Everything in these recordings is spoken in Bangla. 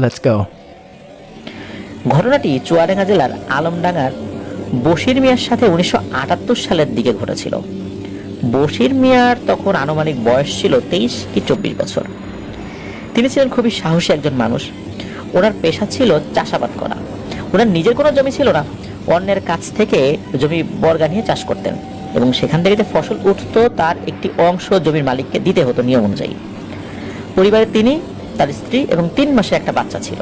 Let's go. ঘটনাটি চুয়াডাঙ্গা জেলার আলমডাঙ্গার বশির মিয়ার সাথে 1978 সালের দিকে ঘটেছিল। বশির মিয়ার তখন আনুমানিক বয়স ছিল 23 কি 24 বছর। তিনি ছিলেন খুবই সাহসী একজন মানুষ। ওনার পেশা ছিল চাষাবাদ করা। ওনার নিজের কোনো জমি ছিল না, অন্যের কাছ থেকে জমি বর্গা নিয়ে চাষ করতেন এবং সেখান থেকে যে ফসল উঠতো তার একটি অংশ জমির মালিককে দিতে হতো নিয়ম অনুযায়ী। পরিবারে তিনি, তার স্ত্রী এবং 3 মাসে একটা বাচ্চা ছিল।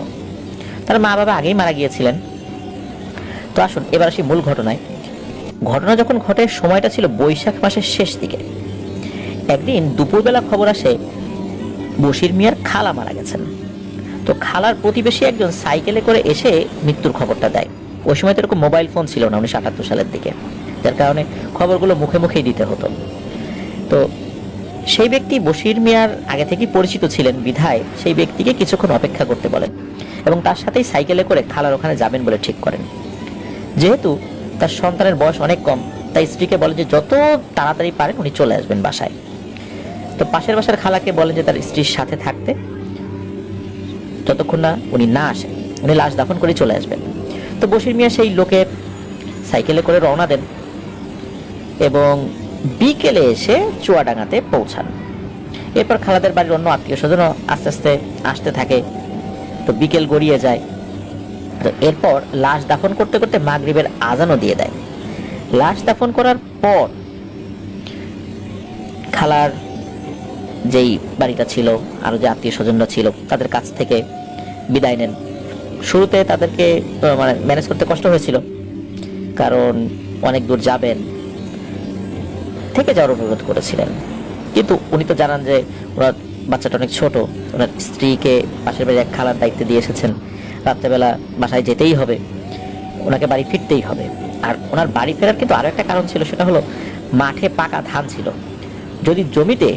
তার মা বাবা আগেই মারা গিয়েছিলেন। তো আসুন এবার আসি মূল ঘটনায়। ঘটনা যখন ঘটে সময়টা ছিল বৈশাখ মাসের শেষ দিকে। একদিন দুপুরবেলা খবর আসে বশির মিয়ার খালা মারা গেছেন। তো খালার প্রতিবেশী একজন সাইকেলে করে এসে মৃত্যুর খবরটা দেয়। ওই সময় তো এরকম মোবাইল ফোন ছিল না 1978 সালের দিকে, যার কারণে খবরগুলো মুখে মুখেই দিতে হতো। তো সেই ব্যক্তি বশির মিয়ার আগে থেকেই পরিচিত ছিলেন বিধায় সেই ব্যক্তিকে কিছুক্ষণ অপেক্ষা করতে বলেন এবং তার সাথেই সাইকেলে করে খালার ওখানে যাবেন বলে ঠিক করেন। যেহেতু তার সন্তানের বয়স অনেক কম, তাই স্ত্রীকে বলেন যে যত তাড়াতাড়ি পারেন উনি চলে আসবেন বাসায়। তো পাশের বাসার খালাকে বলেন যে তার স্ত্রীর সাথে থাকতে, যতক্ষণ না উনি না আসেন উনি লাশ দাফন করে চলে আসবেন। তো বশির মিয়া সেই লোকের সাইকেলে করে রওনা দেন এবং বিকেলে এসে চুয়াডাঙ্গাতে পৌঁছান। এরপর খালাদের বাড়ির অন্য আত্মীয় স্বজনও আস্তে আস্তে আসতে থাকে। তো বিকেল গড়িয়ে যায়। তো এরপর লাশ দাফন করতে করতে মাগরিবের আজানও দিয়ে দেয়। লাশ দাফন করার পর খালার যেই বাড়িটা ছিল, আরো যে আত্মীয় স্বজনরা ছিল তাদের কাছ থেকে বিদায় নেন। শুরুতে তাদেরকে মানে ম্যানেজ করতে কষ্ট হয়েছিল, কারণ অনেক দূর যাবেন, থেকে যাওয়ার অনুরোধ করেছিলেন। কিন্তু উনি তো জানান যে ওনার বাচ্চাটা অনেক ছোট, ওনার স্ত্রীকে পাশের বাড়ির এক খালার দায়িত্বে দিয়ে এসেছেন, রাত্রেবেলা বাসায় যেতেই হবে, ওনাকে বাড়ি ফিরতেই হবে। আর ওনার বাড়ি ফেরার কিন্তু আরো একটা কারণ ছিল, সেটা হলো মাঠে পাকা ধান ছিল। যদি জমিতে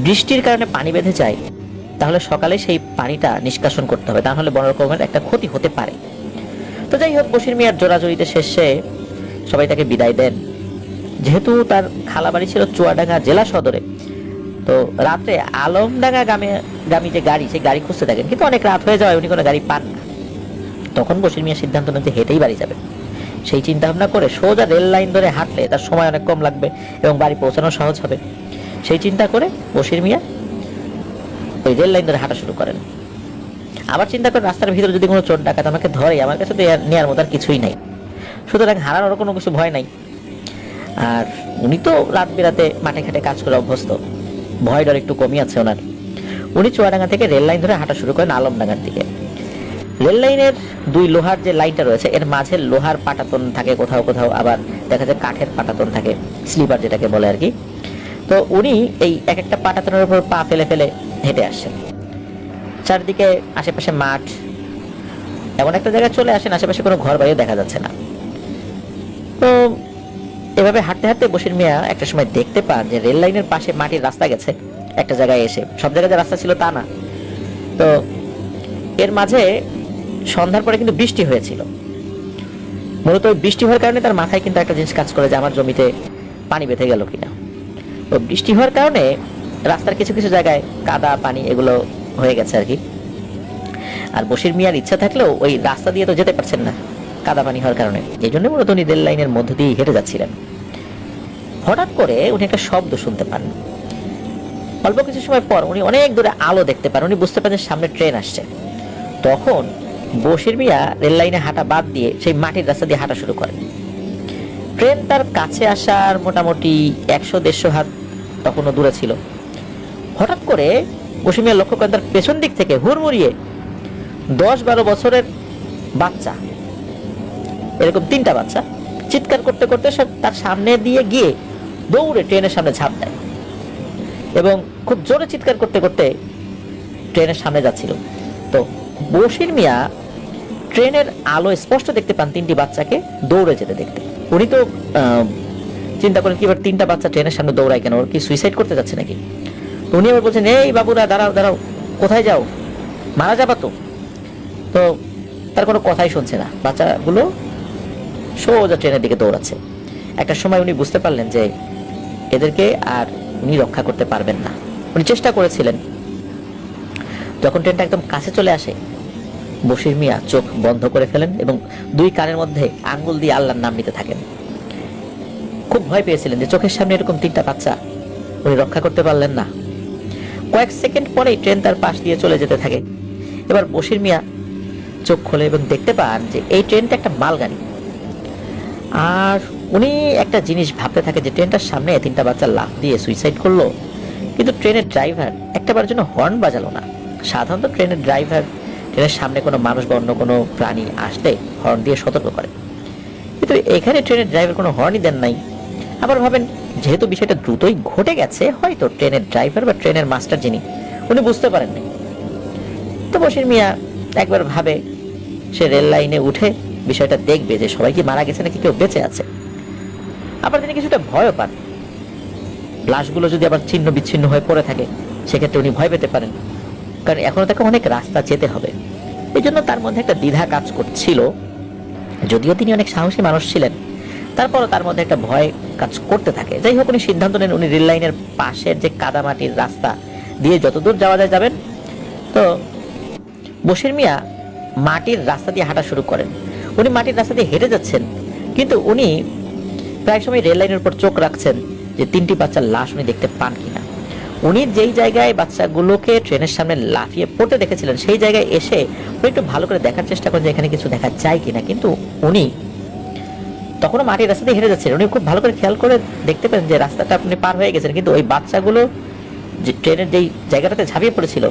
বৃষ্টির কারণে পানি বেঁধে যায় তাহলে সকালে সেই পানিটা নিষ্কাশন করতে হবে, তাহলে বড় রকমের একটা ক্ষতি হতে পারে। তো যাই হোক, বশির মিয়ার জোরাজুরিতে শেষে সবাই তাকে বিদায় দেন। যেহেতু তার খালা বাড়ি ছিল চুয়াডাঙ্গা জেলা সদরে, তো রাত্রে আলমডাঙ্গা গামী যে গাড়ি, সেই গাড়ি খুঁজতে থাকেন, কিন্তু অনেক রাত হয়ে যাওয়ায় উনি কোনো গাড়ি পান না। তখন বশির মিয়া সিদ্ধান্ত নেন যে হেঁটেই বাড়ি যাবেন। সেই চিন্তা ভাবনা করে সোজা রেল লাইন ধরে হাঁটলে তার সময় অনেক কম লাগবে এবং বাড়ি পৌঁছানো সহজ হবে। সেই চিন্তা করে বশির মিয়া ওই রেল লাইন ধরে হাঁটা শুরু করেন। আবার চিন্তা করেন রাস্তার ভিতরে যদি কোনো চোর ডাকাত আমাকে ধরে, আমার কাছে তো নেওয়ার মতো আর কিছুই নাই, সুতরাং হারানোর কোনো কিছু ভয় নাই। আর উনি তো রাত বেরাতে মাঠে ঘাটে কাজ করে অভ্যস্ত, ভয় ডর একটু কমই আছে ওনার। উনি চুয়াডাঙ্গা থেকে রেল লাইন ধরে হাঁটা শুরু করেন আলমডাঙ্গার দিকে। রেল লাইনের দুই লোহার যে লাইনটা রয়েছে, এর মাঝে লোহার পাটাতন থাকে, কোথাও কোথাও আবার দেখা যায় কাঠের পাটাতন থাকে, স্লিপার যেটাকে বলে আর কি। তো উনি এই এক একটা পাটাতনের উপর পা ফেলে ফেলে হেঁটে আসছেন। চারদিকে আশেপাশে মাঠ, এমন একটা জায়গায় চলে আসেন আশেপাশে কোনো ঘর বাড়িও দেখা যাচ্ছে না। তো এভাবে হাঁটতে হাঁটতে বশির মিয়া একটা সময় দেখতে পান যে রেল লাইনের পাশে মাটির রাস্তা গেছে একটা জায়গায় এসে। সব জায়গায় যে রাস্তা ছিল তা না। তো এর মাঝে সন্ধ্যার পরে কিন্তু বৃষ্টি হয়েছিল। মূলত বৃষ্টি হওয়ার কারণে তার মাথায় কিন্তু একটা জিনিস কাজ করে যে আমার জমিতে পানি বেঁধে গেল কিনা। তো বৃষ্টি হওয়ার কারণে রাস্তার কিছু কিছু জায়গায় কাদা পানি এগুলো হয়ে গেছে আর কি। আর বশির মিয়ার ইচ্ছা থাকলেও ওই রাস্তা দিয়ে তো যেতে পারছেন না কাদা পানি হওয়ার কারণে, এই জন্য মূলত উনি রেল লাইনের মধ্য দিয়ে হেঁটে যাচ্ছিলেন। হঠাৎ করে উনি একটা শব্দ শুনতে পান। অল্প কিছু সময় পর উনি অনেক দূরে আলো দেখতে পান। উনি বুঝতে পারেন সামনে ট্রেন আসছে। তখন বশির মিয়া রেল লাইনে হাঁটা বাদ দিয়ে সেই মাটির রাস্তা দিয়ে হাঁটা শুরু করেন। ট্রেন তার কাছে আসার মোটামুটি 100-150 হাত তখনও দূরে ছিল। হঠাৎ করে বশির মিয়া লক্ষ্য করেন তার পেছন দিক থেকে হুড়মুড়িয়ে 10-12 বছরের বাচ্চা, এরকম 3টা বাচ্চা চিৎকার করতে করতে সব তার সামনে দিয়ে গিয়ে দৌড়ে ট্রেনের সামনে ঝাঁপ দেয় এবং খুব জোরে চিৎকার করতে করতে ট্রেনের সামনে যাচ্ছিল। তো বশির মিয়া ট্রেনের আলো স্পষ্ট দেখতে পান 3টি বাচ্চাকে দৌড়ে যেতে দেখতে। উনি তো চিন্তা করেন কি এবার 3টা বাচ্চা ট্রেনের সামনে দৌড়ায় কেন, ওর কি সুইসাইড করতে যাচ্ছে নাকি। তো উনি আবার বলছেন, এই বাবুরা দাঁড়াও দাঁড়াও, কোথায় যাও, মারা যাবা তো। তো তার কোনো কথাই শুনছে না, বাচ্চাগুলো সোজা ট্রেনের দিকে দৌড়াচ্ছে। একটা সময় উনি বুঝতে পারলেন যে এদেরকে আর উনি রক্ষা করতে পারবেন না। উনি চেষ্টা করেছিলেন, যখন ট্রেনটা একদম কাছে চলে আসে, বশির মিয়া চোখ বন্ধ করে ফেলেন এবং দুই কানের মধ্যে আঙ্গুল দিয়ে আল্লাহর নাম নিতে থাকেন। খুব ভয় পেয়েছিলেন যে চোখের সামনে এরকম 3টা বাচ্চা উনি রক্ষা করতে পারলেন না। কয়েক সেকেন্ড পরেই ট্রেন তার পাশ দিয়ে চলে যেতে থাকে। এবার বশির মিয়া চোখ খোলে এবং দেখতে পান যে এই ট্রেনটা একটা মালগাড়ি। আর উনি একটা জিনিস ভাবতে থাকে যে ট্রেনটার সামনে 3টা বাচ্চা লাফ দিয়ে সুইসাইড করলো, কিন্তু ট্রেনের ড্রাইভার একটাবার জন্য হর্ন বাজালো না। সাধারণত ট্রেনের ড্রাইভার ট্রেনের সামনে কোনো মানুষ বা অন্য কোনো প্রাণী আসলে হর্ন দিয়ে সতর্ক করে, কিন্তু এখানে ট্রেনের ড্রাইভার কোনো হর্নই দেন নাই। আবার ভাবেন, যেহেতু বিষয়টা দ্রুতই ঘটে গেছে, হয়তো ট্রেনের ড্রাইভার বা ট্রেনের মাস্টার যিনি, উনি বুঝতে পারেন নাই। তো বশির মিয়া একবার ভাবে সে রেল লাইনে উঠে বিষয়টা দেখবে যে সবাই কি মারা গেছে নাকি কেউ বেঁচে আছে। আবার তিনি কিছুটা ভয়ও পান, লাশগুলো যদি আবার ছিন্ন বিচ্ছিন্ন হয়ে পড়ে থাকে সেক্ষেত্রে উনি ভয় পেতে পারেন, কারণ এখনো তাকে অনেক রাস্তা যেতে হবে। এই জন্য তার মধ্যে একটা দ্বিধা কাজ করছিল। যদিও তিনি অনেক সাহসী মানুষ ছিলেন, তারপরও তার মধ্যে একটা ভয় কাজ করতে থাকে। যাই হোক, উনি সিদ্ধান্ত নেন উনি রেল লাইনের পাশের যে কাদামাটির রাস্তা দিয়ে যতদূর যাওয়া যায় যাবেন। তো বশির মিয়া মাটির রাস্তা দিয়ে হাঁটা শুরু করেন। উনি মাটির রাস্তা দিয়ে হেঁটে যাচ্ছেন, কিন্তু উনি প্রায় সময় রেল লাইনের উপর চোখ রাখছেন যে 3টি বাচ্চার লাশ উনি দেখতে পান কিনা। উনি যেই জায়গায় বাচ্চাগুলোকে ট্রেনের সামনে লাফিয়ে পড়তে দেখেছিলেন সেই জায়গায় এসে উনি একটু ভালো করে দেখার চেষ্টা করেন যে এখানে কিছু দেখা যায় কিনা, কিন্তু উনি তখনও মাটির রাস্তা দিয়ে হেঁটে যাচ্ছেন। উনি খুব ভালো করে খেয়াল করে দেখতে পেলেন যে রাস্তাটা আপনি পার হয়ে গেছেন, কিন্তু ওই বাচ্চাগুলো যে ট্রেনের যেই জায়গাটাতে ঝাঁপিয়ে পড়েছিল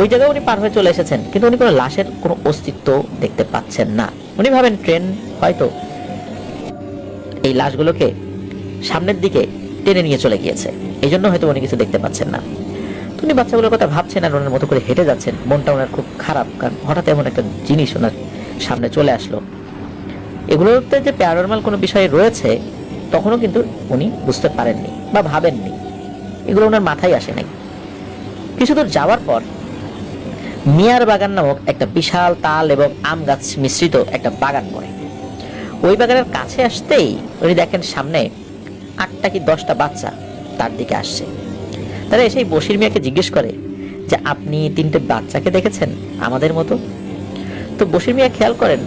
ওই জায়গায় উনি পার হয়ে চলে এসেছেন, কিন্তু উনি কোনো লাশের কোনো অস্তিত্ব দেখতে পাচ্ছেন না। উনি ভাবেন ট্রেন হয়তো এই লাশগুলোকে সামনের দিকে টেনে নিয়ে চলে গিয়েছে, এই জন্য হয়তো উনি কিছু দেখতে পাচ্ছেন না। উনি বাচ্চাগুলোর কথা ভাবছেন আর ওনার মতো করে হেঁটে যাচ্ছেন। মনটা ওনার খুব খারাপ, কারণ হঠাৎ এমন একটা জিনিস ওনার সামনে চলে আসলো। এগুলোতে যে প্যারানর্মাল কোনো বিষয় রয়েছে তখনও কিন্তু উনি বুঝতে পারেননি বা ভাবেননি, এগুলো ওনার মাথায় আসে নাই। কিছু দূর যাওয়ার পর মিয়ার বাগান নামক একটা বিশাল তাল এবং আম গাছ মিশ্রিত একটা বাগান পড়ে। ওই বাগানের কাছে আসতেই উনি দেখেন সামনে 8টা কি 10টা বাচ্চা তার দিকে আসছে। তারা এসেই বশির মিয়াকে জিজ্ঞেস করে যে আপনি 3টে বাচ্চাকে দেখেছেন আমাদের মতো? তো বশির মিয়া খেয়াল করেন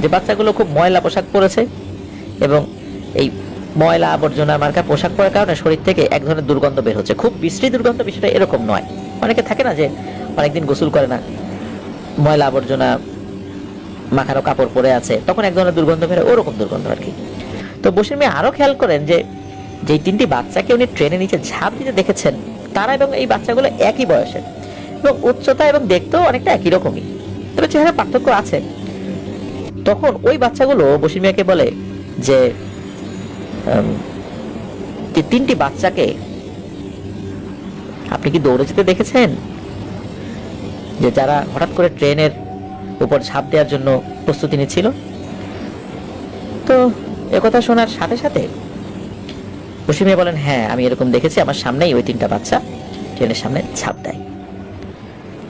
যে বাচ্চাগুলো খুব ময়লা পোশাক পরেছে এবং এই ময়লা আবর্জনা মার্কা পোশাক পরার কারণে শরীর থেকে এক ধরনের দুর্গন্ধ বের হচ্ছে। খুব বিশ্রী দুর্গন্ধ, বিষয়টা এরকম নয়। অনেকে থাকে না যে অনেকদিন গোসল করে না, ময়লা আবর্জনা মাখানো কাপড় পরে আছে, তখন এক ধরনের দুর্গন্ধ বের হয়, ওরকম দুর্গন্ধ আর কি। তো বশির মিয়া আরো খেয়াল করেন যে যেই 3টি বাচ্চাকে উনি ট্রেনের নিচে ঝাঁপ দিতে দেখেছেন তারা এবং এই বাচ্চাগুলো একই বয়সের এবং উচ্চতা এবং দেখতেও অনেকটা একই রকমই, তবে চেহারা পার্থক্য আছে। তখন ওই বাচ্চাগুলো বশির মিয়াকে বলে যে 3টি বাচ্চাকে আপনি কি দৌড়ে যেতে দেখেছেন, যে যারা হঠাৎ করে ট্রেনের উপর ঝাঁপ দেওয়ার জন্য প্রস্তুতি নিচ্ছিল? তো একথা শোনার সাথে সাথে বশির মিয়া বলেন, হ্যাঁ আমি এরকম দেখেছি, আমার সামনেই ওই 3টা বাচ্চা ট্রেনের সামনে ঝাঁপ দেয়।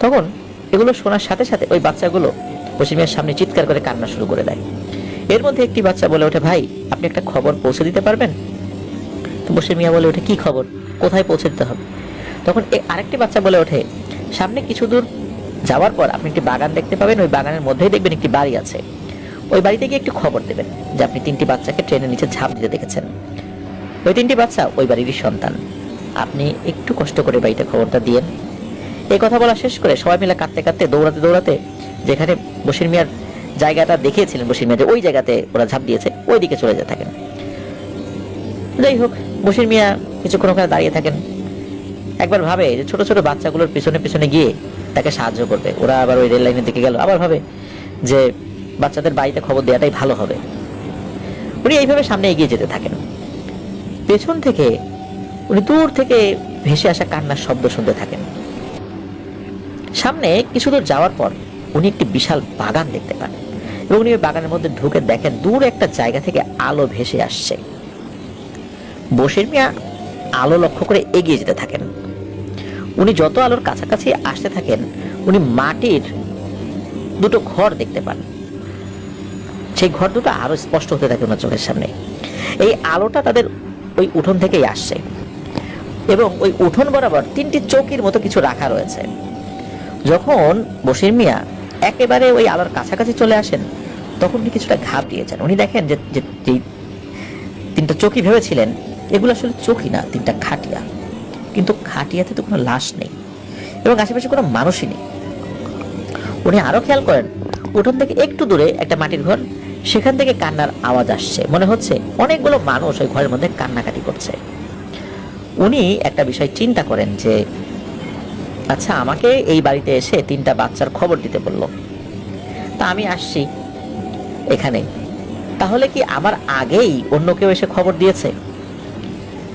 তখন এগুলো শোনার সাথে সাথে ওই বাচ্চাগুলো বশির মিয়ার সামনে চিৎকার করে কান্না শুরু করে দেয়। এর মধ্যে একটি বাচ্চা বলে ওঠে, ভাই আপনি একটা খবর পৌঁছে দিতে পারবেন? তো বশির মিয়া বলে ওঠে, কি খবর, কোথায় পৌঁছে দিতে হবে? তখন আরেকটি বাচ্চা বলে ওঠে, সামনে কিছু দূর যাওয়ার পর আপনি একটি বাগান দেখতে পাবেন, ওই বাগানের মধ্যেই দেখবেন একটি বাড়ি আছে, ওই বাড়িতে গিয়ে একটু খবর দেবেন যে আপনি 3টি বাচ্চাকে ট্রেনের নিচে ঝাঁপ দিতে দেখেছেন। ওই 3টি বাচ্চা ওই বাড়িরই সন্তান, আপনি একটু কষ্ট করে বাড়িতে খবরটা দিয়েন। এই কথা বলা শেষ করে সবাই মিলে কাঁদতে কাঁদতে দৌড়াতে দৌড়াতে যেখানে বশির মিয়ার জায়গাটা দেখিয়েছিলেন বশির মিয়া যে ওই জায়গাতে ওরা ঝাঁপ দিয়েছে ওই দিকে চলে যেতে থাকেন। যাই হোক, বশির মিয়া কিছুক্ষণ ওখানে দাঁড়িয়ে থাকেন। একবার ভাবে যে ছোট ছোট বাচ্চাগুলোর পিছনে পিছনে গিয়ে তাকে সাহায্য করবে, ওরা আবার ওই রেল লাইনের দিকে গেল। আবার ভাবে যে বাচ্চাদের বাড়িতে খবর দেওয়াটাই ভালো হবে। উনি এইভাবে সামনে এগিয়ে যেতে থাকেন। পেছন থেকে উনি দূর থেকে ভেসে আসা কান্নার শব্দ শুনতে থাকেন। সামনে কিছু দূর যাওয়ার পর উনি একটি বিশাল বাগান দেখতে পান এবং উনি ওই বাগানের মধ্যে ঢুকে দেখেন দূর একটা জায়গা থেকে আলো ভেসে আসছে। বশির মিয়া আলো লক্ষ্য করে এগিয়ে যেতে থাকেন। উনি যত আলোর কাছাকাছি আসতে থাকেন উনি মাটির 2টো ঘর দেখতে পান। সেই ঘর দুটো আরো স্পষ্ট হতে থাকে ওনার চোখের সামনে। এই আলোটা তাদের ওই উঠোন থেকেই আসছে এবং ওই উঠোন বরাবর 3টি চৌকির মতো কিছু রাখা রয়েছে। যখন বশির মিয়া একেবারে ওই আলোর কাছাকাছি চলে আসেন, তখন উনি কিছুটা ঘাবড়িয়ে যান। উনি দেখেন যে যেই তিনটা চকি ভেবেছিলেন, এগুলো আসলে চকি না, তিনটা খাটিয়া। কিন্তু খাটিয়াতে তো কোনো লাশ নেই এবং আশেপাশে কোনো মানুষই নেই। উনি আরো খেয়াল করেন, উঠোন থেকে একটু দূরে একটা মাটির ঘর, সেখান থেকে কান্নার আওয়াজ আসছে। মনে হচ্ছে অনেকগুলো মানুষ ওই ঘরের মধ্যে কান্নাকাটি করছে। উনি একটা বিষয় চিন্তা করেন যে আচ্ছা, আমাকে এই বাড়িতে এসে তিনটা বাচ্চার খবর দিতে বললো, তা আমি আসছি এখানে, তাহলে কি আমার আগেই অন্য কেউ এসে খবর দিয়েছে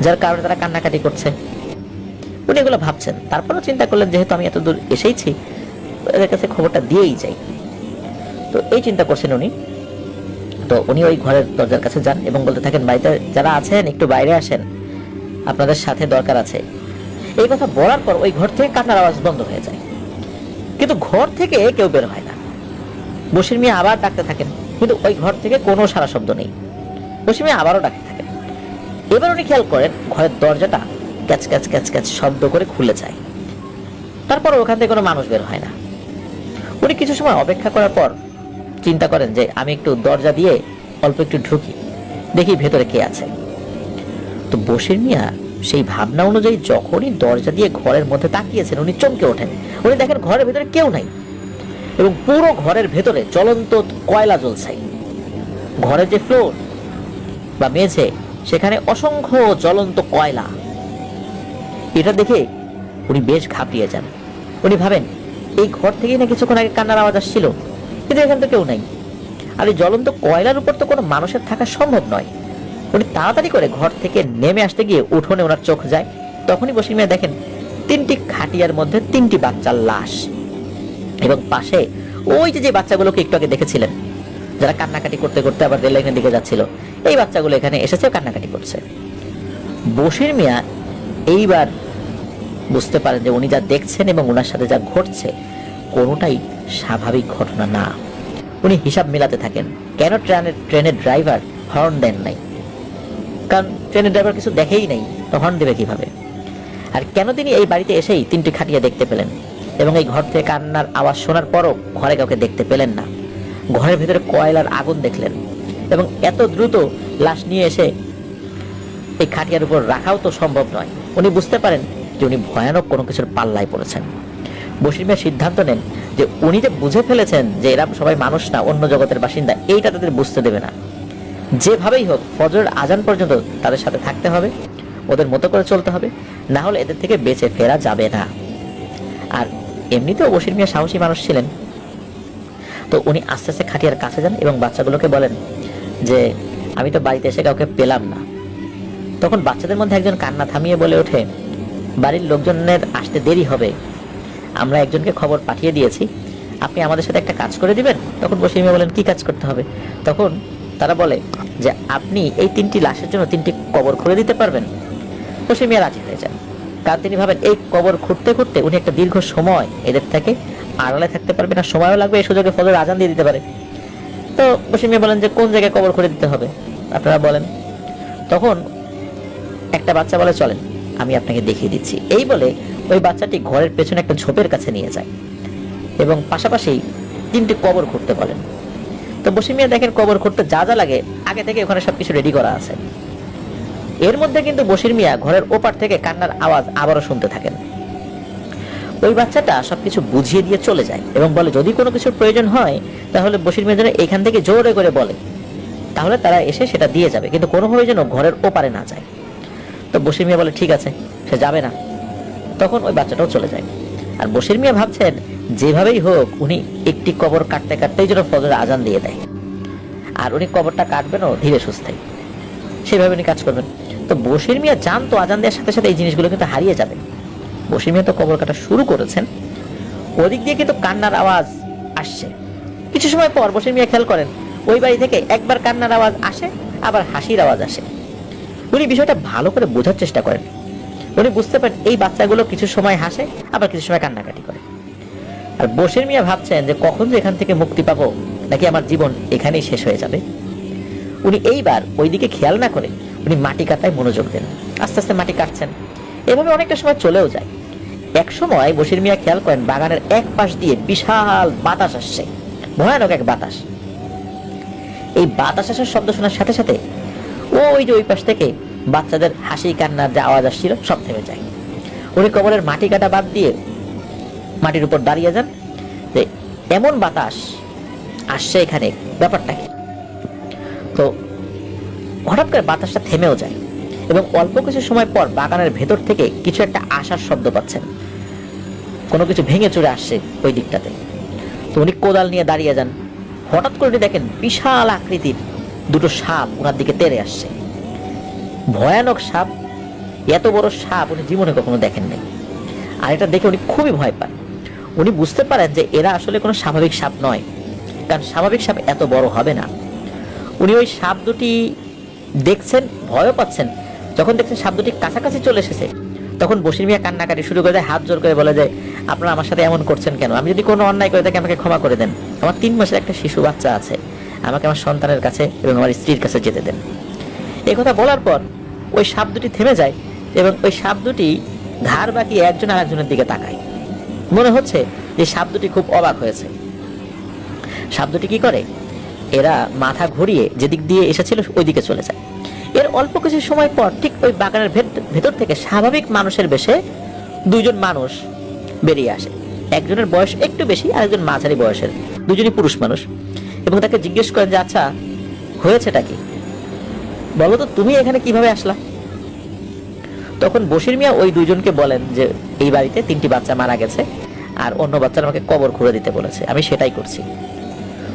যার কারণে তারা কান্নাকাটি করছে? উনি এগুলো ভাবছেন। তারপরেও চিন্তা করলেন, যেহেতু আমি এত দূর এসেইছি, এদের কাছে খবরটা দিয়েই যাই। তো এই চিন্তা করছেন উনি। তো উনি ওই ঘরের দরজার কাছে যান এবং বলতে থাকেন, বাড়িতে যারা আছেন একটু বাইরে আসেন, আপনাদের সাথে দরকার আছে। এই কথা বলার পর ওই ঘর থেকে কান্নার আওয়াজ বন্ধ হয়ে যায়, কিন্তু ঘর থেকে কেউ বের হয় না। বশির মিয়া আবার ডাকতে থাকেন, কিন্তু ওই ঘর থেকে কোনো সারা শব্দ নেই। বশির মিয়া আবারও ডাকতে থাকেন। এবার উনি খেয়াল করেন ঘরের দরজাটা ক্যাচ ক্যাচ ক্যাচ ক্যাচ শব্দ করে খুলে যায়। তারপর ওখান থেকে কোনো মানুষ বের হয় না। উনি কিছু সময় অপেক্ষা করার পর চিন্তা করেন যে আমি একটু দরজা দিয়ে অল্প একটু ঢুকি, দেখি ভেতরে কে আছে। তো বশির মিয়া সেই ভাবনা অনুযায়ী যখনই দরজা দিয়ে ঘরের মধ্যে তাকিয়েছেন, উনি চমকে ওঠেন। উনি দেখেন ঘরের ভেতরে কেউ নাই এবং পুরো ঘরের ভেতরে জ্বলন্ত কয়লা জ্বলছে। ঘরের যে ফ্লোর বা মেঝে, সেখানে অসংখ্য জ্বলন্ত কয়লা। এটা দেখে উনি বেশ ঘাবড়িয়ে যান। উনি ভাবেন, এই ঘর থেকেই না কিছুক্ষণ আগে কান্নার আওয়াজ আসছিল, কিন্তু এখানে তো কেউ নাই। আর এই জ্বলন্ত কয়লার উপর তো কোনো মানুষের থাকা সম্ভব নয়। উনি তাড়াতাড়ি করে ঘর থেকে নেমে আসতে গিয়ে উঠোনে ওনার চোখ যায়। তখনই বশির মিয়া দেখেন তিনটি খাটিয়ার মধ্যে তিনটি বাচ্চার লাশ, এবং পাশে ওই যে বাচ্চাগুলোকে একটু আগে দেখেছিলেন, যারা কান্নাকাটি করতে করতে আবার রেল লাইনের দিকে যাচ্ছিল, এই বাচ্চাগুলো এখানে এসেছে কান্নাকাটি করছে। বশির মিয়া এইবার বুঝতে পারেন যে উনি যা দেখছেন এবং ওনার সাথে যা ঘটছে কোনোটাই স্বাভাবিক ঘটনা না। উনি হিসাব মেলাতে থাকেন, কেন ট্রেনের ড্রাইভার হর্ন দেন নাই? কারণ ট্রেনের ড্রাইভার কিছু দেখেই নাই, তো হর্ন দেবে কিভাবে? আর কেন তিনি এই বাড়িতে এসেই তিনটি খাটিয়া দেখতে পেলেন এবং এই ঘর থেকে কান্নার আওয়াজ শোনার পরও ঘরে কাউকে দেখতে পেলেন না? ঘরের ভেতরে কয়লার আগুন দেখলেন এবং এত দ্রুত লাশ নিয়ে এসে এই খাটিয়ার উপর রাখাও তো সম্ভব নয়। উনি বুঝতে পারেন যে উনি ভয়ানক কোনো কিছুর পাল্লায় পড়েছেন। বশির মিয়া সিদ্ধান্ত নেন যে উনি যে বুঝে ফেলেছেন যে এরা সবাই মানুষ না, অন্য জগতের বাসিন্দা, এইটা তাদের বুঝতে দেবে না। যেভাবেই হোক ফজরের আজান পর্যন্ত তাদের সাথে থাকতে হবে, ওদের মতো করে চলতে হবে, না হলে এদের থেকে বেঁচে ফেরা যাবে না। আর এমনিতেও বশির মিয়া সাহসী মানুষ ছিলেন। তো উনি আস্তে আস্তে খাটিয়ার কাছে যান এবং বাচ্চাগুলোকে বলেন যে আমি তো বাড়িতে এসে কাউকে পেলাম না। তখন বাচ্চাদের মধ্যে একজন কান্না থামিয়ে বলে ওঠে, বাড়ির লোকজনের আসতে দেরি হবে, আমরা একজনকে খবর পাঠিয়ে দিয়েছি, আপনি আমাদের সাথে একটা কাজ করে দিবেন। তখন বশির মিয়া বলেন, কি কাজ করতে হবে? তখন তারা বলে যে আপনি এই তিনটি লাশের জন্য তিনটি কবর খুঁড়ে দিতে পারবেন। বশির মিয়া রাজি হয়ে যান, কারণ তিনি ভাবেন এই কবর খুঁড়তে খুঁড়তে উনি একটা দীর্ঘ সময় এদের থেকে আড়ালে থাকতে পারবেন, আর সময়ও লাগবে, এই সুযোগে ফজর আজান দিয়ে দিতে পারে। তো বশির মিয়া বলেন যে কোন জায়গায় কবর খুঁড়ে দিতে হবে আপনারা বলেন। তখন একটা বাচ্চা বলে, চলেন আমি আপনাকে দেখিয়ে দিচ্ছি। এই বলে ওই বাচ্চাটি ঘরের পেছনে একটা ঝোপের কাছে নিয়ে যায় এবং পাশাপাশি তিনটি কবর খুঁড়তে বলেন। তো বশির মিয়া দেখেন কবর খুঁড়তে যা যা লাগে আগে থেকে ওখানে সবকিছু রেডি করা আছে। এর মধ্যে কিন্তু বশির মিয়া ঘরের ওপার থেকে কান্নার আওয়াজ আবারও শুনতে থাকেন। ওই বাচ্চাটা সবকিছু বুঝিয়ে দিয়ে চলে যায় এবং বলে যদি কোনো কিছুর প্রয়োজন হয় তাহলে বশির মিয়া যেন এখান থেকে জোরে করে বলে, তাহলে তারা এসে সেটা দিয়ে যাবে, কিন্তু কোনোভাবে যেন ঘরের ওপারে না যায়। তো বশির মিয়া বলে ঠিক আছে, সে যাবে না। তখন ওই বাচ্চাটাও চলে যায়। আর বশির মিয়া ভাবছেন যেভাবেই হোক উনি একটি কবর কাটতে কাটতেই যেন ফজরের আজান দিয়ে দেয়, আর উনি কবরটা কাটবেনও ধীরে সুস্থে, সেভাবে উনি কাজ করবেন। তো বশির মিয়া জানতো আজান দেওয়ার সাথে সাথে এই জিনিসগুলো কিন্তু হারিয়ে যাবে। বশির মিয়া তো কবর কাটা শুরু করেছেন, ওদিক দিয়ে কিন্তু কান্নার আওয়াজ আসছে। কিছু সময় পর বশির মিয়া খেয়াল করেন ওই বাড়ি থেকে একবার কান্নার আওয়াজ আসে, আবার হাসির আওয়াজ আসে। উনি বিষয়টা ভালো করে বোঝার চেষ্টা করেন। উনি বুঝতে পারেন এই বাচ্চাগুলো কিছু সময় হাসে, আবার কিছু সময় কান্নাকাটি করে। আর বশির মিয়া ভাবছেন যে কখন যে এখান থেকে মুক্তি পাবো, নাকি আমার জীবন এখানেই শেষ হয়ে যাবে। উনি এইবার ওইদিকে খেয়াল না করে উনি মাটি কাটায় মনোযোগ দেন। আস্তে আস্তে মাটি কাটছেন, এভাবে অনেকটা সময় চলেও যায়। এক সময় বশির মিয়া খেয়াল করেন বাগানের এক পাশ দিয়ে বিশাল বাতাস আসছে, ভয়ানক এক বাতাস। এই বাতাস আসার শব্দ শোনার সাথে সাথে ওই যে ওই পাশ থেকে বাচ্চাদের হাসি কান্নার যে আওয়াজ আসছিল সব থেমে যায়। উনি কবরের মাটি কাটা বাদ দিয়ে মাটির উপর দাঁড়িয়ে যান যে এমন বাতাস আসছে এখানে, ব্যাপারটা কি? তো হঠাৎ করে বাতাসটা থেমেও যায় এবং অল্প কিছু সময় পর বাগানের ভেতর থেকে কিছু একটা আসার শব্দ পাচ্ছেন, কোনো কিছু ভেঙে চুরে আসছে ওই দিকটাতে। তো উনি কোদাল নিয়ে দাঁড়িয়ে যান। হঠাৎ করে দেখেন বিশাল আকৃতির দুটো সাপ ওনার দিকে তেড়ে আসছে, ভয়ানক সাপ। এত বড় সাপ উনি জীবনে কখনো দেখেন নাই। আর এটা দেখে উনি খুবই ভয় পান। উনি বুঝতে পারেন যে এরা আসলে কোনো স্বাভাবিক সাপ নয়, কারণ স্বাভাবিক সাপ এত বড় হবে না। উনি ওই সাপ দুটি দেখছেন, ভয়ও পাচ্ছেন। যখন দেখছেন সাপ দুটি কাছাকাছি চলে এসেছে, তখন বশির মিয়া কান্নাকাটি শুরু করে দেয়, হাত জোর করে বলে যে আপনারা আমার সাথে এমন করছেন কেন? আমি যদি কোনো অন্যায় করে থাকি আমাকে ক্ষমা করে দেন। আমার 3 মাসের একটা শিশু বাচ্চা আছে, আমাকে আমার সন্তানের কাছে এবং আমার স্ত্রীর কাছে যেতে দেন। এই কথা বলার পর ওই সাপ দুটি থেমে যায় এবং ওই সাপ দুটি ধার বাকি একজন আরেকজনের দিকে তাকায়। মনে হচ্ছে যে সাপ দুটি খুব অবাক হয়েছে। সাপ দুটি কি করে, এরা মাথা ঘুরিয়ে যেদিক দিয়ে এসেছিল ওই দিকে চলে যায়। এর অল্প কিছু সময় পর ঠিক ওই বাগানের ভেতর থেকে স্বাভাবিক মানুষের বেশে 2 জন মানুষ বেরিয়ে আসে। একজনের বয়স একটু বেশি, আরেকজন মাঝারি বয়সের, দুজনই পুরুষ মানুষ। এবং তাকে জিজ্ঞেস করেন যে আচ্ছা হয়েছেটা কি, বলো তো তুমি এখানে কিভাবে আসলা? তখন বশির মিয়া ওই 2 জনকে বলেন যে এই বাড়িতে 3টি বাচ্চা মারা গেছে আর অন্য বাচ্চারা আমাকে কবর খুঁড়ে দিতে বলেছে, আমি সেটাই করছি।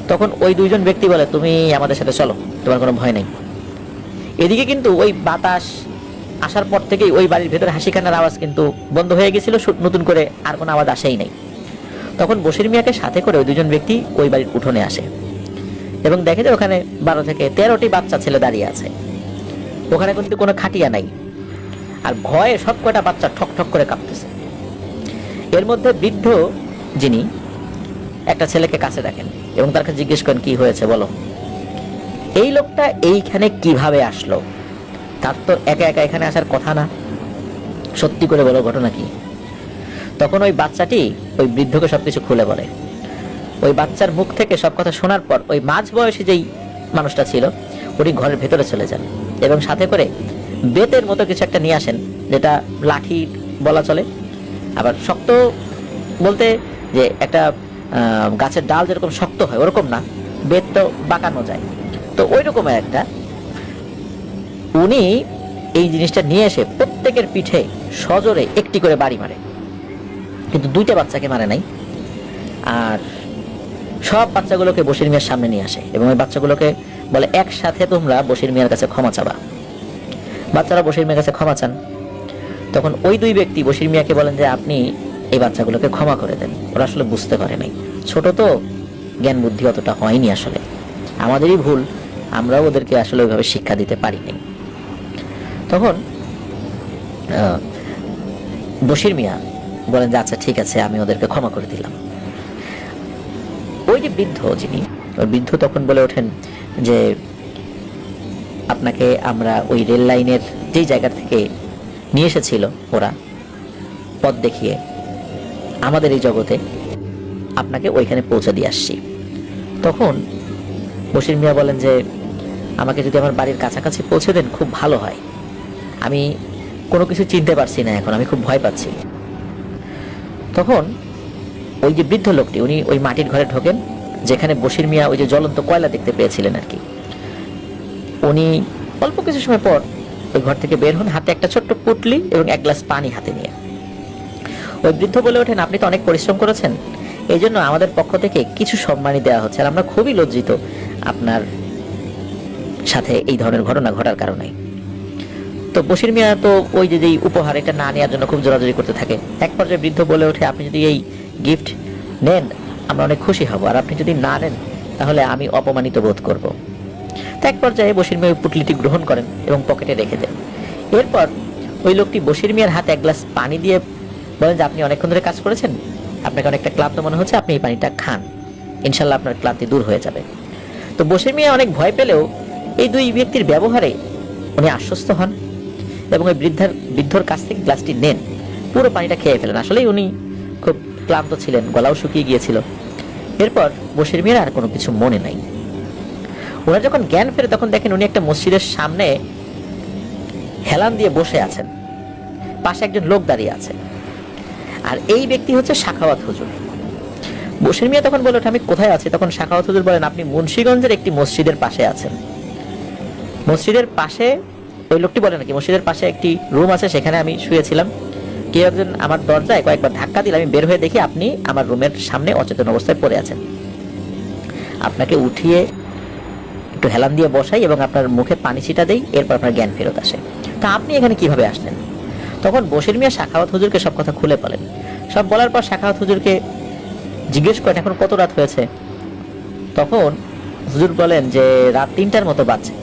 তখন ওই 2 জন ব্যক্তি বলে তুমি আমাদের সাথে চলো, তোমার কোনো ভয় নেই। এদিকে কিন্তু ওই বাতাস আসার পর থেকেই ওই বাড়ির ভেতরে হাসি কান্নার আওয়াজ কিন্তু বন্ধ হয়ে গেছিল, নতুন করে আর কোনো আওয়াজ আসেই নাই। তখন বশির মিয়াকে সাথে করে ওই 2 জন ব্যক্তি ওই বাড়ির উঠোনে আসে এবং দেখে যে ওখানে 12 থেকে 13টি বাচ্চা ছেলে দাঁড়িয়ে আছে। ওখানে কিন্তু কোনো খাটিয়া নাই, আর ভয়ে সব কয়টা বাচ্চা ঠক ঠক করে কাঁপতেছে। এর মধ্যে বৃদ্ধ যিনি একটা ছেলেকে কাছে ডাকেন এবং তার কাছে জিজ্ঞেস করেন কি হয়েছে বলো। এই লোকটা এইখানে কিভাবে আসলো? তার তো একা একা এখানে আসার কথা না, সত্যি করে বলো ঘটনা কি? তখন ওই বাচ্চাটি ওই বৃদ্ধকে সবকিছু খুলে বলে। ওই বাচ্চার মুখ থেকে সব কথা শোনার পর ওই মাঝ বয়সী যেই মানুষটা ছিল উনি ঘরের ভেতরে চলে যান এবং সাথে করে বেতের মতো কিছু একটা নিয়ে আসেন, যেটা লাঠি বলা চলে, আবার শক্ত বলতে যে একটা গাছের ডাল যেরকম শক্ত হয় ওরকম না, বেত তো বাঁকানো যায়, তো ওই রকমের একটা। উনি এই জিনিসটা নিয়ে এসে প্রত্যেকের পিঠে সজোরে একটি করে বাড়ি মারে, কিন্তু 2টা বাচ্চাকে মারে নাই। আর সব বাচ্চাগুলোকে বশির মিয়ার সামনে নিয়ে আসে এবং ওই বাচ্চাগুলোকে বলে একসাথে তোমরা বশির মিয়ার কাছে ক্ষমা চাবা। বাচ্চারা বশির মিয়ার কাছে ক্ষমা চান। তখন ওই 2 ব্যক্তি বশির মিয়াকে বলেন যে আপনি এই বাচ্চাগুলোকে ক্ষমা করে দেন, ওরা আসলে বুঝতে পারে নাই, ছোট তো, জ্ঞান বুদ্ধি অতটা হয়নি, আসলে আমাদেরই ভুল, আমরাও ওদেরকে আসলে ওইভাবে শিক্ষা দিতে পারিনি। তখন বশির মিয়া বলেন যে আচ্ছা ঠিক আছে, আমি ওদেরকে ক্ষমা করে দিলাম। ওই যে বৃদ্ধ যিনি, ওই বৃদ্ধ তখন বলে ওঠেন যে আপনাকে আমরা ওই রেল লাইনের যেই জায়গা থেকে নিয়ে এসেছিল ওরা পথ দেখিয়ে আমাদের এই জগতে, আপনাকে ওইখানে পৌঁছে দিয়ে আসছি। তখন বশির মিয়া বলেন যে আমাকে যদি আমার বাড়ির কাছাকাছি পৌঁছে দেন খুব ভালো হয়, আমি কোনো কিছু চিনতে পারছি না এখন, আমি খুব ভয় পাচ্ছি। তখন ওই যে বৃদ্ধ লোকটি উনি ওই মাটির ঘরে ঢোকেন যেখানে বশির মিয়া ওই যে জ্বলন্ত কয়লা দেখতে পেয়েছিলেন আর কি। উনি অল্প কিছু সময় পর ওই ঘর থেকে বের হন, হাতে একটা ছোট্ট পুটলি এবং 1 গ্লাস পানি হাতে নিয়ে। ওই বৃদ্ধ বলে ওঠেন আপনি তো অনেক পরিশ্রম করেছেন, এই জন্য আমাদের পক্ষ থেকে কিছু সম্মানই দেওয়া হচ্ছে, আর আমরা খুবই লজ্জিত আপনার সাথে এই ধরনের ঘটনা ঘটার কারণে। তো বশির মিয়া তো ওই যে উপহার এটা না নেওয়ার জন্য খুব জোরাজোরি করতে থাকে। এক পর্যায়ে বৃদ্ধ বলে ওঠে আপনি যদি এই গিফট নেন আমরা অনেক খুশি হব, আর আপনি যদি না নেন তাহলে আমি অপমানিত বোধ করব। তো এক পর্যায়ে বশির মিয়া ওই পুটলিটি গ্রহণ করেন এবং পকেটে রেখে দেন। এরপর ওই লোকটি বশির মিয়ার হাতে 1 গ্লাস পানি দিয়ে বলেন যে আপনি অনেকক্ষণ ধরে কাজ করেছেন, আপনাকে অনেকটা ক্লান্ত মনে হচ্ছে, আপনি এই পানিটা খান, ইনশাল্লাহ আপনার ক্লান্তি দূর হয়ে যাবে। তো বশির মিয়া অনেক ভয় পেলেও এই 2 ব্যক্তির ব্যবহারে উনি আশ্বস্ত হন এবং ওই বৃদ্ধর কাছ থেকে গ্লাসটি নেন। পুরো পানিটা খেয়ে ফেলেন। আসলেই উনি খুব ক্লান্ত ছিলেন, গলাও শুকিয়ে গিয়েছিল। এরপর বশির মিয়ার আর কোনো কিছু মনে নাই। ওনার যখন জ্ঞান ফেরে তখন দেখেন উনি একটা মসজিদের সামনে হেলান দিয়ে বসে আছেন, পাশে একজন লোক দাঁড়িয়ে আছে, আর এই ব্যক্তি হচ্ছে সাখাওয়াত হুজুর। বশির মিয়া তখন বলে ওঠে আমি কোথায় আছি? তখন সাখাওয়াত হুজুর বলেন আপনি মুন্সিগঞ্জের একটি মসজিদের পাশে আছেন। মসজিদের পাশে, ওই লোকটি বলে নাকি মসজিদের পাশে একটি রুম আছে, সেখানে আমি শুয়েছিলাম। কেউ একজন আমার দরজায় কয়েকবার ধাক্কা দিলে আমি বের হয়ে দেখি আপনি আমার রুমের সামনে অচেতন অবস্থায় পড়ে আছেন। আপনাকে উঠিয়ে একটু হেলান দিয়ে বসাই এবং আপনার মুখে পানি ছিটা দেই, এরপর আপনার জ্ঞান ফেরত আসে। তা আপনি এখানে কিভাবে আসলেন? তখন বশির মিয়া সাখাওয়াত হুজুরকে সব কথা খুলে বলেন। সব বলার পর সাখাওয়াত হুজুরকে জিজ্ঞেস করেন এখন কত রাত হয়েছে? তখন হুজুর বলেন যে রাত 3টার মতো বাজছে।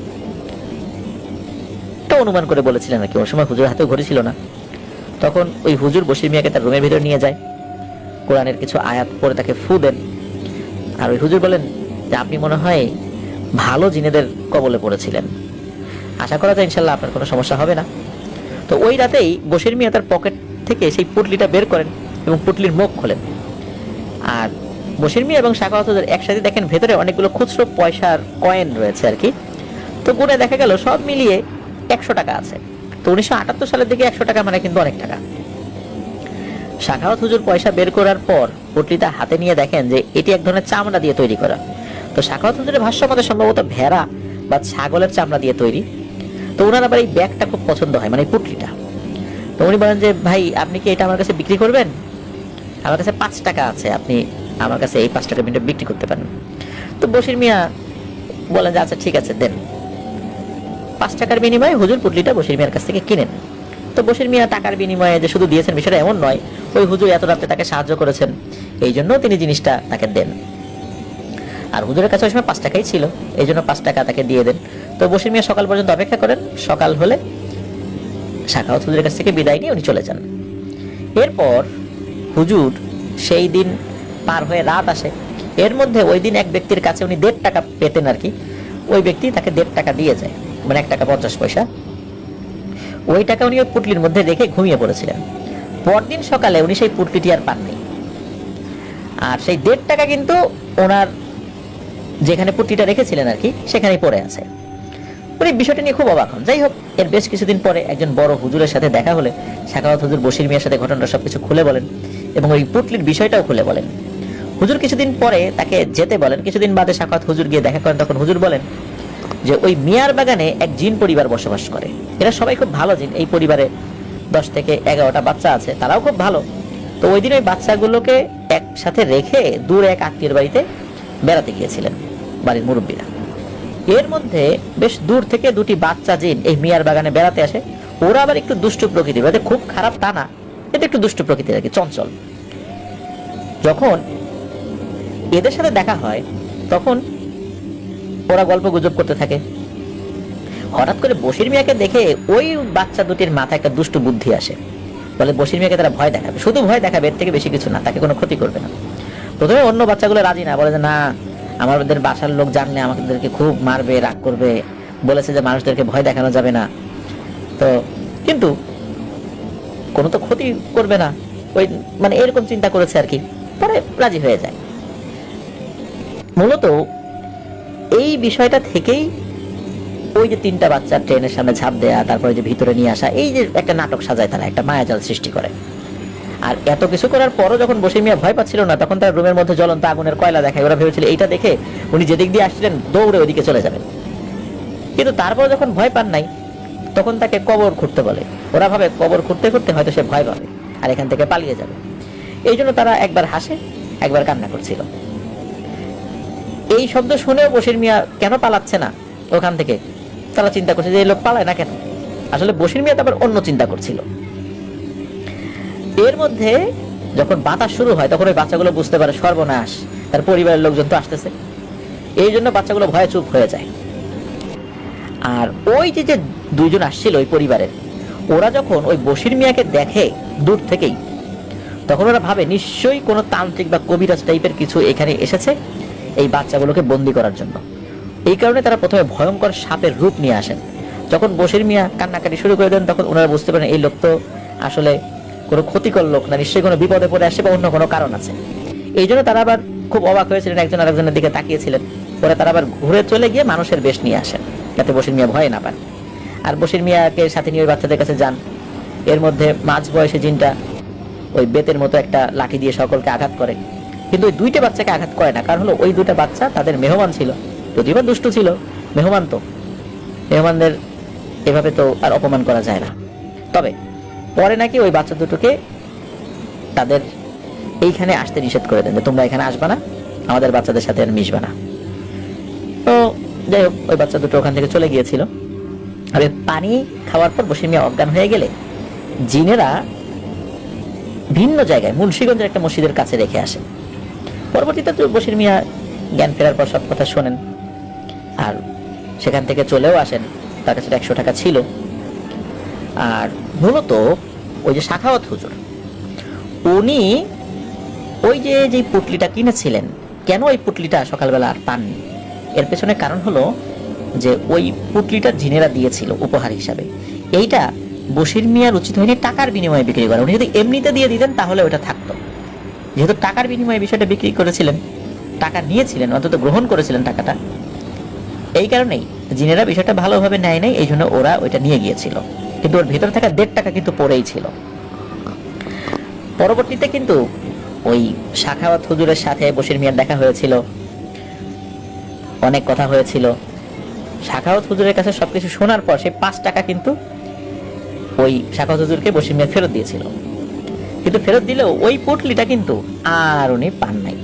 তো অনুমান করে বলেছিলেন নাকি, ওই সময় হুজুর হাতেও ঘড়ি ছিল না। তখন ওই হুজুর বশির মিয়াকে তার রুমের ভিতর নিয়ে যায়, কোরআনের কিছু আয়াত পড়ে তাকে ফু দেন। আর ওই হুজুর বলেন যে আপনি মনে হয় ভালো জিনেদের কবলে পড়েছিলেন, আশা করা যায় ইনশাল্লাহ আপনার কোনো সমস্যা হবে না। তো ওই রাতেই বশির মিয়া তার পকেট থেকে সেই পুটলিটা বের করেন এবং পুটলির মুখ খোলেন। আর বশির মিয়া এবং সাখাওয়াত হুজুর একসাথে দেখেন ভেতরে অনেকগুলো খুচরো পয়সার কয়েন রয়েছে আর কি। তো গুণে দেখা গেল সব মিলিয়ে 100 টাকা আছে। তো 1978 সালের দিকে 100 টাকা মানে কিন্তু অনেক টাকা। সাখাওয়াত হুজুর পয়সা বের করার পর পুটলিটা হাতে নিয়ে দেখেন যে এটি এক ধরনের চামড়া দিয়ে তৈরি করা। তো সাখাওয়াত হুজুরের ভাষ্য মতে সম্ভবত ভেড়া বা ছাগলের চামড়া দিয়ে তৈরি। তো ওনার আবার এই ব্যাগটা খুব পছন্দ হয়, মানে এই পুটলিটা। তো উনি বলেন যে ভাই আপনি কি এটা আমার কাছে বিক্রি করবেন? আমার কাছে 5 টাকা আছে, আপনি আমার কাছে এই 5 টাকা মিনিটে বিক্রি করতে পারেন। তো বশির মিয়া বলেন যে আচ্ছা ঠিক আছে দেন। 5 টাকার বিনিময়ে হুজুর পুটলিটা বশির মিয়ার কাছ থেকে কিনেন। তো বশির মিয়া টাকার বিনিময়ে যে শুধু দিয়েছেন বিষয়টা এমন নয়, ওই হুজুর এত রাতে তাকে সাহায্য করেছেন, এই জন্য তিনি জিনিসটা তাকে দেন। আর হুজুরের কাছে ওই সময় 5 টাকাই ছিল, এই জন্য 5 টাকা তাকে দিয়ে দেন। তো বশির মিয়া সকাল পর্যন্ত অপেক্ষা করেন, সকাল হলে সাখাওয়াত হুজুরের কাছ থেকে বিদায় নিয়ে উনি চলে যান। এরপর হুজুর সেই দিন পার হয়ে রাত আসে। এর মধ্যে ওই দিন এক ব্যক্তির কাছে উনি 1.5 টাকা পেতেন আর কি, ওই ব্যক্তি তাকে 1.5 টাকা দিয়ে যায়, মানে 1 টাকা 50 পয়সা। ওই টাকা উনি ওই পুটলির মধ্যে রেখে ঘুমিয়ে পড়েছিলেন। পরদিন সকালে উনি সেই পুটলিটি আর পাননি। আর সেই 1.5 টাকা কিন্তু ওনার যেখানে পুটলিটা রেখেছিলেন আর কি সেখানেই পড়ে আছে। উনি বিষয়টা নিয়ে খুব অবাক হন। যাই হোক, এর বেশ কিছুদিন পরে একজন বড় হুজুরের সাথে দেখা হলে সাখাওয়াত হুজুর বশির মিয়ার সাথে ঘটনাটা সবকিছু খুলে বলেন এবং ওই পুটলির বিষয়টাও খুলে বলেন। হুজুর কিছুদিন পরে তাকে যেতে বলেন। কিছুদিন বাদে সাখাওয়াত হুজুর গিয়ে দেখা করেন। তখন হুজুর বলেন যে ওই মিয়ার বাগানে এক জিন পরিবার বসবাস করে, এরা সবাই খুব ভালো জিন। এই পরিবারে 10 থেকে 11টা বাচ্চা আছে, তারাও খুব ভালো। তো ওই দিন ওই বাচ্চাগুলোকে একসাথে রেখে দূরে এক আত্মীয়ের বাড়িতে বেড়াতে গিয়েছিলেন বাড়ির মুরব্বীরা। এর মধ্যে বেশ দূর থেকে 2টি বাচ্চা জিন এই মিয়ার বাগানে বেড়াতে আসে। ওরা আবার একটু দুষ্টু প্রকৃতির, মানে খুব খারাপ তা না, এটা একটু দুষ্টু প্রকৃতির আর কি, চঞ্চল। যখন এদের সাথে দেখা হয় তখন ওরা গল্প গুজব করতে থাকে। হঠাৎ করে বশির মিয়াকে দেখে ওই বাচ্চা দুটির মাথায় একটা দুষ্টু বুদ্ধি আসে। বলে বশির মিয়াকে তারা ভয় দেখাবে, শুধু ভয় দেখাবে, এর থেকে বেশি কিছু না, তাকে কোনো ক্ষতি করবে না। প্রথমে অন্য বাচ্চাগুলো রাজি না, বলে যে না আমাদের বাসার লোক জানলে আমাদেরকে খুব মারবে, রাগ করবে, বলেছে যে মানুষদেরকে ভয় দেখানো যাবে না। তো কিন্তু কোনো তো ক্ষতি করবে না, ওই মানে এরকম চিন্তা করেছে আর কি। পরে রাজি হয়ে যায়। মূলত এই বিষয়টা থেকেই ওই যে 3টা বাচ্চা ট্রেনের সামনে ঝাঁপ দেয়া, তারপরে যে ভিতরে নিয়ে আসা, এই যে একটা নাটক সাজায়, তারা একটা মায়াজাল সৃষ্টি করে। আর এত কিছু করার পরও যখন বশির মিয়া ভয় পাচ্ছিল না, তখন তার রুমের মধ্যে জ্বলন্ত আগুনের কয়লা দেখায়। ওরা ভেবেছিল এইটা দেখে উনি যেদিক দিয়ে আসছিলেন দৌড়ে ওইদিকে চলে যাবেন। কিন্তু তারপর যখন ভয় পান নাই, তখন তাকে কবর খুঁড়তে বলে। ওরা ভাবে কবর খুঁড়তে খুঁড়তে হয়তো সে ভয় পাবে আর এখান থেকে পালিয়ে যাবে। এই জন্য তারা একবার হাসে, একবার কান্না করছিল। এই শব্দ শুনেও বশির মিয়া কেন পালাচ্ছে না ওখান থেকে, তারা চিন্তা করছে যে এই লোক পালায় না কেন। আসলে বশির মিয়া তো আবার অন্য চিন্তা করছিল। এর মধ্যে যখন বাতাস শুরু হয় তখন ওই বাচ্চাগুলো বুঝতে পারে সর্বনাশ, তার পরিবারের লোকজন তো আসতেছে। এই জন্য বাচ্চাগুলো ভয়ে চুপ হয়ে যায়। আর ওই যে যে 2জন আসছিল ওই পরিবারের, ওরা যখন ওই বশির মিয়াকে দেখে দূর থেকেই, তখন ওরা ভাবে নিশ্চয়ই কোনো তান্ত্রিক বা কবিরাজ টাইপের কিছু এখানে এসেছে এই বাচ্চাগুলোকে বন্দি করার জন্য। এই কারণে তারা প্রথমে ভয়ঙ্কর সাপের রূপ নিয়ে আসেন। যখন বশির মিয়া কান্নাকাটি শুরু করে দেন, তখন ওনারা বুঝতে পারেন এই লোক তো আসলে কোনো ক্ষতিকর লোক না, নিশ্চয়ই কোনো বিপদে পড়ে আসে বা অন্য কোনো কারণ আছে। এই জন্য তারা আবার খুব অবাক হয়েছিলেন, একজন আরেকজনের দিকে তাকিয়েছিলেন। পরে তারা আবার ঘুরে চলে গিয়ে মানুষের বেশ নিয়ে আসেন, যাতে বশির মিয়া ভয় না পান। আর বশির মিয়াকে সাথে নিয়ে ওই বাচ্চাদের কাছে যান। এর মধ্যে মাঝ বয়সী জিনটা ওই বেতের মতো একটা লাঠি দিয়ে সকলকে আঘাত করে, কিন্তু ওই দুইটা বাচ্চাকে আঘাত করে না। কারণ হলো ওই দুইটা বাচ্চা তাদের মেহমান ছিল, যদিও বা দুষ্ট ছিল, মেহমান তো, মেহমানদের এভাবে তো আর অপমান করা যায় না। তবে পরে নাকি ওই বাচ্চা দুটোকে তাদের এইখানে আসতে নিষেধ করে দেন, যে তোমরা এখানে আসবা না, আমাদের বাচ্চাদের সাথে আর মিশবা না। তো যাই হোক, ওই বাচ্চা দুটো ওখান থেকে চলে গিয়েছিল। আর পানি খাওয়ার পর বশির মিয়া অজ্ঞান হয়ে গেলে জিনেরা ভিন্ন জায়গায় মুন্সিগঞ্জের একটা মসজিদের কাছে রেখে আসে। পরবর্তীতে বশির মিয়া জ্ঞান ফেরার পর সব কথা শোনেন, আর সেখান থেকে চলেও আসেন। তার কাছে 100 টাকা ছিল। আর মূলত ওই যে সাখাওয়াত হুজুর, উনি ওই যে পুটলিটা কিনেছিলেন, কেন ওই পুটলিটা সকালবেলা আর পাননি, এর পেছনে কারণ হলো যে ওই পুটলিটা জিনেরা দিয়েছিল উপহার হিসাবে। এইটা বশির মিয়ার উচিত হয়নি টাকার বিনিময়ে বিক্রি করা। উনি যদি এমনিতে দিয়ে দিতেন তাহলে ওটা থাকতো। যেহেতু টাকার বিনিময়ে বিষয়টা বিক্রি করেছিলেন, টাকা নিয়েছিলেন, অন্তত গ্রহণ করেছিলেন টাকাটা, এই কারণেই জিনেরা বিষয়টা ভালোভাবে নেয় নাই, এই জন্য ওরা ওইটা নিয়ে গিয়েছিল। কিন্তু ওর ভেতরে থাকা 1.5 টাকা কিন্তু পড়েই ছিল। পরবর্তীতে কিন্তু ওই সাখাওয়াত হুজুরের সাথে বশির মিয়ার দেখা হয়েছিল, অনেক কথা হয়েছিল। সাখাওয়াত হুজুরের কাছে সবকিছু শোনার পর সে 5 টাকা কিন্তু ওই সাখাওয়াত হুজুরকে বশির মিয়া ফেরত দিয়েছিল। কিন্তু ফেরত দিলেও ওই পুটলিটা কিন্তু আর উনি পান নাই।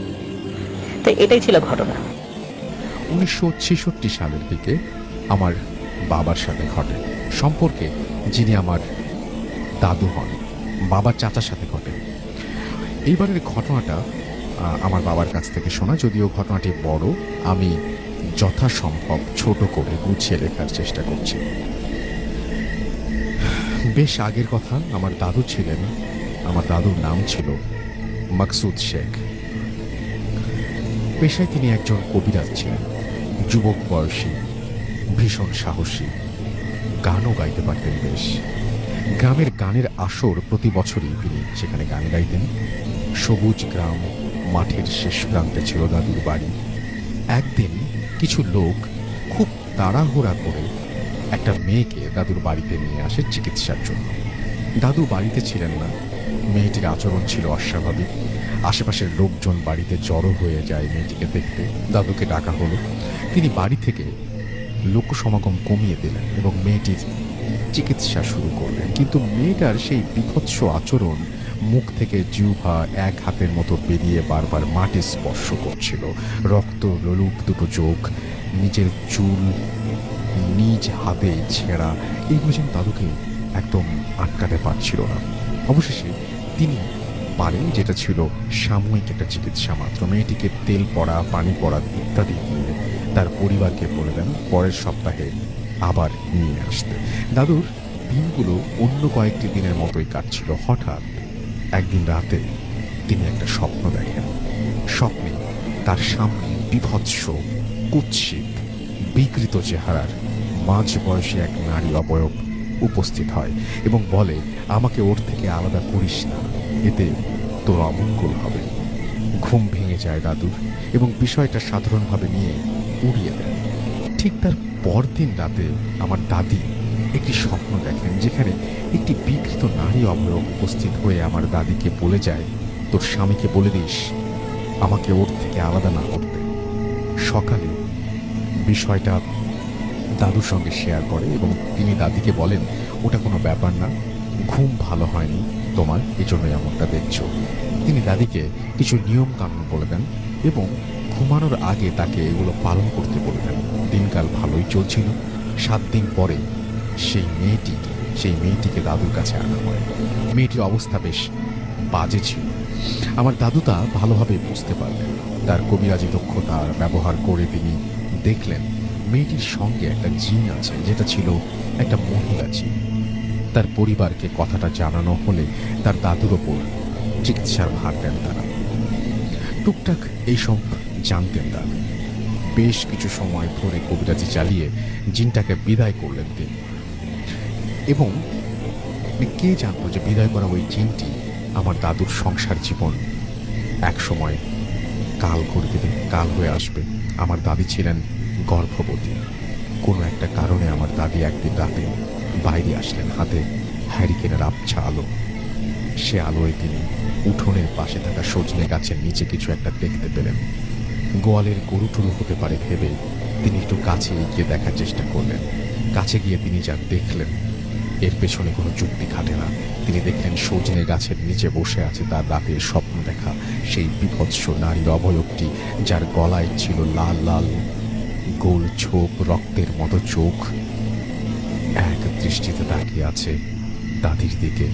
তো এটাই ছিল ঘটনা। 1966 সালের দিকে আমার বাবার সাথে ঘটে, সম্পর্কে যিনি আমার দাদু হন, বাবার চাচার সাথে ঘটে। এইবারের ঘটনাটা আমার বাবার কাছ থেকে শোনা, যদিও ঘটনাটি বড়, আমি যথাসম্ভব ছোট করে গুছিয়ে লেখার চেষ্টা করছি। বেশ আগের কথা, আমার দাদু ছিলেন, আমার দাদুর নাম ছিল মাকসুদ শেখ। পেশায় তিনি একজন কবিরাজ ছিলেন, যুবক বয়সী, ভীষণ সাহসী, গানও গাইতে পারতেন বেশ। গ্রামের গানের আসর প্রতি বছরই তিনি সেখানে গান গাইতেন। সবুজ গ্রাম, মাঠের শেষ প্রান্তে ছিল দাদুর বাড়ি। একদিন কিছু লোক খুব তাড়াহুড়া করে একটা মেয়েকে দাদুর বাড়িতে নিয়ে আসে চিকিৎসার জন্য। দাদু বাড়িতে ছিলেন না, মেয়েটির আচরণ ছিল অস্বাভাবিক। আশেপাশের লোকজন বাড়িতে জড়ো হয়ে যায় মেয়েটিকে দেখতে। দাদুকে ডাকা হলো, তিনি বাড়ি থেকে লোক সমাগম কমিয়ে দিলেন এবং মেয়েটির চিকিৎসা শুরু করলেন। কিন্তু মেয়েটার সেই বিভৎস আচরণ, মুখ থেকে জিহ্বা এক হাতের মতো বেরিয়ে বারবার মাটি স্পর্শ করছিল, রক্ত লোলুপ দুটো চোখ, নিজের চুল নিজ হাতে ছেঁড়া, এইগুলো যেন দাদুকে একদম আটকাতে পারছিল না। অবশেষে তিনি পারেন, যেটা ছিল সাময়িক একটা চিকিৎসা মাত্র, মেয়েটিকে তেল পড়া, পানি পড়া ইত্যাদি দিয়ে তার পরিবারকে বলে দেন পরের সপ্তাহে আবার নিয়ে আসতে। দাদুর দিনগুলো অন্য কয়েকটি দিনের মতোই কাটছিল। হঠাৎ একদিন রাতে তিনি একটা স্বপ্ন দেখেন। স্বপ্নে তার সামনে বিভৎস, কুৎসিত, বিকৃত চেহারার মাঝ বয়সী এক নারী অবয়ব উপস্থিত হয় এবং বলে, আমাকে ওর থেকে আলাদা করিস না, এতে তোর অমঙ্গল হবে। ঘুম ভেঙে যায় দাদুর এবং বিষয়টা সাধারণভাবে নিয়ে উড়িয়ে দেন। ঠিক তার পরদিন রাতে আমার দাদি একটি স্বপ্ন দেখেন, যেখানে একটি বিকৃত নারী অবয়ব উপস্থিত হয়ে আমার দাদিকে বলে যায়, তোর স্বামীকে বলে দিস আমাকে ওর থেকে আলাদা না করতে। সকালে বিষয়টা দাদুর সঙ্গে শেয়ার করে এবং তিনি দাদিকে বলেন, ওটা কোনো ব্যাপার না, ঘুম ভালো হয়নি তোমার, এজন্যই এমনটা দেখছো। তিনি দাদিকে কিছু নিয়ম কানুন বলে দেন এবং ঘুমানোর আগে তাকে এগুলো পালন করতে বলে দেন। দিনকাল ভালোই চলছিল। 7 দিন পরে সেই মেয়েটিকে দাদুর কাছে আনা হয়। মেয়েটির অবস্থা বেশ বাজে ছিল। আমার দাদু তা ভালোভাবে বুঝতে পারলেন। তার কবিরাজি দক্ষতা ব্যবহার করে তিনি দেখলেন মেয়েটির সঙ্গে একটা জিন আছে, যেটা ছিল একটা মহিলা জিন। তার পরিবারকে কথাটা জানানো হলে তার দাদুর ওপর চিকিৎসার ভার দেন তারা। টুকটাক এইসব জানতেন দাদু। বেশ কিছু সময় ধরে কবিরাজি চালিয়ে জিনটাকে বিদায় করলেন তিনি এবং কে জানতো যে বিদায় করা ওই চিনটি আমার দাদুর সংসার জীবন এক সময় কাল করে দেবে, কাল হয়ে আসবে। আমার দাদি ছিলেন গর্ভবতী। কোনো একটা কারণে আমার দাদি একদিন রাতে বাইরে আসলেন, হাতে হ্যারিকেনের আবছা আলো। সে আলোয় তিনি উঠোনের পাশে থাকা সজনে গাছের নিচে কিছু একটা দেখতে পেলেন। গোয়ালের গরু টরু হতে পারে ভেবে তিনি একটু কাছে এগিয়ে দেখার চেষ্টা করলেন। কাছে গিয়ে তিনি যা দেখলেন এর পেছনে কোনো যুক্তি খাটে না। তিনি দেখলেন সজনে গাছের নিচে বসে আছে তার রাতের স্বপ্ন দেখা সেই বিভৎস নারীর অবয়বটি, যার গলায় ছিল লাল লাল গোল ছোপ, রক্তের মতো চোখ। এক দৃষ্টিতে তাকিয়ে আছে দাদির দিকে।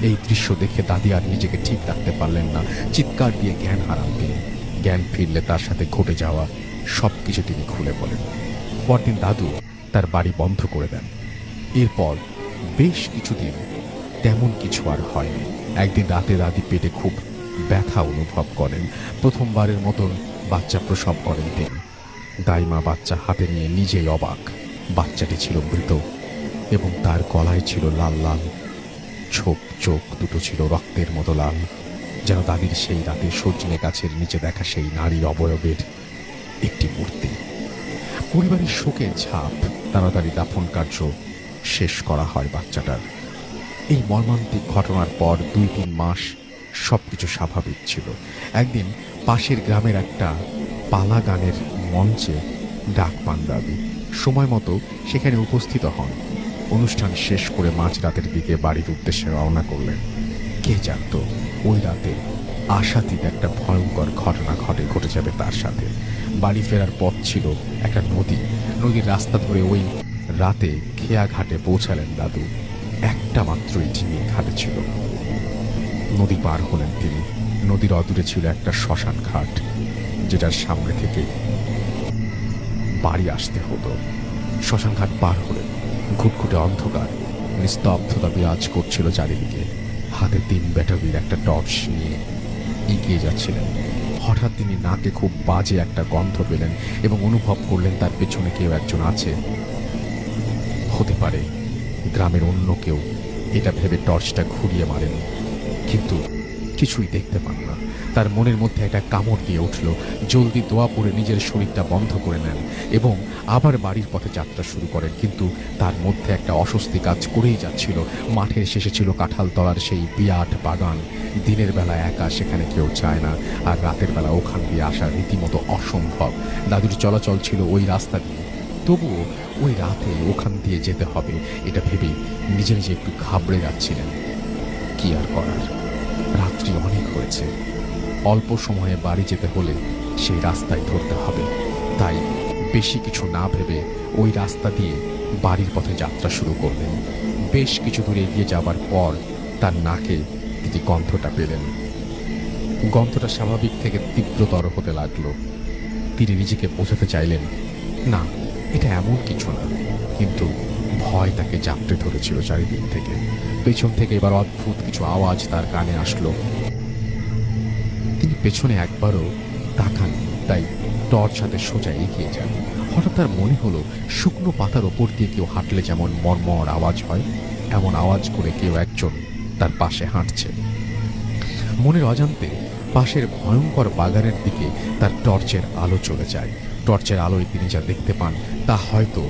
এই দৃশ্য দেখে দাদি আর নিজেকে ঠিক রাখতে পারলেন না, চিৎকার দিয়ে জ্ঞান হারান তিনি। জ্ঞান ফিরলে তার সাথে ঘটে যাওয়া সবকিছু তিনি খুলে বলেন। পরদিন দাদু তার বাড়ি বন্ধ করে দেন। এরপর বেশ কিছুদিন তেমন কিছু আর হয়নি। একদিন রাতে দাদি পেটে খুব ব্যথা অনুভব করেন। প্রথমবারের মতন বাচ্চা প্রসব করেন তিনি। দাইমা বাচ্চা হাতে নিয়ে নিজেই অবাক। বাচ্চাটি ছিল মৃত এবং তার গলায় ছিল লাল লাল ছোপ, চোখ দুটো ছিল রক্তের মতো লাল, যেন দাদির সেই রাতে সজনে গাছের নিচে দেখা সেই নারীর অবয়বের একটি মূর্তি। পরিবারের শোকের ছাপ, তাড়াতাড়ি দাফন কার্য শেষ করা হয় বাচ্চাটার। এই মর্মান্তিক ঘটনার পর 2-3 মাস সবকিছু স্বাভাবিক ছিল। একদিন পাশের গ্রামের একটা পালা গানের মঞ্চে ডাক পান দাদি। সময় মতো সেখানে উপস্থিত হন। অনুষ্ঠান শেষ করে মাঝরাতের দিকে বাড়ির উদ্দেশ্যে রওনা করলেন। কে জানতো ওই রাতে আশাতীত একটা ভয়ঙ্কর ঘটনা ঘটে যাবে তার সাথে। বাড়ি ফেরার পথ ছিল একটা নদীর রাস্তা ধরে ওই রাতে খেয়া ঘাটে পৌঁছালেন দাদু। একটা মাত্রই ঝিমিয়ে ঘাটে ছিল। নদী পার হলেন তিনি। নদীর অদূরে ছিল একটা শ্মশান ঘাট, যেটার সামনে থেকে বাড়ি আসতে হতো। শ্মশান ঘাট পার হলেন। ঘুটঘুটে অন্ধকার, নিস্তব্ধতা বিরাজ করছিল চারিদিকে। হাতে 3 ব্যাটারির একটা টর্চ নিয়ে এগিয়ে যাচ্ছিলেন। হঠাৎ তিনি নাকে খুব বাজে একটা গন্ধ পেলেন এবং অনুভব করলেন তার পেছনে কেউ একজন আছে। হতে পারে গ্রামের অন্য কেউ, এটা ভেবে টর্চটা ঘুরিয়ে মারেন, কিন্তু কিছুই দেখতে পান না। তার মনের মধ্যে একটা কামড় দিয়ে উঠল। জলদি দোয়া পড়ে নিজের শরীরটা বন্ধ করে নেন এবং আবার বাড়ির পথে যাত্রা শুরু করেন। কিন্তু তার মধ্যে একটা অস্বস্তি কাজ করেই যাচ্ছিল। মাঠের শেষে ছিল কাঁঠালতলার সেই বিরাট বাগান। দিনের বেলা একা সেখানে কেউ চায় না, আর রাতের বেলা ওখান দিয়ে আসা রীতিমতো অসম্ভব। দাদুর চলাচল ছিল ওই রাস্তা দিয়ে, তবুও ওই রাতে ওখান দিয়ে যেতে হবে এটা ভেবেই নিজে নিজে একটু ঘাবড়ে যাচ্ছিলেন। কি আর করার, রাত্রি অনেক হয়েছে। অল্প সময়ে বাড়ি যেতে হলে সেই রাস্তায় ধরতে হবে। তাই বেশি কিছু না ভেবে ওই রাস্তা দিয়ে বাড়ির পথে যাত্রা শুরু করলেন। বেশ কিছু দূরে এগিয়ে যাবার পর তার নাকে তিনি গন্ধটা পেলেন। গন্ধটা স্বাভাবিক থেকে তীব্রতর হতে লাগলো। তিনি নিজেকে বোঝাতে চাইলেন, না, এটা এমন কিছু না, কিন্তু ভয় তাকে জাপটে ধরেছিল চারিদিক থেকে। পেছন থেকে এবার অদ্ভুত কিছু আওয়াজ তার কানে আসলো। তিনি পেছনে একবারও তাকান, তাই টর্চ হাতে সোজা এগিয়ে যান। হঠাৎ তার মনে হলো শুকনো পাতার ওপর দিয়ে কেউ হাঁটলে যেমন মর্মর আওয়াজ হয়, এমন আওয়াজ করে কেউ একজন তার পাশে হাঁটছে। মনের অজান্তে পাশের ভয়ঙ্কর বাগানের দিকে তার টর্চের আলো চলে যায়। টর্চের আলোয় তিনি যা দেখতে পান তা হয়তো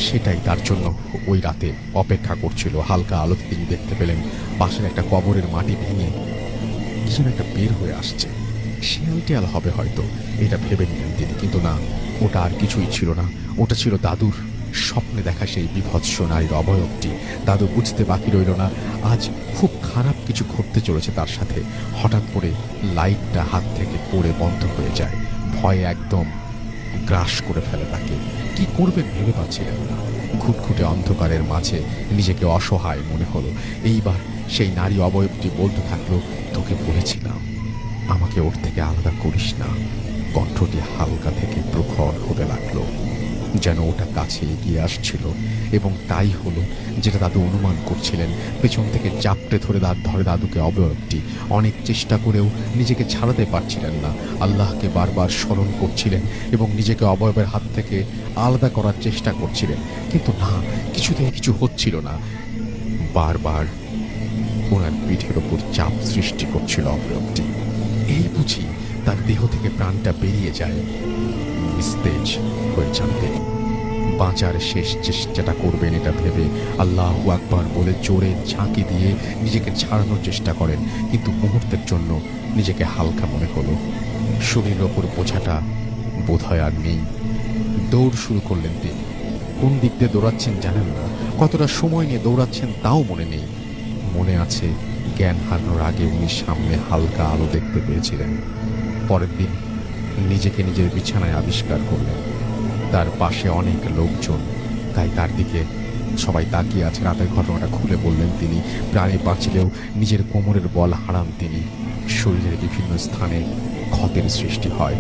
সেটাই তার জন্য ওই রাতে অপেক্ষা করছিল। হালকা আলোতে তিনি দেখতে পেলেন পাশের একটা কবরের মাটি ভেঙে কিছু একটা বের হয়ে আসছে। শিয়াল টিয়াল হবে হয়তো, এটা ভেবে নিলেন তিনি, কিন্তু না, ওটা আর কিছুই ছিল না। ওটা ছিল দাদুর স্বপ্নে দেখা সেই বিভৎস নারীর অবয়বটি। দাদু বুঝতে বাকি রইল না আজ খুব খারাপ কিছু ঘটতে চলেছে তার সাথে। হঠাৎ করে লাইটটা হাত থেকে পড়ে বন্ধ হয়ে যায়। ভয়ে একদম গ্রাস করে ফেলে তাকে। কি করবেন ভেবে পাচ্ছিলেন না। ঘুটঘুটে অন্ধকারের মাঝে নিজেকে অসহায় মনে হলো। এইবার সেই নারী অবয়বটি বলতে থাকলো, তোকে বলেছিলাম আমাকে ওর থেকে আলাদা করিস না। কণ্ঠটি হালকা থেকে প্রখর হতে লাগলো, যেন ওটা কাছে এগিয়ে আসছিল। এবং তাই হলো যেটা দাদু অনুমান করছিলেন। পেছন থেকে চাপটে ধরে দাদুকে অবয়বটি। অনেক চেষ্টা করেও নিজেকে ছাড়াতে পারছিলেন না। আল্লাহকে বারবার স্মরণ করছিলেন এবং নিজেকে অবয়বের হাত থেকে আলাদা করার চেষ্টা করছিলেন, কিন্তু না, কিছুতেই কিছু হচ্ছিল না। বারবার ওনার পিঠের ওপর চাপ সৃষ্টি করছিল অবয়বটি। এই বুঝি তার দেহ থেকে প্রাণটা বেরিয়ে যায়, নিস্তেজ হয়ে যান তিনি। বাঁচার শেষ চেষ্টাটা করবেন এটা ভেবে আল্লাহু আকবার বলে জোরে ঝাঁকি দিয়ে নিজেকে ছাড়ানোর চেষ্টা করেন, কিন্তু মুহূর্তের জন্য নিজেকে হালকা মনে হলো। শরীরের ওপর বোঝাটা বোধহয় আর নেই। দৌড় শুরু করলেন তিনি। কোন দিক দিয়ে দৌড়াচ্ছেন জানেন না, কতটা সময় নিয়ে দৌড়াচ্ছেন তাও মনে নেই। মনে আছে জ্ঞান হারানোর আগে উনি সামনে হালকা আলো দেখতে পেয়েছিলেন। পরের দিন নিজেকে নিজের বিছানায় আবিষ্কার করলেন। তার পাশে অনেক লোকজন, তাই তার দিকে সবাই তাকিয়ে আছে। রাতের ঘটনাটা খুলে বললেন তিনি। প্রাণে বাঁচলেও নিজের কোমরের বল হারান তিনি। শরীরের বিভিন্ন স্থানে ক্ষতের সৃষ্টি হয়।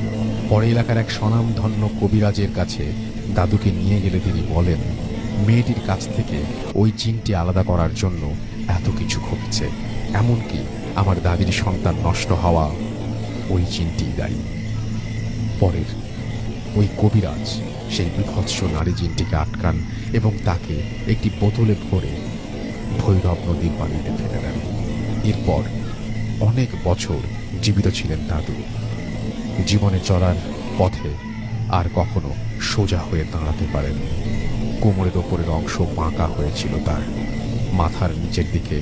পরে এলাকার এক স্বনামধন্য কবিরাজের কাছে দাদুকে নিয়ে গেলে তিনি বলেন, মেয়েটির কাছ থেকে ওই জিনটি আলাদা করার জন্য এত কিছু ঘটছে, এমনকি আমার দাদির সন্তান নষ্ট হওয়া ওই জিনটিই দায়ী। পরের ওই কবিরাজ সেই বিভৎস নারী জিনটিকে আটকান এবং তাকে একটি বোতলে ভরে ভৈরব নদীর পানিতে ফেলে দেন। এরপর অনেক বছর জীবিত ছিলেন দাদু। জীবনে চলার পথে আর কখনো সোজা হয়ে দাঁড়াতে পারেন। কোমরের ওপরের অংশ বাঁকা হয়েছিল তার। মাথার নিচের দিকে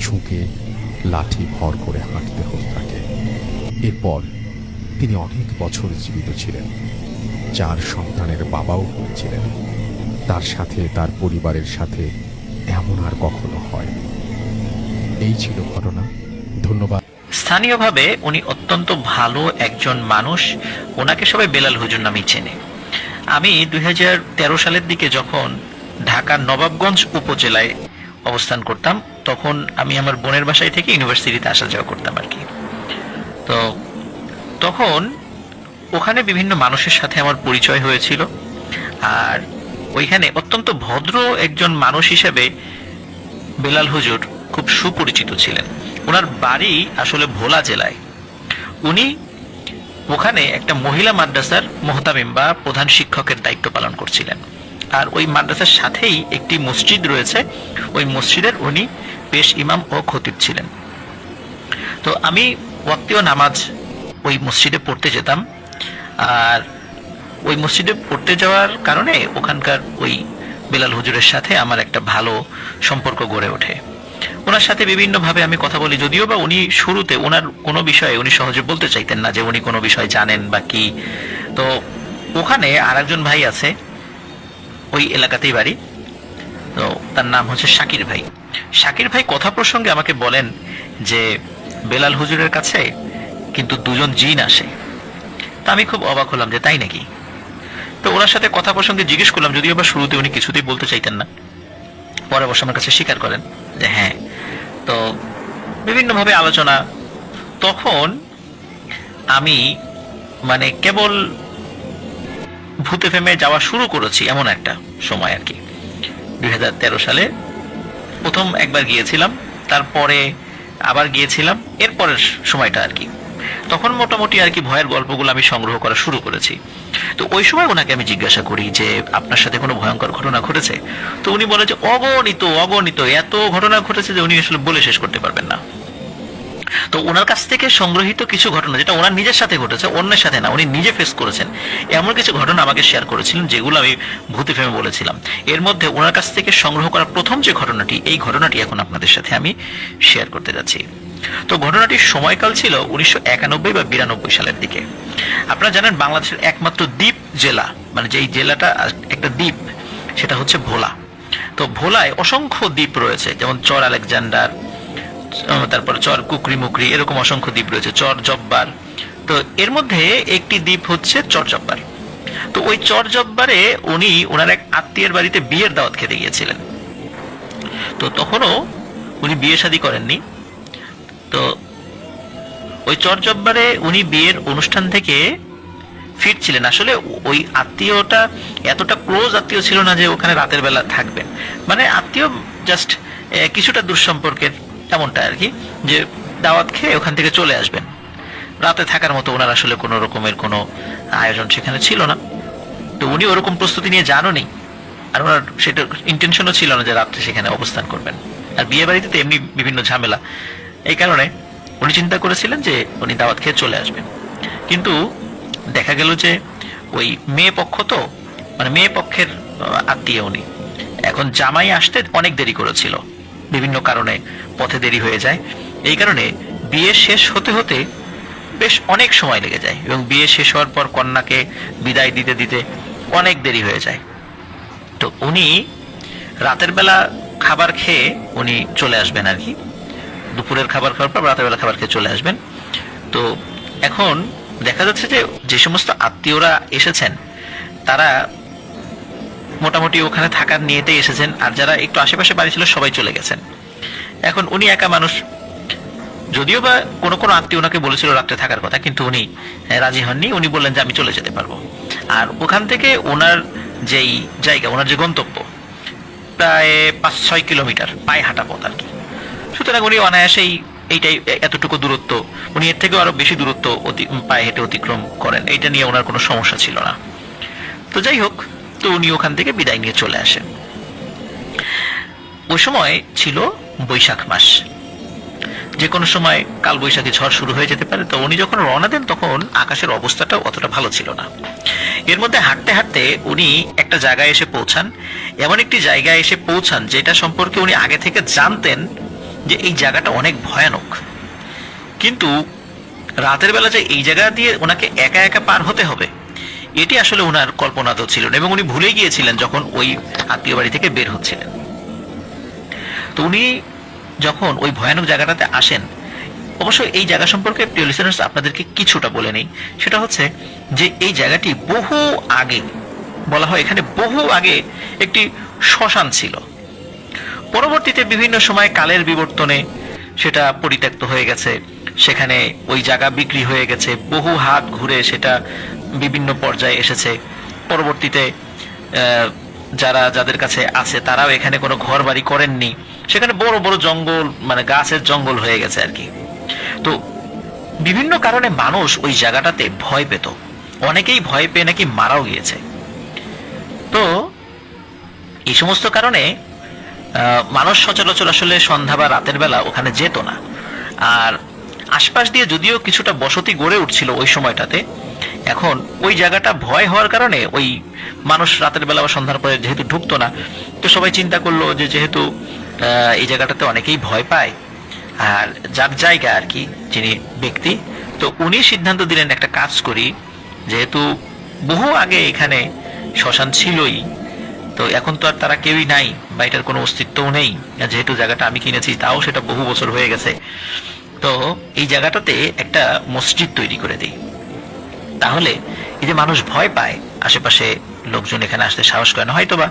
ঝুঁকে লাঠি ভর করে হাঁটতে হতো তাকে। এরপর তিনি অনেক বছর জীবিত ছিলেন। 4 সন্তানের বাবাও হয়েছিলেন। তার সাথে তার পরিবারের সাথে এমন আর কখনো হয়নি। এই ছিল ঘটনা। ধন্যবাদ। স্থানীয়ভাবে উনি অত্যন্ত ভালো একজন মানুষ। ওনাকে সবাই বেলাল হুজুর নামেই চেনে। আমি 2013 সালের দিকে যখন ঢাকার নবাবগঞ্জ উপজেলায় অবস্থান করতাম, তখন আমি আমার বোনের বাসায় থেকে ইউনিভার্সিটিতে আসা যাওয়া করতাম আর কি। তো তখন ওখানে বিভিন্ন মানুষের সাথে আমার পরিচয় হয়েছিল। আর ওইখানে অত্যন্ত ভদ্র একজন মানুষ হিসেবে বেলাল হুজুর খুব সুপরিচিত ছিলেন। ওনার বাড়ি আসলে ভোলা জেলায়। উনি ওখানে একটা মহিলা মাদ্রাসার মোহতামিম বা প্রধান শিক্ষকের দায়িত্ব পালন করছিলেন। আর ওই মাদ্রাসার সাথেই একটি মসজিদ রয়েছে, ওই মসজিদের উনি পেশ ইমাম ও খতিব ছিলেন। তো আমি ওয়াক্তীয় নামাজ ওই মসজিদে পড়তে যেতাম। আর ওই মসজিদে পড়তে যাওয়ার কারণে ওখানকার ওই বেলাল হুজুরের সাথে আমার একটা ভালো সম্পর্ক গড়ে ওঠে। ওনার সাথে বিভিন্নভাবে আমি কথা বলি, যদিও বা উনি শুরুতে ওনার কোনো বিষয়ে উনি সহজে বলতে চাইতেন না যে উনি কোনো বিষয় জানেন বা কি। তো ওখানে আর একজন ভাই আছে, ওই এলাকাতেই বাড়ি। তো তার নাম হচ্ছে শাকির ভাই। শাকির ভাই কথা প্রসঙ্গে আমাকে বলেন যে বেলাল হুজুরের কাছে কিন্তু 2 জন জিন আসে। তা আমি খুব অবাক হলাম যে তাই নাকি। তো ওনার সাথে কথা প্রসঙ্গে জিজ্ঞেস করলাম, যদিও বা শুরুতে উনি কিছুতেই বলতে চাইতেন না। পরে অবশ্য আমার কাছে স্বীকার করেন যে হ্যাঁ। তো বিভিন্নভাবে আলোচনা। তখন আমি মানে কেবল ভূতে ফেমে যাওয়া শুরু করেছি এমন একটা সময় আর কি। 2013 সালে প্রথম একবার গিয়েছিলাম, তারপরে আবার গিয়েছিলাম এরপরের সময়টা আর কি। তখন মোটামুটি আর কি ভয়ের গল্পগুলো আমি সংগ্রহ করা শুরু করেছি। তো ওই সময় ওনাকে আমি জিজ্ঞাসা করি যে আপনার সাথে কোনো ভয়ঙ্কর ঘটনা ঘটেছে? তো উনি বলে যে অগণিত অগণিত এত ঘটনা ঘটেছে যে উনি আসলে বলে শেষ করতে পারবেন না। তো ওনার কাছ থেকে সংগ্রহিত কিছু ঘটনা, যেটা ওনার নিজের সাথে ঘটেছে, অন্যের সাথে না, উনি নিজে ফেস করেছেন, এমন কিছু ঘটনা আমাকে শেয়ার করেছিলেন যেগুলো আমি ভূতে ফেমে বলেছিলাম। এর মধ্যে ওনার কাছ থেকে সংগ্রহ করা প্রথম যে ঘটনাটি, এই ঘটনাটি এখন আপনাদের সাথে আমি শেয়ার করতে যাচ্ছি। তো ঘটনাটির সময়কাল ছিল 1991 বা 92 সালের দিকে। আপনারা জানেন বাংলাদেশের একমাত্র দ্বীপ জেলা, মানে যেই জেলাটা একটা দ্বীপ, সেটা হচ্ছে ভোলা। তো ভোলায় অসংখ্য দ্বীপ রয়েছে, যেমন চর আলেকজান্ডার, তারপর চর কুকরি মুকরি, এরকম অসংখ্য দ্বীপ রয়েছে, চর জব্বার। তো এর মধ্যে একটি দ্বীপ হচ্ছে চর জব্বার। তো ওই চর জব্বারে উনি ওনার এক আত্মীয়ের বাড়িতে বিয়ের দাওয়াত খেতে গিয়েছিলেন। তো তখনও উনি বিয়ে শাদী করেননি। তো ওই চর জব্বারে উনি বিয়ের অনুষ্ঠান থেকে ফিরছিলেন। আসলে ওই আত্মীয়টা এতটা ক্লোজ আত্মীয় ছিল না যে ওখানে রাতের বেলা থাকবেন, মানে আত্মীয় জাস্ট কিছুটা দূর সম্পর্কের, এমনটা আর কি, যে দাওয়াত খেয়ে ওখান থেকে চলে আসবেন। রাতে থাকার মতো ওনার আসলে কোনো রকমের কোনো আয়োজন সেখানে ছিল না। তো উনি ওরকম প্রস্তুতি নিয়ে যানও নি, আর ওনার সেটা ইন্টেনশনও ছিল না যে রাত্রে সেখানে অবস্থান করবেন। আর বিয়ে বাড়িতে তো এমনি বিভিন্ন ঝামেলা, এই কারণে উনি চিন্তা করেছিলেন যে উনি দাওয়াত খেয়ে চলে আসবেন। কিন্তু দেখা গেল যে ওই মেয়ে পক্ষ তো, মানে মেয়ে পক্ষের আত্মীয় উনি, এখন জামাই আসতে অনেক দেরি করেছিল, বিভিন্ন কারণে পথে দেরি হয়ে যায়। এই কারণে বিয়ে শেষ হতে হতে বেশ অনেক সময় লেগে যায়, এবং বিয়ে শেষ হওয়ার পর কন্যাকে বিদায় দিতে দিতে অনেক দেরি হয়ে যায়। তো উনি রাতের বেলা খাবার খেয়ে উনি চলে আসবেন আর কি, দুপুরের খাবার খাওয়ার পর রাতের বেলা খাবার খেয়ে চলে আসবেন। তো এখন দেখা যাচ্ছে যে যে সমস্ত আত্মীয়রা এসেছেন তারা মোটামুটি ওখানে থাকার নিয়েতেই এসেছেন, আর যারা একটু আশেপাশে বাড়ি ছিল সবাই চলে গেছেন। এখন উনি একা মানুষ, যদিও বা কোনো কোনো আত্মীয় ওনাকে বলেছিল রাত্রে থাকার কথা, কিন্তু উনি রাজি হননি। উনি বললেন যে আমি চলে যেতে পারবো। আর ওখান থেকে ওনার যেই জায়গা, ওনার যে গন্তব্য, প্রায় 5-6 কিলোমিটার পায়ে হাঁটা পথ আর কি। সুতরাং উনি অনায়াসেই এইটাই, এতটুকু দূরত্ব, উনি এর থেকেও আরো বেশি দূরত্ব পায়ে হেঁটে অতিক্রম করেন, এইটা নিয়ে ওনার কোনো সমস্যা ছিল না। তো যাই হোক, তো উনি ওখান থেকে বিদায় নিয়ে চলে আসেন। ওই সময় ছিল বৈশাখ মাস, যে কোনো সময় কাল বৈশাখী ঝড় শুরু হয়ে যেতে পারে। তো উনি যখন রওনা দেন তখন আকাশের অবস্থাটা অতটা ভালো ছিল না। এর মধ্যে হাঁটতে হাঁটতে উনি একটা জায়গায় এসে পৌঁছান, এমন একটি জায়গায় এসে পৌঁছান যেটা সম্পর্কে উনি আগে থেকে জানতেন যে এই জায়গাটা অনেক ভয়ানক। কিন্তু রাতের বেলা যে এই জায়গা দিয়ে ওনাকে একা একা পার হতে হবে, এটি আসলে ওনার কল্পনাতেও ছিল না, এবং উনি ভুলে গিয়েছিলেন যখন ওই আত্মীয় বাড়ি থেকে বের হচ্ছিলেন। তো উনি যখন ওই ভয়ানক জায়গাটাতে আসেন, অবশ্যই এই জায়গা সম্পর্কে প্রিয় লিসেনার্স আপনাদেরকে কিছুটা বলে নেই। সেটা হচ্ছে যে এই জায়গাটি বহু আগে, বলা হয় এখানে বহু আগে একটি শ্মশান ছিল। পরবর্তীতে বিভিন্ন সময় কালের বিবর্তনে সেটা পরিত্যক্ত হয়ে গেছে, সেখানে ওই জায়গা বিক্রি হয়ে গেছে, বহু হাত ঘুরে সেটা বিভিন্ন পর্যায়ে এসেছে। পরবর্তীতে যাদের কাছে আছে তারাও এখানে কোনো ঘর বাড়ি করেননি, সেখানে বড় বড় জঙ্গল, মানে গাছের জঙ্গল হয়ে গেছে আর কি। তো বিভিন্ন কারণে মানুষ ওই জায়গাটাতে ভয় পেত, অনেকেই ভয় পেয়ে নাকি মারাও গিয়েছে। তো এই সমস্ত কারণে মানুষ সচরাচর আসলে সন্ধ্যা বা রাতের বেলা ওখানে যেত না। আর আশপাশ দিয়ে যদিও কিছুটা বসতি গড়ে উঠছিল ওই সময়টাতে, এখন ওই জায়গাটা ভয় হওয়ার কারণে ওই মানুষ রাতের বেলা বা সন্ধ্যার পরে যেহেতু ঢুকতো না, তো সবাই চিন্তা করলো যে যেহেতু এই জায়গাটাতে অনেকেই ভয় পায়, আর যার জায়গা আর কি, যিনি ব্যক্তি, তো উনি সিদ্ধান্ত দিলেন একটা কাজ করি, যেহেতু বহু আগে এখানে শ্মশান ছিলই, তো এখন তো আর তারা কেউই নাই বা এটার কোনো অস্তিত্বও নেই, যেহেতু জায়গাটা আমি কিনেছি, তাও সেটা বহু বছর হয়ে গেছে, তো এই জায়গাটাতে একটা মসজিদ তৈরি করে দিই। তাহলে এই যে মানুষ ভয় পায়, আশেপাশে লোকজন এখানে আসতে সাহস করে না, হয়তোবা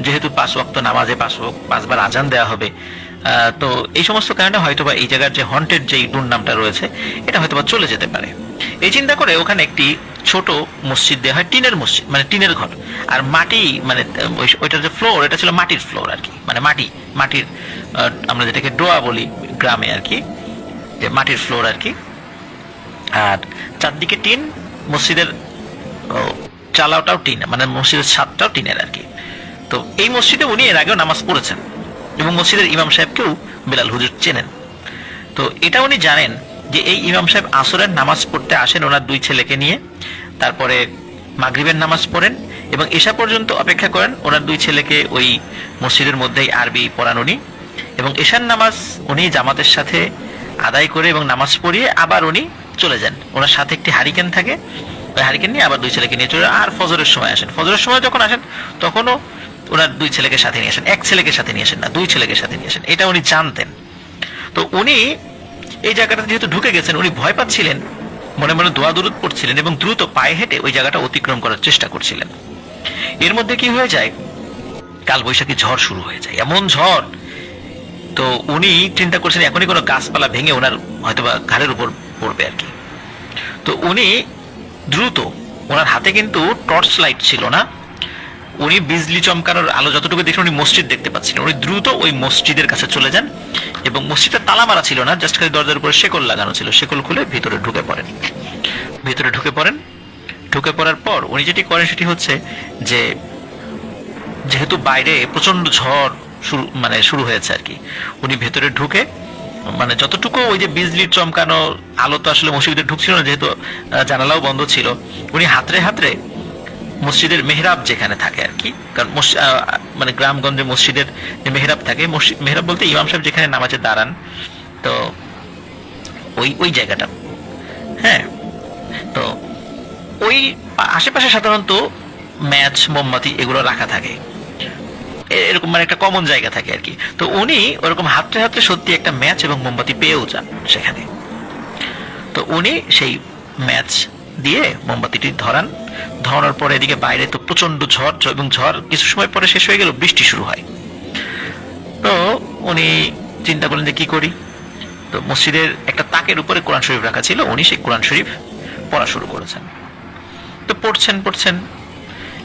যেহেতু 5 ওয়াক্ত নামাজে 5 বার আজান দেওয়া হবে, তো এই সমস্ত কারণে হয়তোবা এই জায়গার যে হন্টেড যে দুর্নামটা রয়েছে এটা হয়তোবা চলে যেতে পারে। এই চিন্তা করে ওখানে একটি ছোট মসজিদ দেওয়া হয়, টিনের মসজিদ, মানে টিনের ঘর, আর মাটি, মানে ওইটার যে ফ্লোর, এটা ছিল মাটির ফ্লোর আর কি, মানে মাটির আমরা যেটাকে ডোয়া বলি গ্রামে আর কি, যে মাটির ফ্লোর আর কি। আর চারদিকে টিন, মসজিদের চালাওটাও টিন, মানে মসজিদের ছাদটাও টিনের আর কি। তো এই মসজিদে উনি এর আগেও নামাজ পড়েছেন, এবং মসজিদের ইমাম সাহেবকেও বেলাল হুজুর চেনেন। তো এটা উনি জানেন যে এই ইমাম সাহেব আসরের নামাজ পড়তে আসেন ওনার 2 ছেলেকে নিয়ে, তারপরে মাগরিবের নামাজ পড়েন এবং এশা পর্যন্ত অপেক্ষা করেন ওনার 2 ছেলেকে ওই মসজিদের মধ্যেই আরবি পড়ান উনি, এবং এশার নামাজ উনি জামাতের সাথে আদায় করে এবং নামাজ পড়িয়ে আবার উনি চলে যান। ওনার সাথে একটি হারিকেন থাকে, ওই হারিকেন নিয়ে আবার 2 ছেলেকে নিয়ে চলে, আর ফজরের সময় আসেন। ফজরের সময় যখন আসেন তখনও ওনার 2 ছেলেকে সাথে নিয়ে আসেন, 1 ছেলেকে সাথে নিয়ে আসেন না, 2 ছেলেকে সাথে নিয়ে আসেন, এটা উনি জানতেন। তো উনি এই জায়গাটা যেহেতু ঢুকে গেছেন, উনি ভয় পাচ্ছিলেন, মনে মনে দোয়া দুরুদ পড়ছিলেন এবং দ্রুত পায়ে হেঁটে ওই জায়গাটা অতিক্রম করার চেষ্টা করছিলেন। এর মধ্যে কি হয়ে যায়, কাল বৈশাখী ঝড় শুরু হয়ে যায়, এমন ঝড়, তো উনি চিন্তা করছেন এখনই কোনো গাছপালা ভেঙে ওনার হয়তোবা ঘাড়ের উপর পড়বে আর কি। তো উনি দ্রুত, ওনার হাতে কিন্তু টর্চ লাইট ছিল না, উনি বিজলি চমকানোর আলো যতটুকু দেখলেন উনি মসজিদ দেখতে পাচ্ছিলেন, উনি দ্রুত ওই মসজিদের কাছে চলে যান এবং মসজিদটা তালা মারা ছিল না, জাস্ট খালি দরজার উপরে শেকল লাগানো ছিল, শেকল খুলে ভিতরে ঢুকে পড়েন। ঢুকে পড়ার পর উনি যেটি করেন সেটি হচ্ছে যে যেহেতু বাইরে প্রচন্ড ঝড় শুরু হয়েছে আর কি। উনি ভেতরে ঢুকে মানে যতটুকু ওই যে বিজলির চমকানো আলো তো আসলে মসজিদে ঢুকছিল না, যেহেতু জানালাও বন্ধ ছিল, উনি হাতড়ে হাতড়ে মসজিদের মেহরাব যেখানে থাকে আর কি, কারণ মানে গ্রামগঞ্জে মসজিদের যে মেহরাব থাকে, মেহরাব বলতে ইমাম সাহেব যেখানে নামাজে দাঁড়ান, তো ওই ওই জায়গাটা, হ্যাঁ, তো ওই আশেপাশে সাধারণত ম্যাচ মোমবাতি এগুলো রাখা থাকে, এরকম মানে একটা কমন জায়গা থাকে আর কি। তো উনি ওরকম হাতড়ে হাতড়ে সত্যি একটা ম্যাচ এবং মোমবাতি পেয়েও যান সেখানে। তো উনি সেই ম্যাচ দিয়ে মোমবাতিটি ধরানোর পরে এদিকে বাইরে তো প্রচন্ড ঝড়, এবং ঝড় কিছু সময় পরে শেষ হয়ে গেল, বৃষ্টি শুরু হয়। তো উনি চিন্তা করলেন যে কি করি। তো মসজিদের একটা তাকের উপরে কোরআন শরীফ রাখা ছিল, উনি সেই কোরআন শরীফ পড়া শুরু করেছেন। তো পড়ছেন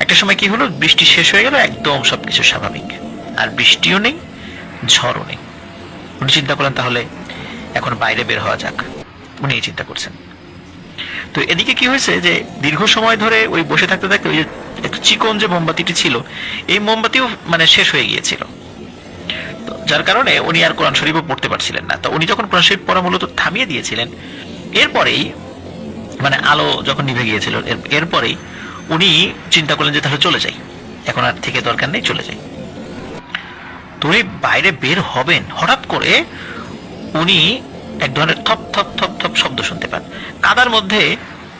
একটা সময় কি হলো, বৃষ্টি শেষ হয়ে গেল, একদম সবকিছু স্বাভাবিক, আর বৃষ্টিও নেই, ঝড়ও নেই। উনি চিন্তা করলেন তাহলে এখন বাইরে বের হওয়া যাক, উনি এই চিন্তা করছেন। তো এদিকে কি হয়েছে যে দীর্ঘ সময় ধরে ওই বসে থাকতে থাকতে ওই যে একটু চিকন যে মোমবাতিটি ছিল, এই মোমবাতিও মানে শেষ হয়ে গিয়েছিল। তো যার কারণে উনি আর কোরআন শরীফও পড়তে পারছিলেন না। তো উনি যখন কোরআন শরীফ পড়া মূলত থামিয়ে দিয়েছিলেন, এরপরেই মানে আলো যখন নিভে গিয়েছিল, এরপরেই উনি চিন্তা করলেন যে তাহলে চলে যাই, এখন আর থেকে দরকার নেই, চলে যাই। তো উনি বাইরে বের হবেন, হঠাৎ করে উনি এক ধরনের থপ থপ থপ থপ শব্দ শুনতে পান। কাদার মধ্যে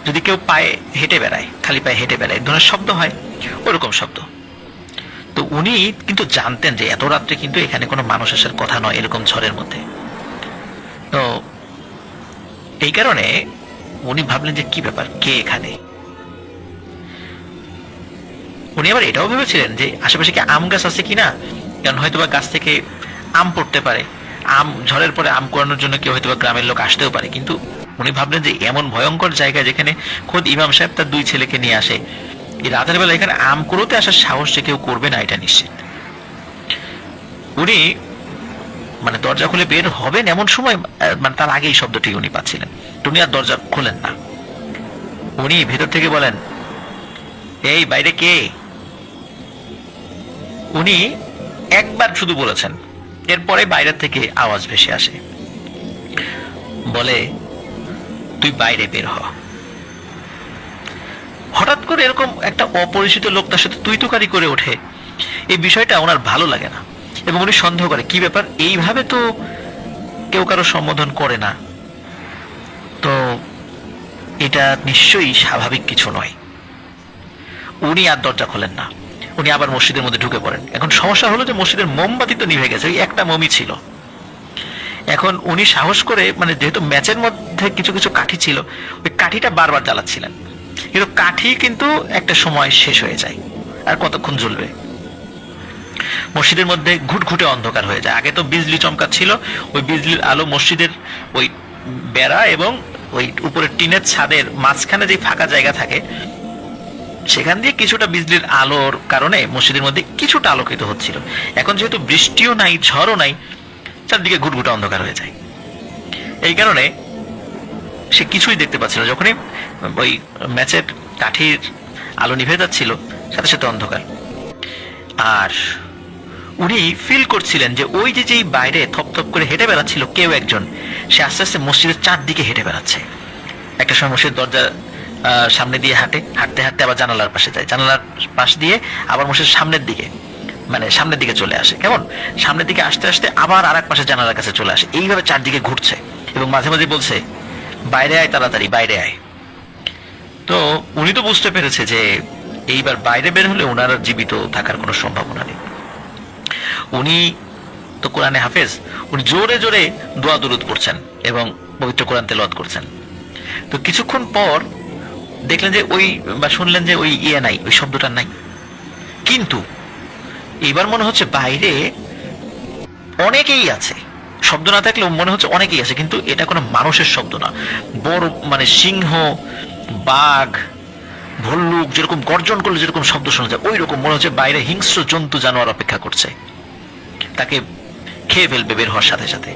যদি কেউ পায়ে হেঁটে বেড়ায়, খালি পায়ে হেঁটে বেড়ায়, এক ধরনের শব্দ হয়, ওরকম শব্দ। তো উনি কিন্তু জানতেন যে এত রাত্রে কিন্তু এখানে কোনো মানুষ আসার কথা নয় এরকম ঝড়ের মধ্যে। তো এই কারণে উনি ভাবলেন যে কি ব্যাপার, কে এখানে। উনি আবার এটাও ভেবেছিলেন যে আশেপাশে কি আম গাছ আছে কিনা, কারণ হয়তোবা গাছ থেকে আম পড়তে পারে, আম ঝড়ের পরে আম কুড়ানোর জন্য কেউ হয়তোবা গ্রামের লোক আসতেও পারে। কিন্তু উনি ভাবলেন যে এমন ভয়ঙ্কর জায়গা যেখানে খোদ ইমাম সাহেব তার 2 ছেলেকে নিয়ে আসে, এই রাতের বেলা এখানে আম কুড়োতে আসার সাহস যে কেউ করবে না এটা নিশ্চিত। উনি মানে দরজা খুলে বের হবেন এমন সময়, মানে তার আগে এই শব্দটি উনি পাচ্ছিলেন। উনি আর দরজা খুলেন না, উনি ভেতর থেকে বলেন, এই বাইরে কে। উনি একবার শুধু বলেছেন, এরপরে বাইরে থেকে আওয়াজ ভেসে আসে, বলে তুই বাইরে বের হ। হঠাৎ করে এরকম একটা অপরিচিত লোক তার সাথে তুই তুকারি করে ওঠে, এই বিষয়টা ওনার ভালো লাগে না, এবং উনি সন্দেহ করে কি ব্যাপার, এইভাবে তো কেউ কারো সম্বোধন করে না, তো এটা নিশ্চয়ই স্বাভাবিক কিছু নয়। উনি আর দরজা খোলেন না, উনি আবার মসজিদের মধ্যে ঢুকে পড়েন। এখন সমস্যা হলো যে মসজিদের মোমবাতি তো নিভে গেছে, ওই একটা মোমই ছিল। এখন উনি সাহস করে, মানে যেহেতু ম্যাচের মধ্যে কিছু কিছু কাঠি ছিল, ওই কাঠিটা বারবার জ্বালাচ্ছিলেন, কিন্তু কাঠি কিন্তু একটা সময় শেষ হয়ে যায়, আর কতক্ষণ জ্বলবে। মসজিদের মধ্যে ঘুটঘুটে অন্ধকার হয়ে যায়। আগে তো বিজলি চমকাচ্ছিল, ওই বিজলির আলো মসজিদের ওই বেড়া এবং ওই উপরের টিনের ছাদের মাঝখানে যে ফাঁকা জায়গা থাকে, সেখান দিয়ে কিছুটা বিজলির আলোর কারণে মসজিদের মধ্যে কিছুটা আলোকিত হচ্ছিল। এখন যেহেতু বৃষ্টিও নাই, ঝড়ও নাই, চারদিকে ঘুটঘুটে অন্ধকার হয়ে যায়। এই কারণে সে কিছুই দেখতে পাচ্ছিল। যখনই ওই ম্যাচের কাঠির আলো নিভে যাচ্ছিল, সাথে সাথে অন্ধকার। আর উনি ফিল করছিলেন যে ওই যে যেই বাইরে থপথপ করে হেঁটে বেড়াচ্ছিল কেউ একজন, সে আস্তে আস্তে মসজিদের চারদিকে হেঁটে বেড়াচ্ছে। একটা সময় মসজিদের দরজা সামনে দিয়ে হাঁটতে হাঁটতে আবার জানালার পাশে যায়, জানালার পাশ দিয়ে আবার মসজিদের সামনের দিকে, মানে সামনের দিকে চলে আসে, কেমন সামনের দিকে আসতে আসতে আবার আর এক পাশে জানালার কাছে চলে আসে। এইভাবে চারদিকে ঘুরছে এবং মাঝে মাঝে বলছে, বাইরে আয়, তাড়াতাড়ি বাইরে আয়। তো উনি তো বুঝতে পেরেছে যে এইবার বাইরে বের হলে ওনার জীবিত থাকার কোনো সম্ভাবনা নেই। উনি তো কোরআনে হাফেজ, উনি জোরে জোরে দোয়া দুরুদ পড়ছেন এবং পবিত্র কোরআন তেলাওয়াত করছেন। তো কিছুক্ষণ পর দেখলেন যে ওই, বা শুনলেন যে ওই নাই, ওই শব্দটা নাই। কিন্তু এবার মনে হচ্ছে বাইরে অনেকেই আছে, শব্দ না থাকলেও মনে হচ্ছে অনেকেই আছে, কিন্তু এটা কোনো মানুষের শব্দ না। বড় মানে সিংহ, বাঘ, ভল্লুক যেরকম গর্জন করলে যেরকম শব্দ শোনা যায়, ওই রকম মনে হচ্ছে বাইরে হিংস্র জন্তু জানোয়ার অপেক্ষা করছে, তাকে খেয়ে ফেলবে বের হওয়ার সাথে সাথে।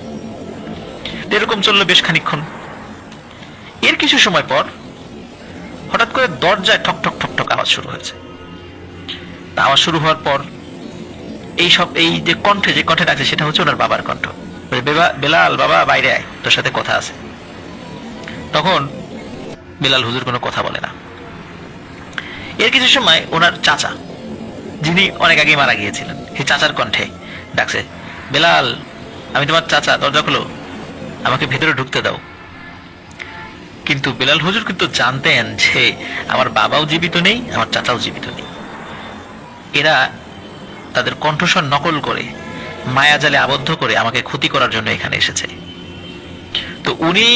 এরকম চললো বেশ খানিকক্ষণ। এর কিছু সময় পর হঠাৎ করে দরজায় ঠক ঠক ঠক ঠক আওয়াজ শুরু হয়েছে। আওয়াজ শুরু হওয়ার পর এই যে কণ্ঠে ডাকছে সেটা হচ্ছে ওনার বাবার কণ্ঠ। বলে, বেলাল বাবা বাইরে আয়, তোর সাথে কথা আছে। তখন বেলাল হুজুর কোনো কথা বলে না। এর কিছু সময় ওনার চাচা, যিনি অনেক আগে মারা গিয়েছিলেন, সেই চাচার কণ্ঠে ডাকছে, বেলাল আমি তোমার চাচা, দরজা খোলো, আমাকে ভেতরে ঢুকতে দাও। কিন্তু বেলাল হুজুর কিন্তু জানতেন যে আমার বাবাও জীবিত নেই, আমার চাচাও জীবিত নেই। এরা তাদের কণ্ঠস্বর নকল করে, মায়াজালে আবদ্ধ করে আমাকে ক্ষতি করার জন্য এখানে এসেছে। তো উনি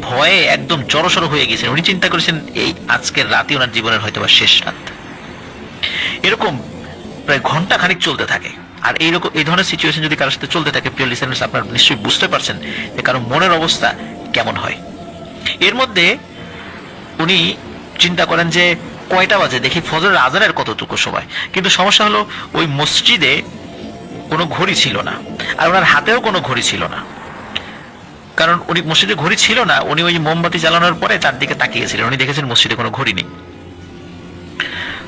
ভয়ে একদম জড়সড় হয়ে গেছেন। উনি চিন্তা করেছেন এই আজকের রাতই ওনার জীবনের হয়তো বা শেষ রাত। এরকম প্রায় ঘন্টা খানিক চলতে থাকে। আর এইরকম এই ধরনের সিচুয়েশন যদি কারোর সাথে চলতে থাকে, প্রিয় লিসেনার্স, আপনারা নিশ্চয়ই বুঝতে পারছেন যে কারো মনের অবস্থা কেমন হয়। এর মধ্যে উনি চিন্তা করেন যে কয়টা বাজে, দেখি ফজরের আজানের কতটুকু সময়। কিন্তু সমস্যা হলো ওই মসজিদে কোনো ঘড়ি ছিল না, আর ওনার হাতেও কোনো ঘড়ি ছিল না। কারণ উনি মসজিদে ঘড়ি ছিল না, উনি ওই মোমবাতি জ্বালানোর পরে চারদিকে তাকিয়েছিলেন, উনি দেখেছেন মসজিদে কোনো ঘড়ি নেই।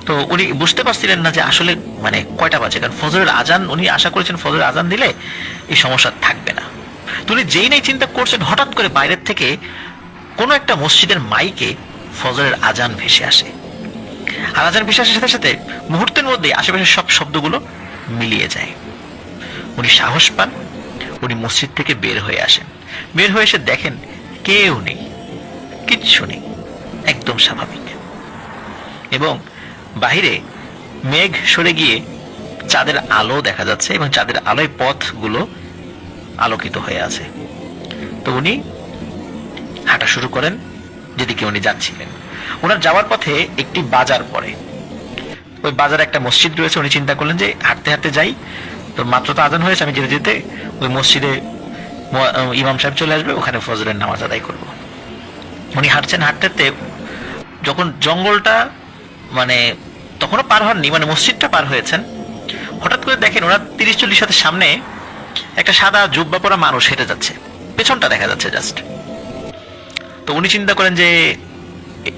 তো উনি বুঝতে পারছিলেন না যে আসলে মানে কয়টা বাজে, কারণ ফজরের আজান, উনি আশা করেছেন ফজরের আজান দিলে এই সমস্যা থাকবে না। তো উনি যেই নাই চিন্তা করছেন, হঠাৎ করে বাইরের থেকে কোনো একটা মসজিদের মাইকে ফজরের আজান ভেসে আসে। আর আজান ভেসে আসার সাথে সাথে মুহূর্তের মধ্যে আশেপাশের সব শব্দগুলো মিলিয়ে যায়। উনি সাহস পান, উনি মসজিদ থেকে বের হয়ে আসেন। বের হয়ে এসে দেখেন কেউ নেই, কিচ্ছু নেই, একদম স্বাভাবিক। এবং বাহিরে মেঘ সরে গিয়ে চাঁদের আলো দেখা যাচ্ছে, এবং চাঁদের আলোয় পথগুলো আলোকিত হয়ে আছে। তো উনি হাঁটা শুরু করেন যেদিকে উনি যাচ্ছিলেন। ওনার যাওয়ার পথে একটি বাজার পড়ে, ওই বাজারে একটা মসজিদ রয়েছে। উনি চিন্তা করলেন যে হাঁটতে হাঁটতে যাই, তো মাত্র তো আজান হয়েছে, আমি যেতে যেতে ওই মসজিদে ইমাম সাহেব চলে আসবে, ওখানে ফজরের নামাজ আদায় করব। উনি হাঁটছেন, হাঁটতে হাঁটতে যখন জঙ্গলটা মানে তখনও পার হননি, মানে মসজিদটা পার হয়েছেন, হঠাৎ করে দেখেন ওনার 30-40 হাতের সামনে একটা সাদা জুব্বা পরা মানুষ হেঁটে যাচ্ছে, পেছনটা দেখা যাচ্ছে জাস্ট। তো উনি চিন্তা করেন যে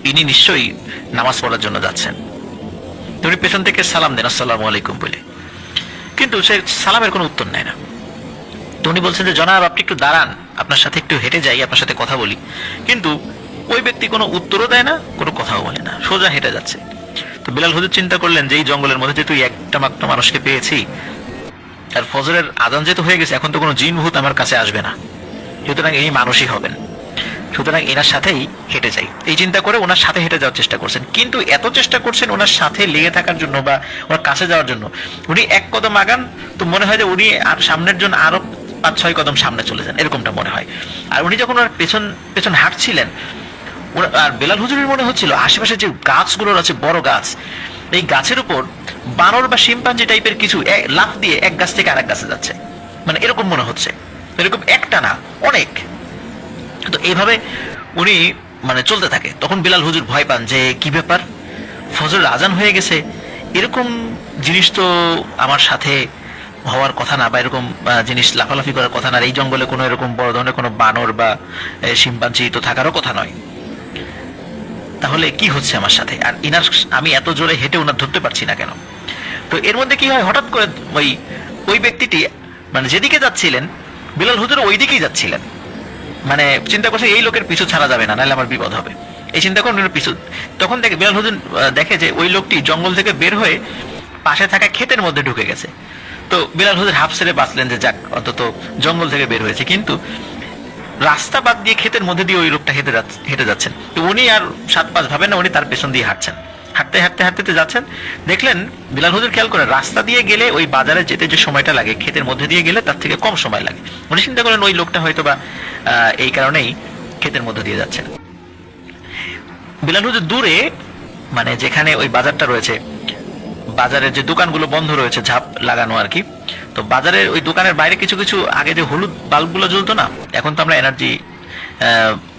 ইনি নিশ্চয়ই নামাজ পড়ার জন্য যাচ্ছেন। তো উনি পেছন থেকে সালাম দেন, আসসালামু আলাইকুম বলে, কিন্তু সে সালামের কোনো উত্তর নেয় না। তো উনি বলছেন যে জনাব আপনি একটু দাঁড়ান, আপনার সাথে একটু হেঁটে যাই, আপনার সাথে কথা বলি। কিন্তু ওই ব্যক্তি কোনো উত্তরও দেয় না, কোনো কথাও বলে না, সোজা হেঁটে যাচ্ছে। তো বেলাল হুজুর চিন্তা করলেন যে এই জঙ্গলের মধ্যে যেহেতু একটা মাত্র মানুষকে পেয়েছি, আর ফজরের আজান যেহেতু হয়ে গেছে, এখন তো কোনো জিন ভূত আমার কাছে আসবে না, সুতরাং এই মানুষই হবেন, সুতরাং এনার সাথেই হেঁটে যাই। এই চিন্তা করে ওনার সাথে হেঁটে যাওয়ার চেষ্টা করছেন। কিন্তু এত চেষ্টা করছেন ওনার সাথে লেগে থাকার জন্য বা ওনার কাছে যাওয়ার জন্য, উনি এক কদম আগান তো মনে হয় যে উনি আর সামনের জন্য আরো 5-6 কদম সামনে চলে যান, এরকমটা মনে হয়। আর উনি যখন ওনার পেছন পেছন হাঁটছিলেন, আর বেলাল হুজুরের মনে হচ্ছিল আশেপাশে যে গাছগুলো আছে, বড় গাছ, এই গাছের উপর বানর বা শিম্পাঞ্জি টাইপের কিছু লাফ দিয়ে এক গাছ থেকে আরেক গাছে যাচ্ছে, মানে এরকম মনে হচ্ছে, এরকম একটা না অনেক। তো এইভাবে উনি মানে চলতে থাকে। তখন বেলাল হুজুর ভয় পান যে কি ব্যাপার, ফজরের আজান হয়ে গেছে, এরকম জিনিস তো আমার সাথে হওয়ার কথা না, বা এরকম জিনিস লাফালাফি করার কথা না, এই জঙ্গলে কোনো এরকম বড় ধরনের কোনো বানর বা শিম্পাঞ্জি তো থাকারও কথা নয়, তাহলে কি হচ্ছে আমার সাথে, আর ইনার আমি এত জোরে হেঁটে ওনার ধরতে পারছি না কেন। তো এর মধ্যে কি হয়, হঠাৎ করে ওই ব্যক্তিটি মানে যেদিকে যাচ্ছিলেন, বেলাল হুজুর ওই দিকেই যাচ্ছিলেন, মানে চিন্তা করছে এই লোকের পিছু ছাড়া যাবে না, নাহলে আমার বিপদ হবে, এই চিন্তা করে পিছু। তখন দেখে বেলাল হুজুর দেখে যে ওই লোকটি জঙ্গল থেকে বের হয়ে পাশে থাকা ক্ষেতের মধ্যে ঢুকে গেছে। তো বেলাল হুজুর হাফ ছেড়ে বাঁচলেন যে যাক অন্তত জঙ্গল থেকে বের হয়েছে, কিন্তু রাস্তা বাদ দিয়ে ক্ষেতের মধ্যে দিয়ে ওই লোকটা হেঁটে যাচ্ছেন। তো উনি আর 7-5 ভাবেন না, উনি তার পেছন দিয়ে হাঁটছেন। হাঁটতে হাঁটতে হাঁটতে যাচ্ছেন, দেখলেন বেলাল হুজুর খেয়াল করে রাস্তা দিয়ে গেলে ওই বাজারে যেতে যে সময়টা লাগে, ক্ষেতের মধ্যে দিয়ে গেলে তার থেকে কম সময় লাগে। উনি চিন্তা করেন ওই লোকটা হয়তো বা এই কারণেই ক্ষেতের মধ্যে দিয়ে যাচ্ছেন। বেলাল হুজুর দূরে মানে যেখানে ওই বাজারটা রয়েছে, বাজারের যে দোকানগুলো বন্ধ রয়েছে, ঝাপ লাগানো আর কি, তো বাজারের ওই দোকানের বাইরে কিছু কিছু আগে যে হলুদ বাল্বগুলো জ্বলতো না, এখন তো আমরা এনার্জি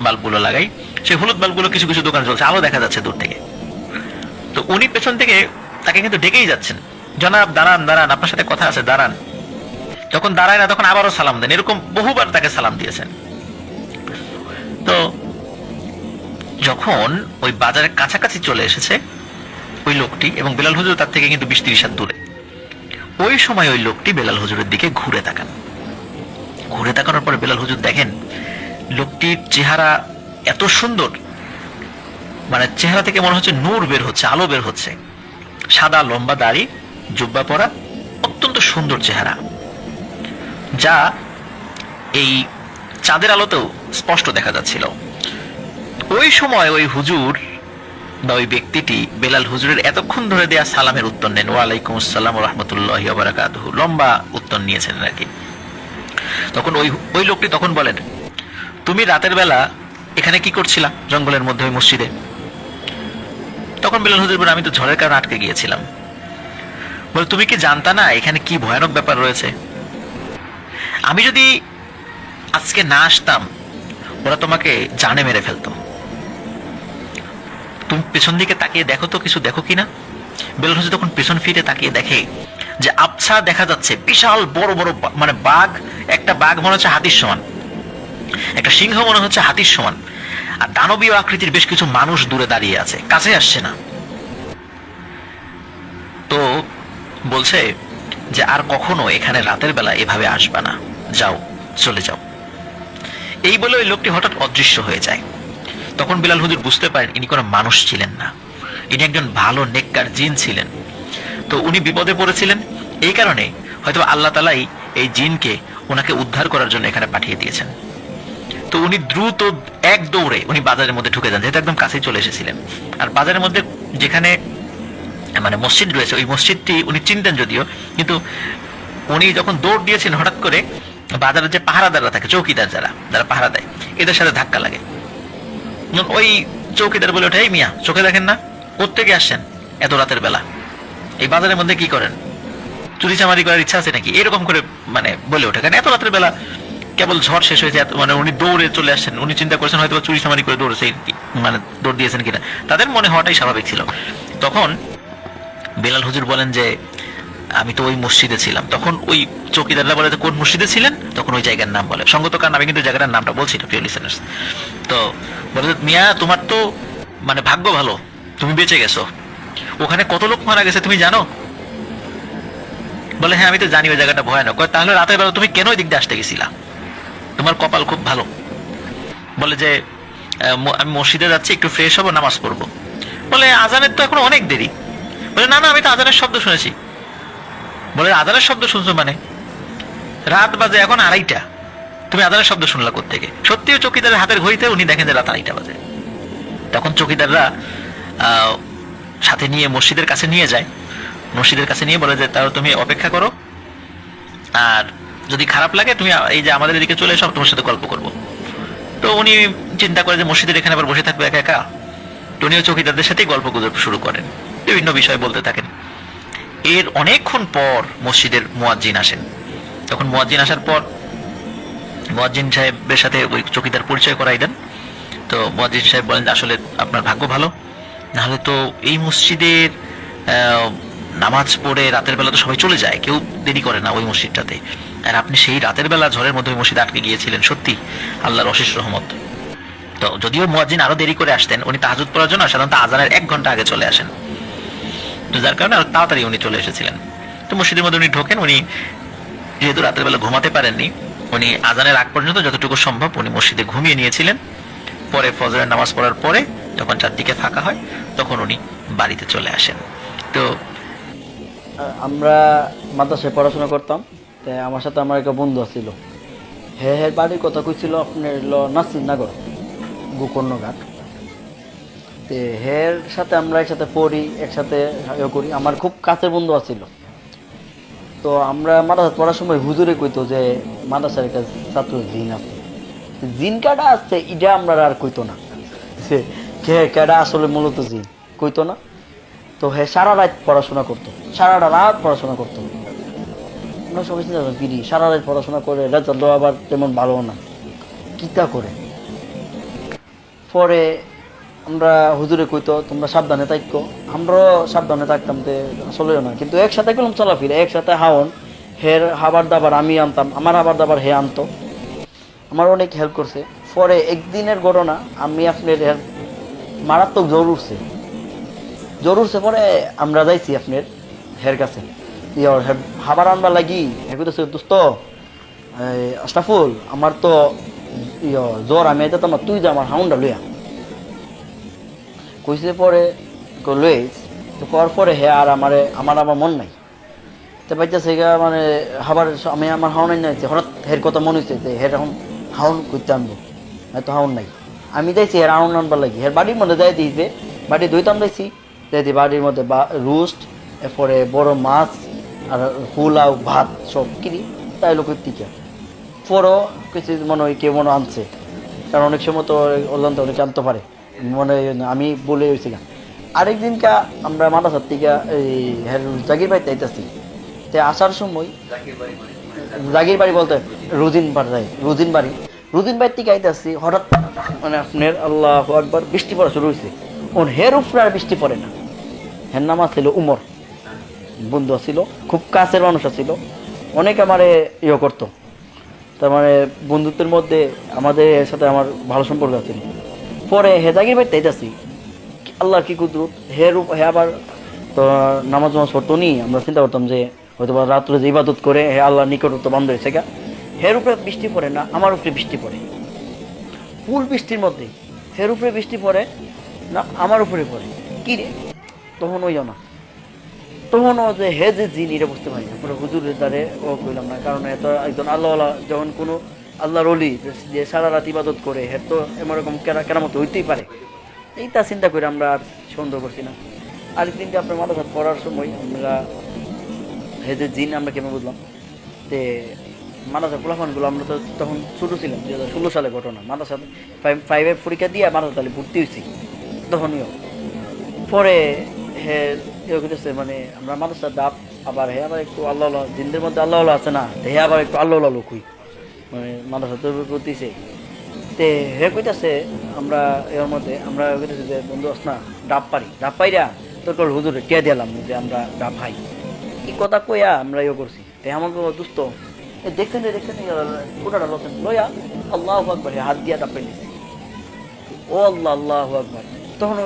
বাল্বগুলো লাগাই, সেই হলুদ বাল্বগুলো কিছু কিছু দোকানে জ্বলছে, আলো দেখা যাচ্ছে দূর থেকে। তো উনি পেছন থেকে তাকে কিন্তু ডেকেই যাচ্ছেন, জনাব দাঁড়ান দাঁড়ান, আপনার সাথে কথা আছে, দাঁড়ান। যখন দাঁড়ায় না তখন আবারও সালাম দেন, এরকম বহুবার তাকে সালাম দিয়েছেন। তো যখন ওই বাজারের কাছাকাছি চলে এসেছে ওই লোকটি, এবং বেলাল হুজুর তার থেকে কিন্তু 20-30 হাত দূরে, ওই সময় ওই লোকটি বেলাল হুজুরের দিকে ঘুরে তাকান। ঘুরে তাকানোর পরে বেলাল হুজুর দেখেন লোকটির চেহারা এত সুন্দর, মানে চেহারা থেকে মনে হচ্ছে নূর বের হচ্ছে, আলো বের হচ্ছে, সাদা লম্বা দাড়ি, জুব্বা পরা, অত্যন্ত সুন্দর চেহারা, যা এই চাঁদের আলোতেও স্পষ্ট দেখা যাচ্ছিল। ওই সময় ওই হুজুর বা ওই ব্যক্তিটি বেলাল হুজুরের এতক্ষণ ধরে দেয়া সালামের উত্তর নেন, ওয়ালাইকুম আসসালাম ওয়া রাহমাতুল্লাহি ওয়া বারাকাতুহু, লম্বা উত্তর নিয়েছেন আর কি। তখন ওই লোকটি তখন বলেন, তুমি রাতের বেলা এখানে কি করছিলা জঙ্গলের মধ্যে ওই মসজিদে? তখন বেলাল হুজুর বলেন, আমি তো ঝড়ের কারণে আটকে গিয়েছিলাম। বলে, তুমি কি জানতা না এখানে কি ভয়ানক ব্যাপার রয়েছে? আমি যদি আজকে না আসতাম ওরা তোমাকে জানে মেরে ফেলতো। তুমি পেছন দিকে তাকিয়ে দেখো তো, কিছু দেখো কিনা। বেলাল হুজুর তখন পেছন ফিরে তাকিয়ে দেখে যে আবছা দেখা যাচ্ছে বিশাল বড় বড় মানে বাঘ, একটা বাঘ মনে হচ্ছে হাতির সমান, একটা সিংহ মনে হচ্ছে হাতির সমান, আর দানবীয় আকৃতির বেশ কিছু মানুষ দূরে দাঁড়িয়ে আছে, কাছে আসছে না। তো বলছে যে আর কখনো এখানে রাতের বেলা এভাবে আসবা না, যাও, চলে যাও। এই বলে ওই লোকটি হঠাৎ অদৃশ্য হয়ে যায়। তখন বেলাল হুজুর বুঝতে পারেন ইনি কোনো মানুষ ছিলেন না, ইনি একজন ভালো নেককার জিন ছিলেন। তো উনি বিপদে পড়েছিলেন, এই কারণে হয়তো আল্লাহ তাআলাই এই জিনকে ওনাকে উদ্ধার করার জন্য এখানে পাঠিয়ে দিয়েছেন। তো উনি দ্রুত এক দৌড়ে উনি বাজারের মধ্যে ঢুকে যান, যেহেতু একদম কাছেই চলে এসেছিলেন। আর বাজারের মধ্যে যেখানে মানে মসজিদ রয়েছে, ওই মসজিদটি উনি চিনতেন যদিও, কিন্তু উনি যখন দৌড় দিয়েছেন হঠাৎ করে বাজারের যে পাহারাদাররা থাকে, চৌকিদার যারা পাহারা দেয়, এদের সাথে ধাক্কা লাগে। ওই চৌকিদার বলে ওঠে, এই মিয়া, চোখে দেখেন না, কোত্থেকে আসছেন এত রাতের বেলা, এই বাজারের মধ্যে কি করেন, চুরি চামারি করার ইচ্ছা আছে নাকি? এরকম করে মানে বলে ওঠে। কারণ এত রাতের বেলা কেবল ঝড় শেষ হয়েছে, মানে উনি দৌড়ে চলে আসছেন, উনি চিন্তা করেছেন হয়তো চুরি চামারি করে দৌড়েছে, মানে দৌড় দিয়েছেন কিনা, তাদের মনে হওয়াটাই স্বাভাবিক ছিল। তখন বেলাল হুজুর বলেন যে আমি তো ওই মসজিদে ছিলাম। তখন ওই চৌকিদাররা বলে, কোন মসজিদে ছিলেন? তখন ওই জায়গার নাম বলে, সঙ্গত কারণ আমি কিন্তু জায়গাটার নামটা বলছি না, প্রিয় লিসেনার্স। তো বলে, মিয়া তোমার তো মানে ভাগ্য ভালো, তুমি বেঁচে গেছো, ওখানে কত লোক মারা গেছে তুমি জানো? বলে, হ্যাঁ আমি তো জানি ওই জায়গাটা ভয়ানক। তাহলে রাতের বেলা তুমি কেন ওই দিক দিয়ে আসতে গেছিলা? তোমার কপাল খুব ভালো। বলে যে আমি মসজিদে যাচ্ছি, একটু ফ্রেশ হবো, নামাজ পড়বো। বলে, আজানের তো এখন অনেক দেরি। বলে, না না, আমি তো আজানের শব্দ শুনেছি। বলে, আজানের শব্দ শুনছো মানে? রাত বাজে এখন 2:30, তুমি আজানের শব্দ শুনলা কোত্থেকে? সত্যিও চৌকিদারের হাতের ঘড়িতে উনি দেখেন যে রাত 2:30 বাজে। তখন চৌকিদাররা সাথে নিয়ে মসজিদের কাছে নিয়ে যায়, মসজিদের কাছে নিয়ে বলে যে তাহলে তুমি অপেক্ষা করো, আর যদি খারাপ লাগে তুমি এই যে আমাদের এদিকে চলে এসো, তোমার সাথে গল্প করবো। তো উনি চিন্তা করে যে মসজিদের এখানে আবার বসে থাকবে একা একা, তো উনিও চৌকিদারদের সাথেই গল্প গুজব শুরু করেন, বিভিন্ন বিষয় বলতে থাকেন। এর অনেকক্ষণ পর মসজিদের মুয়াজ্জিন আসেন। তখন মুয়াজ্জিন আসার পর মুয়াজ্জিন সাহেবের সাথে ওই চৌকিদার পরিচয় করাই দেন। তো মুয়াজ্জিন সাহেব বলেন, আসলে আপনার ভাগ্য ভালো, নাহলে তো এই মসজিদের নামাজ পড়ে রাতের বেলা তো সবাই চলে যায়, কেউ দেরি করে না ওই মসজিদটাতে, আর আপনি সেই রাতের বেলা ঝড়ের মধ্যে ওই মসজিদে আটকে গিয়েছিলেন, সত্যি আল্লাহর অশেষ রহমত। তো যদিও মুয়াজ্জিন আরো দেরি করে আসতেন, উনি তাহাজ্জুদ পড়ার জন্য সাধারণত আজানের 1 ঘন্টা আগে চলে আসেন, তো যার কারণে আরো তাড়াতাড়ি উনি চলে এসেছিলেন। তো মসজিদের মধ্যে উনি ঢোকেন। উনি যেহেতু রাতের বেলা ঘুমাতে পারেননি, উনি আজানের আগ পর্যন্ত যতটুকু সম্ভব উনি মসজিদে ঘুমিয়ে নিয়েছিলেন। পরে ফজরের নামাজ পড়ার পরে যখন চারদিকে ফাঁকা হয় তখন উনি বাড়িতে চলে আসেন। তো আমরা মাদ্রাসায় পড়াশোনা করতাম, তাই আমার সাথে আমার একটা বন্ধু ছিল, হ্যাঁ বাড়ির কথা কইছিল আপনার নাসিরনগর গোকর্ণঘাট। তো হের সাথে আমরা একসাথে পড়ি, একসাথে করি, আমার খুব কাছের বন্ধু আছিল। তো আমরা মাদ্রাসা পড়ার সময় হুজুরে কইতো যে মাদ্রাসার একটা ছাত্র জিন আছে, জিন কাটা আসছে, এটা আমরা আর কইতো না, সে কেডা আসলে মূলত জিন কইতো না। তো হ্যাঁ সারা রাত পড়াশোনা করতো, সারাটা রাত পড়াশোনা করতো। আমরা সবাই চিন্তা করতাম, পিড়ি সারা রাত পড়াশোনা করে রেজাল্ট আবার তেমন ভালো না, কিতা করে। পরে আমরা হুজুরে কইতো তোমরা সাবধানে থাকতো, আমরাও সাবধানে থাকতাম, যে আসলেও না, কিন্তু একসাথে গেলাম চলাফিরে, একসাথে হাওন, হের হাবার দাবার আমি আনতাম, আমার হাবার দাবার হে আনতো, আমার অনেক হেল্প করছে। পরে একদিনের ঘটনা, আমি আপনার মারাত্মক জ্বর উঠছে, পরে আমরা যাইছি আপনার হের কাছে। ইয়ার খাবার আনবার লাগি হে কইতেছে দোস্ত আশরাফুল আমার তো জ্বর আমি এটা তোমার তুই যা আমার হাউন্ডা লইয়া কইছে পরে লইস তো করার পরে হে আর আমার আবার মন নাই তো পাইতেছে মানে খাবার আমি আমার হাউন নাই হঠাৎ হের কথা মনে হচ্ছে যে হের এখন হাউন করতে আনবো তো হাউন নাই আমি যাইছি হের হাউন আনবার লাগি হের বাড়ির মধ্যে যাই দিয়েছে বাড়ি দইতাম যাইছি যাইছি বাড়ির মধ্যে রোস্ট এরপরে বড় মাছ আর পোলাও ভাত সব কিনি তাই লোক টিকা পরও কিছু মনে হয় কেউ মনে আনছে কারণ অনেক সময় তো অল্লান্ত অনেক আনতে পারে মনে হয় না, আমি বলে হয়েছি না আরেকদিনকা আমরা মাদ্রাসার থেকে এই জাগির বাড়িতে আইতেছি তো আসার সময় জাগির বাড়ি বলতে রুদিন বাড়ির থেকে আইতেছি হঠাৎ মানে আপনার আল্লাহ একবার বৃষ্টি পড়া শুরু হয়েছে ওর হের উপরে আর বৃষ্টি পড়ে না হের নাম ছিল উমর বন্ধু ছিল খুব কাছের মানুষ ছিল অনেক আমার ইয়ে করতো তার মানে বন্ধুত্বের মধ্যে আমাদের এর সাথে আমার ভালো সম্পর্ক আছে পরে হেজাগির বাড়িতে আইতাছি আল্লাহর কি কুদরত হে আবার তো নামাজ পড়তো নি আমরা চিন্তা করতাম যে হয়তো বা রাত্রে যে ইবাদত করে হে আল্লাহর নিকটত্ব বান্ধ হয়েছে গা হের উপরে বৃষ্টি পড়ে না আমার উপরে বৃষ্টি পড়ে ফুল বৃষ্টির মধ্যে হের উপরে বৃষ্টি পড়ে না আমার উপরে পড়ে কি রে তখন ওই না তখনও যে হে যে জিন এটা বুঝতে পারি না পুরো হুজুরের দ্বারে ও কইলাম না কারণ এত একজন আল্লাহ যখন কোনো আল্লাহর অলি যে সারা রাত ইবাদত করে হে তো এরকম কেরামত হইতেই পারে এইটা চিন্তা করে আমরা আর সন্দেহ করছি না আরেকদিনকে আপনার মাদ্রাসা পড়ার সময় আমরা হে যে জিন আমরা কেমন বুঝলাম যে মাদ্রাসার পোলাফানগুলো আমরা তো তখন ছোটো ছিলাম 2016 সালে ঘটনা মাদ্রাসা 5-এর পরীক্ষা দিয়ে মাদ্রাসা তাহলে ভর্তি হয়েছি তখনইও পরে হে করতেছে মানে আমরা মাদ্রাসার ডাব আবার হে আবার একটু আল্লাহ জিনদের মধ্যে আল্লাহ আছে না হে আবার একটু আল্লাহ লোক হই মানে মাদ্রাসা তো করতেছে তে হে কইতাছে আমরা এর মধ্যে আমরা কইতেছি যে বন্ধু আস না ডাব পাইরা তোর হুজুরে টিয়া দিলাম যে আমরা ডাব ভাই কি কথা কইয়া আমরা ইয়ে করছি তে আমাকে দুস্থ দেখছেন কোটাটা লোছেন লইয়া আল্লাহ আকবার হাত দিয়া ডাব পাইলিছি ও আল্লাহ আকবার তখন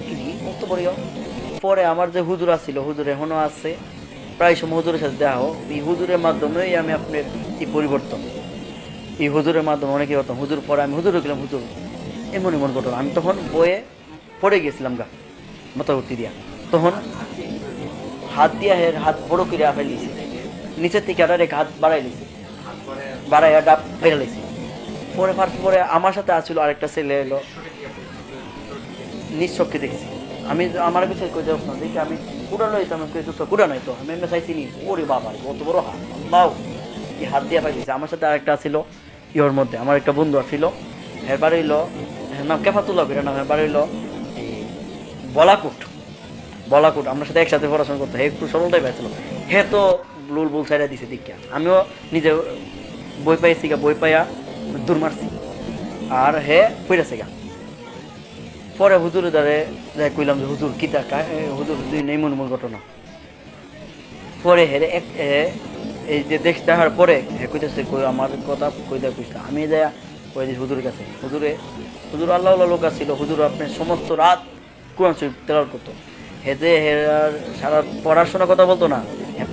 কি মুক্ত পড়িও পরে আমার যে হুজুর আছিল হুজুর এখনো আছে প্রায় সময় হুজুরের সাথে দেখা হোক এই হুজুরের মাধ্যমেই আমি আপনার এই পরিবর্তন এই হুজুরের মাধ্যমে অনেকে হতাম হুজুর পরে আমি হুজুরে গেলাম হুজুর এমন ঘটনা আমি তখন বয়ে পড়ে গেছিলাম গা মাথা ভর্তি দিয়া তখন হাত দিয়া হাত বড় করে ফেলিছি নিচের থেকে রেখে হাত বাড়াইয়া ডাব ফেলে লাইছি পরে আমার সাথে আসছিল আরেকটা ছেলে এলো নিজ চোখে দেখছি আমি আমার কাছে কই যাও না দেখি আমি কুড়া লইতাম কুড়া নাই তো আমি এমনি চাইছি নি ওরে বাবা কত বড় হাত আল্লাহ এই হাত দিয়া পাইছি আমার সাথে আরেকটা ছিল ইহর মধ্যে আমার একটা বন্ধু ছিল এর বাড়ি হইলো নাম কেফাতুল্লাহ ফিরা নাম এর বাড়ি হইলো এই বলাকুট আমার সাথে একসাথে পড়াশোনা করতো হে একটু সরলটাই পাইছিল হে তো বুল সাইডা দিছে দীক্ষা আমিও নিজে বই পাইছি গা বই পাইয়া দূর মারছি আর হে পইরাছে গা পরে হুজুরের দ্বারে যাই কইলাম যে হুজুর কিতা হুজুর দুই নেই মন ঘটনা পরে হেরে এই যে দেখার পরে হে কইতেছে কই আমার কথা কইতা আমি যাই কই দিই হুজুরের কাছে হুজুর আল্লাহ লোক ছিল হুজুর আপনার সমস্ত রাত কোরআন শরীফ তেলাওয়াত করতো হে যে সারা পড়াশোনা কথা বলতো না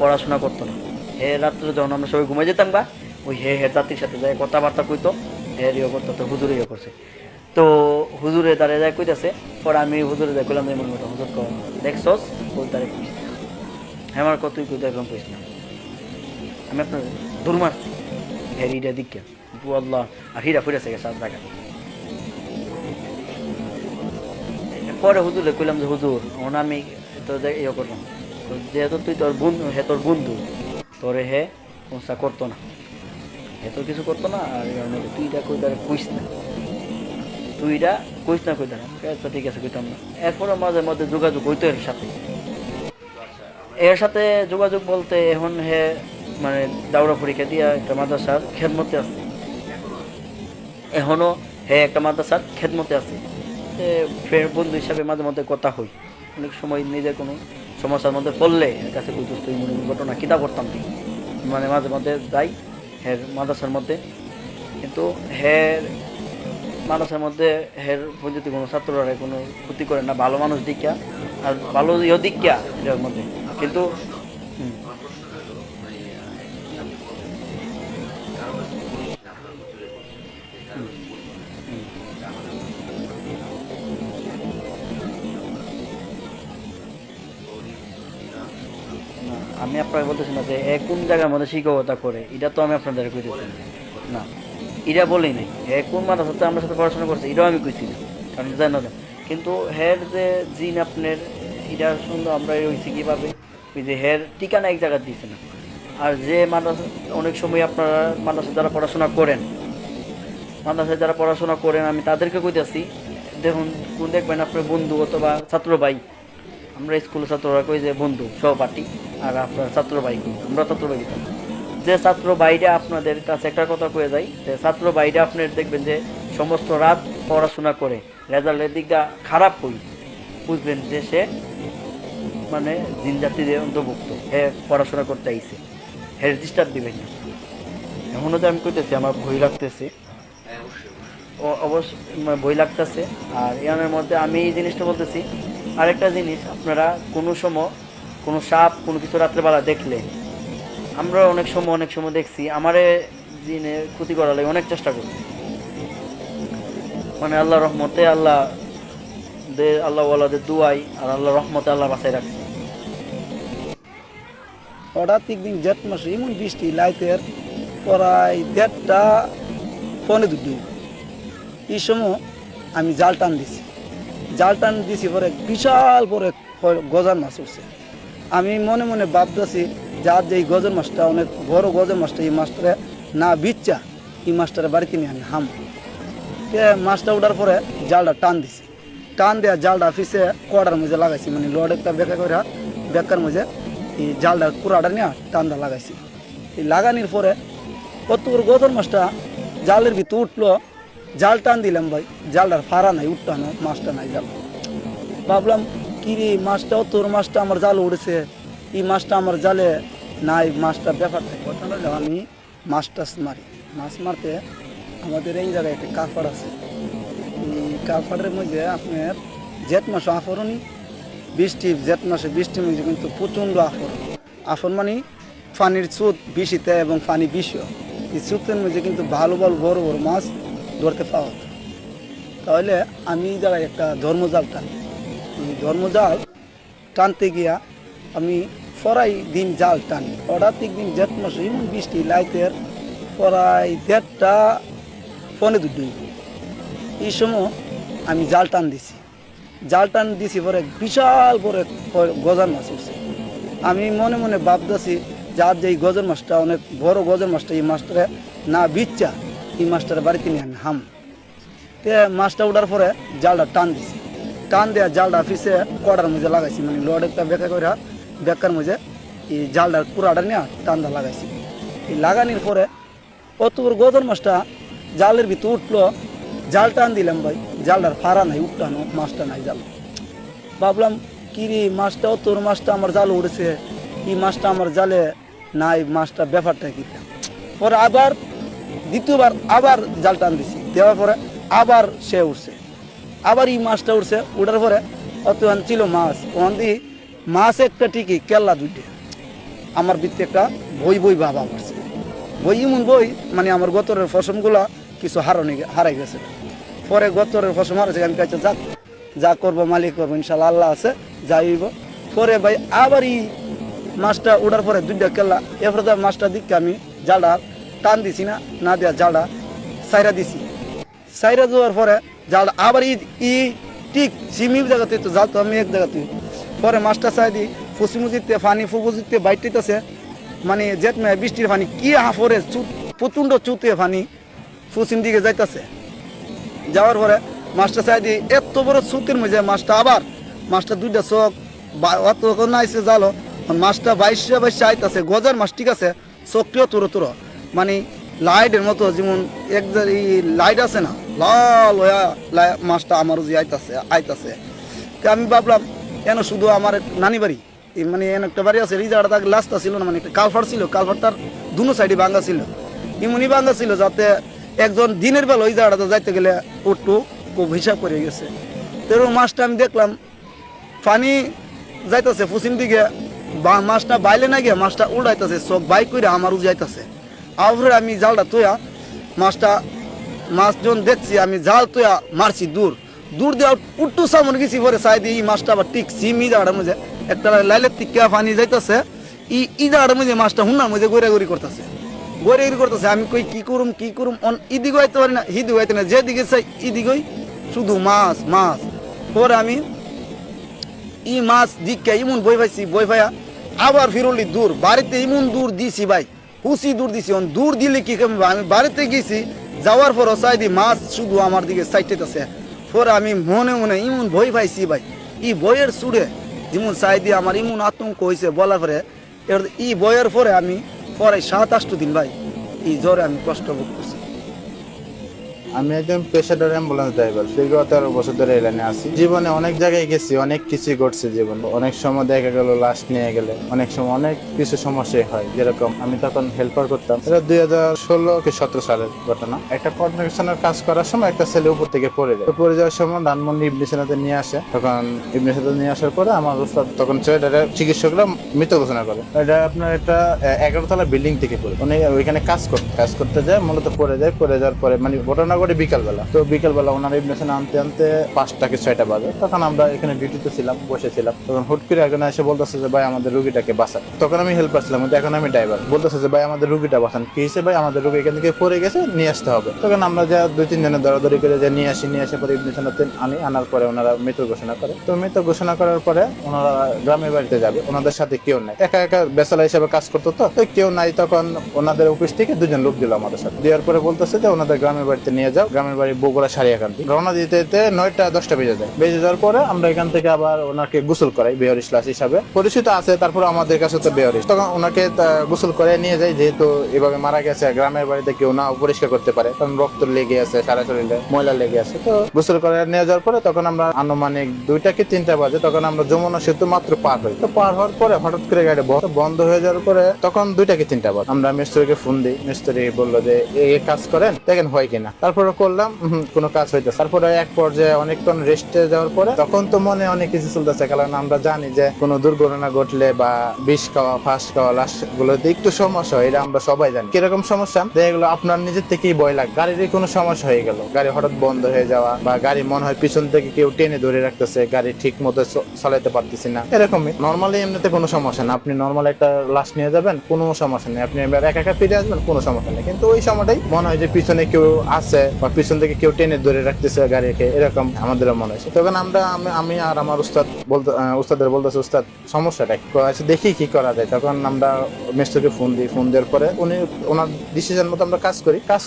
পড়াশোনা করতো না হে রাত্রে যখন আমরা সবাই ঘুমাই যেতাম বা ওই হে জাতির সাথে যায় কথাবার্তা কইতো হে ইয়ে করতো তো হুজুরে ইয়ে করছে তো হুজুরে দাঁড়িয়ে যায় কইতাছে পরে আমি হুজুরে যাই কইলাম এমন কথা হুজুর দেখছস বল তারে কইস হ্যাঁ আমার কতই কইতে একদম কইস না আমি আপনার দূর মারছি হেরিটা দিকে আল্লাহ আর হিরা ফুরেছে গেছে 7 টাকা পরে হুজুরে কইলাম যে হুজুর ওনা আমি তো ইয়ে করলাম যেহেতু তুই তোর বন্ধু তোরে হে সমস্যা করতো না হে তোর কিছু করতো না আর তুইটা কই তারে কইস না কইতা না ঠিক আছে কইতাম না এরপরে মাঝে মধ্যে যোগাযোগ হইতো এর সাথে যোগাযোগ বলতে এখন হে মানে দাওরা পরীক্ষা দিয়া একটা মাদ্রাসার খেদমতে আছে এখনো হে একটা মাদ্রাসার খেদমতে আছে বন্ধু হিসাবে মাঝে মধ্যে কথা হই অনেক সময় নিজের কোনো সমস্যার মধ্যে পড়লে এর কাছে বুঝতে মনে ঘটনা কিতা করতাম মানে মাঝে মধ্যে যাই হের মাদ্রাসার মধ্যে কিন্তু মানুষের মধ্যে হের যদি কোনো ছাত্ররা কোনো ক্ষতি করে না ভালো মানুষ দীক্ষা আর ভালো দীক্ষা এটার মধ্যে কিন্তু হুম। আমার প্রশ্ন হলো মানে কি আপনি বলেন কারো কাছে পুলিশ না আপনার হুজুরে বলছেন যে কারো কাছে পুলিশ না যে আমাদের না, আমি আপনাকে বলতেছি না যে এ কোন জায়গার মধ্যে শিক্ষকতা করে, এটা তো আমি আপনাদের কইতেছি না, এটা বলি নাই। এ কোন মাদ্রাসাতে আমার সাথে পড়াশোনা করছে এটাও আমি কইছি না, কারণ জানো না। কিন্তু হের যে জিন আপনার এটা শুনলো আমরা হয়েছে কীভাবে, ওই যে হের ঠিকানা এক জায়গায় দিয়েছে না। আর যে মাদ্রাসা অনেক সময় আপনারা মাদ্রাসায় যারা পড়াশোনা করেন, মাদ্রাসায় যারা পড়াশোনা করেন আমি তাদেরকে কইতেছি, দেখুন কোন দেখবেন আপনার বন্ধু অথবা ছাত্র ভাই, আমরা স্কুলের ছাত্ররা কই যে বন্ধু সহপাঠী, আর আপনার ছাত্র ভাই কই, আমরা ছাত্র ভাই কইতাম। যে ছাত্র ভাইরা আপনাদের কাছে একটা কথা কয়ে যায়, যে ছাত্র ভাইরা আপনার দেখবেন যে সমস্ত রাত পড়াশোনা করে রেজাল্টের দিকটা খারাপ হই, বুঝবেন যে সে মানে জিন জাতিদের অন্তর্ভুক্ত, হে পড়াশোনা করতে আইছে, হে ডিস্টার্ব দিবেন না। এখনও তো আমি কইতেছি আমার ভয় লাগতেছে, ও অবশ্যই ভয় লাগতেছে। আর এর মধ্যে আমি এই জিনিসটা বলতেছি, আরেকটা জিনিস, আপনারা কোনো সময় কোনো সাপ কোনো কিছু রাত্রেবেলা দেখলে, আমরা অনেক সময় দেখছি আমারে জিনে ক্ষতি করার লাগে অনেক চেষ্টা করি, মানে আল্লাহ রহমতে আল্লাহ ওয়ালাদের দুয়াই আর আল্লাহ রহমতে আল্লাহ বাঁচাই রাখছে। হঠাৎ একদিন জেঠ মাসে এমন বৃষ্টি লাইতের প্রায় 1:30 পৌনে 2 এই সময় আমি জাল টান দিছি পরে বিশাল পরে গজার মাছ উঠছে। আমি মনে মনে ভাবতেছি যার যে এই গজের মাছটা অনেক বড় গজের মাছটা, এই মাছটা না বিচ্চা এই মাছটারে বাড়িতে নিয়ে আমি হাম মাছটা ওঠার পরে জালটা টান দেওয়া জালটা ফিসে কড়ার মধ্যে লাগাইছি, মানে লড একটা বেঁকা করে বেকার মধ্যে এই জালটা কুড়াটা নিয়ে টানটা লাগাইছি। এই লাগানোর পরে কত গজের মাছটা জালের ভিতরে উঠলো, জাল টান দিলাম ভাই, জালটার ফাড়া নাই, উঠটানো মাছটা নাই জাল। ভাবলাম কিরে মাছটা তোর মাছটা আমার জাল উঠেছে, এই মাছটা আমার জালে নাই, মাছটা ব্যাপারটা ঘটনা হলো আমি মাছ মারতে আমাদের এই জায়গায় একটা কাফাড় আছে, এই কাফাড়ের মধ্যে আপনার জেঠ মাসে আফরণই জেঠ মাসে বৃষ্টির মধ্যে কিন্তু প্রচণ্ড আফর মানে পানির স্রোত বেশিতে এবং পানি বিষয়, এই স্রোতের মধ্যে কিন্তু ভালো বড় মাছ ধরতে পাওয়া যায়। তাহলে আমি এই জায়গায় একটা ধর্মজাল টানতে গিয়া আমি প্রায় দিন জাল টানি। হঠাৎ একদিন জেঠ মাসে এমন বৃষ্টি লাইতের প্রায় 1:30 পৌনে 2 এই সময় আমি জাল টান দিছি পরে বিশাল বড় গজার মাছ উঠছে। আমি মনে মনে ভাবতেছি যার যে এই গজের মাছটা অনেক বড় গজের মাছটা, এই মাছটারে না বিচ্চা এই মাছটারে বাড়িতে নিয়ে আমি হাম মাছটা ওঠার পরে জালটা টান দেওয়া জালটা ফিসে কড়ার মধ্যে লাগাইছি, মানে লড একটা বেঁকা করে বেকার মধ্যে এই জালটার কুড়াটা নিয়ে টানটা লাগাইছি। এই লাগানোর পরে অত গজের মাছটা জালের ভিতরে উঠলো, জাল টান দিলাম ভাই, জালটার ফাড়া নাই, উঠটানো মাছটা নাই জাল। ভাবলাম কিরে মাছটা তোর মাছটা আমার জাল উঠেছে, এই মাছটা আমার জালে নাই, মাছটা ব্যাপারটা কি। পরে আবার দ্বিতীয়বার আবার জাল টান দিছি, দেওয়ার পরে আবার সে উঠছে, আবার এই মাছটা উঠছে, উঠার পরে অত ছিল মাছ, ওখান দিয়ে মাছ একটা ঠিকই কেল্লা 2টে। আমার ভিতরে একটা বই ভাবা পড়ছে, এমন মানে আমার গতরের ফসমগুলা কিছু হারাই গেছে। পরে গতরের ফসম হারাইছে, আমি কাছে যা করবো মালিক করবো ইনশাল্লাহ, আল্লাহ আছে যাইব। পরে ভাই আবার এই মাছটা ওঠার পরে 2টা কেল্লা, এরপরে মাছটা দিকে আমি জালটা টান দিছি না দেওয়া জালটা সাইরা দেওয়ার পরে জালটা আবার ঠিক সিমি জায়গাতে তো জাল তো আমি এক জায়গাতে। পরে মাছটা চাই দিই ফুসিমুজিতে পানি ফুফুজিতে বাইটিতেছে, মানে জেঠ মেয়ে বৃষ্টির পানি কি হাফরে প্রচণ্ড চুতে পানি ফুসিম দিকে যাইতেছে। যাওয়ার পরে মাছটা চাই দিই এত বড় চুতের মধ্যে মাছটা 2টা চোখ অত নাইছে জালো, মাছটা 22 আইতাছে, গজার মাছ ঠিক আছে, চোখটিও তোর মানে লাইটের মতো, যেমন এক লাইট আছে না লাল হইয়া মাছটা আমার যে আইতাছে। আমি ভাবলাম কেন শুধু আমার নানি বাড়ি, মানে এন একটা বাড়ি আছে, এই জায়গাটা লাস্টটা ছিল না, মানে একটা কালভার ছিল, কালভারটার দুনো সাইডে ভাঙ্গা ছিল, এমনই ভাঙ্গা ছিল যাতে একজন দিনের বেলা ওই জায়গাটা যাইতে গেলে একটু খুব হিসাব করে গেছে। তো মাছটা আমি দেখলাম পানি যাইতেছে পশ্চিম দিকে, মাছটা বাইলে না গিয়ে মাছটা উল্টাইতেছে চোখ বাইক করে আমার উজাইতেছে। আবার আমি জালটা তোয়া মাছ যখন দেখছি আমি জাল তোয়া মারছি দূর দেওয়া উল্টু সামনে গেছি পরে চাই দিয়ে এই মাছটা আবার টিকছি মি জায়গাটার মধ্যে একটা লাইলের টিকা পানি যাইতেছে ই জায়গাটার মধ্যে মাছটা হুন্নার মধ্যে গড়ি করতেছে আমি কই কি করুম ইদিকে হইতে পারি না হিদিকে হইতে না যেদিকে চাই ইদিকেই শুধু মাছ পরে আমি ই মাছ দিকে ইমন বই পাইয়া আবার ফিরলি দূর বাড়িতে ইমন দূর দিছি ভাই হুসি দূর দিছি দূর দিলে কি করবো আমি বাড়িতে গেছি যাওয়ার পর চাই দি মাছ শুধু আমার দিকে চাইতেছে। পরে আমি মনে ইমন ভয় পাইছি ভাই ই বইয়ের সুরে যেমন চাই দিয়ে আমার ইমন আতঙ্ক হয়েছে বলার পরে ই বইয়ের পরে আমি পরে 7-8 দিন ভাই এই জ্বরে আমি কষ্ট ভোগ করছি। আমি একজন পেশাদার অ্যাম্বুলেন্স ড্রাইভার, দীর্ঘ 13 বছর ধরে এই লাইনে আছি। জীবনে অনেক জায়গায় গেছি, অনেক কিছুই ঘটছে জীবনে। অনেক সময় দেখা গেল লাশ নিয়ে গেলে, অনেক সময় অনেক কিছু সমস্যা হয়। যেরকম আমি তখন হেল্পার করতাম, এটা 2016 কি 17 সালের ঘটনা। একটা কনস্ট্রাকশনের কাজ করার সময় একটা ছেলে উপর থেকে পড়ে যায়। পড়ে যাওয়ার সময় ধানমন্ডি ইবনে সিনাতে নিয়ে আসে। তখন ইবনে সিনাতে নিয়ে আসার পরে আমার উস্তাদ তখন ছেলেটা চিকিৎসকরা মৃত ঘোষণা করে। এটা আপনার একটা 11 তলা বিল্ডিং থেকে পড়ে উনি ওইখানে কাজ করতে যায়, মূলত পড়ে যাওয়ার পরে মানে ঘটনা ঘটে বিকালবেলা ওনার ইবনে সিনা আনতে 5টা কি 6টা বাজে। তখন আমরা এখানে ডিউটিতে ছিলাম, বসেছিলাম। তখন হুট করে একজন এসে বলতেছে যে ভাই আমাদের রুগীটাকে বাঁচান। তখন আমি হেল্পার ছিলাম, কিন্তু এখন আমি ড্রাইভার। বলতেছে যে ভাই আমাদের রুগীটা বাঁচান। কি হয়েছে ভাই? আমাদের রুগী এখান থেকে পড়ে গেছে, নিয়ে আসতে হবে। তখন আমরা যা 2-3 জনে দৌড়াদৌড়ি করে যে নিয়ে আসে পরে ইবনে সিনাতে আনার পরে ওনারা মৃত ঘোষণা করে। তো মৃত ঘোষণা করার পরে ওনারা গ্রামের বাড়িতে যাবে, ওনাদের সাথে কেউ নাই, একা বেসালা হিসেবে কাজ করতো। তো কেউ নাই, তখন ওনাদের অফিস থেকে 2জন লোক দিল আমাদের সাথে। দেওয়ার পরে বলতেছে যে ওনাদের গ্রামের বাড়িতে নিয়ে যাও। গ্রামের বাড়ি বগুড়া সারিয়াকান্দি। রওনা দিতে 9টা-10টা বেজে যায়। বেজে যাওয়ার পরে আমরা এখান থেকে আবার ওনাকে গোসল করাই, বেহরিশ লাশ হিসাবে পরিচিত আছে। তারপরে আমাদের কাছে তো বেহরিশ, তখন ওনাকে গোসল করে নিয়ে যাই। যেহেতু এভাবে মারা গেছে, গ্রামের বাড়িতে কেউ না পরিষ্কার করতে পারে, কারণ রক্ত লেগে আছে, সারা শরীরে ময়লা লেগে আছে। তো গোসল করে নিয়ে যাওয়ার পরে তখন আমরা আনুমানিক 2টা কি 3টা বাজে, তখন আমরা যমুনা সেতু মাত্র পার হই। তো পার হওয়ার পরে হঠাৎ করে গাড়ি বন্ধ হয়ে যাওয়ার পরে তখন 2টা কি 3টা বাজে। আমরা মিস্ত্রিকে ফোন দিই, মিস্ত্রি বললো যে এই কাজ করেন, দেখেন হয় কিনা। তারপরে করলাম, কোনো কাজ হইতেছে। তারপরে এক পর্যায়ে অনেকক্ষণ রেস্টে যাওয়ার পরে তখন তো মনে অনেক কিছু চলতেছে, কারণ আমরা জানি যে কোনো দুর্ঘটনা ঘটলে বা বিষ খাওয়া, ফাঁস খাওয়া, লাশ গুলোতে একটু সমস্যা হয়, এটা আমরা সবাই জানি। কিরকম সমস্যা? এগুলো আপনার নিজের থেকেই ভয় লাগে। গাড়ির কোনো সমস্যা হয়ে গেল, গাড়ি হঠাৎ বন্ধ হয়ে যাওয়া, বা গাড়ি মনে হয় পিছন থেকে কেউ টেনে ধরে রাখতেছে, গাড়ি ঠিক মতো চালাতে পারতেছি না, এরকমই। নর্মালি এমনিতে কোনো সমস্যা না, আপনি নর্মাল একটা লাশ নিয়ে যাবেন, কোনো সমস্যা নেই, আপনি একা ফিরে আসবেন, কোনো সমস্যা নেই। কিন্তু ওই সময়টাই মনে হয় যে পিছনে কেউ আছে বা পিছন থেকে কেউ টেনে ধরে রাখতেছে গাড়িকে, এরকম আমাদেরও মনে হয়েছে। তখন আমি আর আমার উস্তাদের বলতেছে, উস্তাদ সমস্যাটা দেখি কি করা যায়। তখন আমরা মিস্ত্রিকে ফোন দেওয়ার পরে ওনার ডিসিশন মতো আমরা কাজ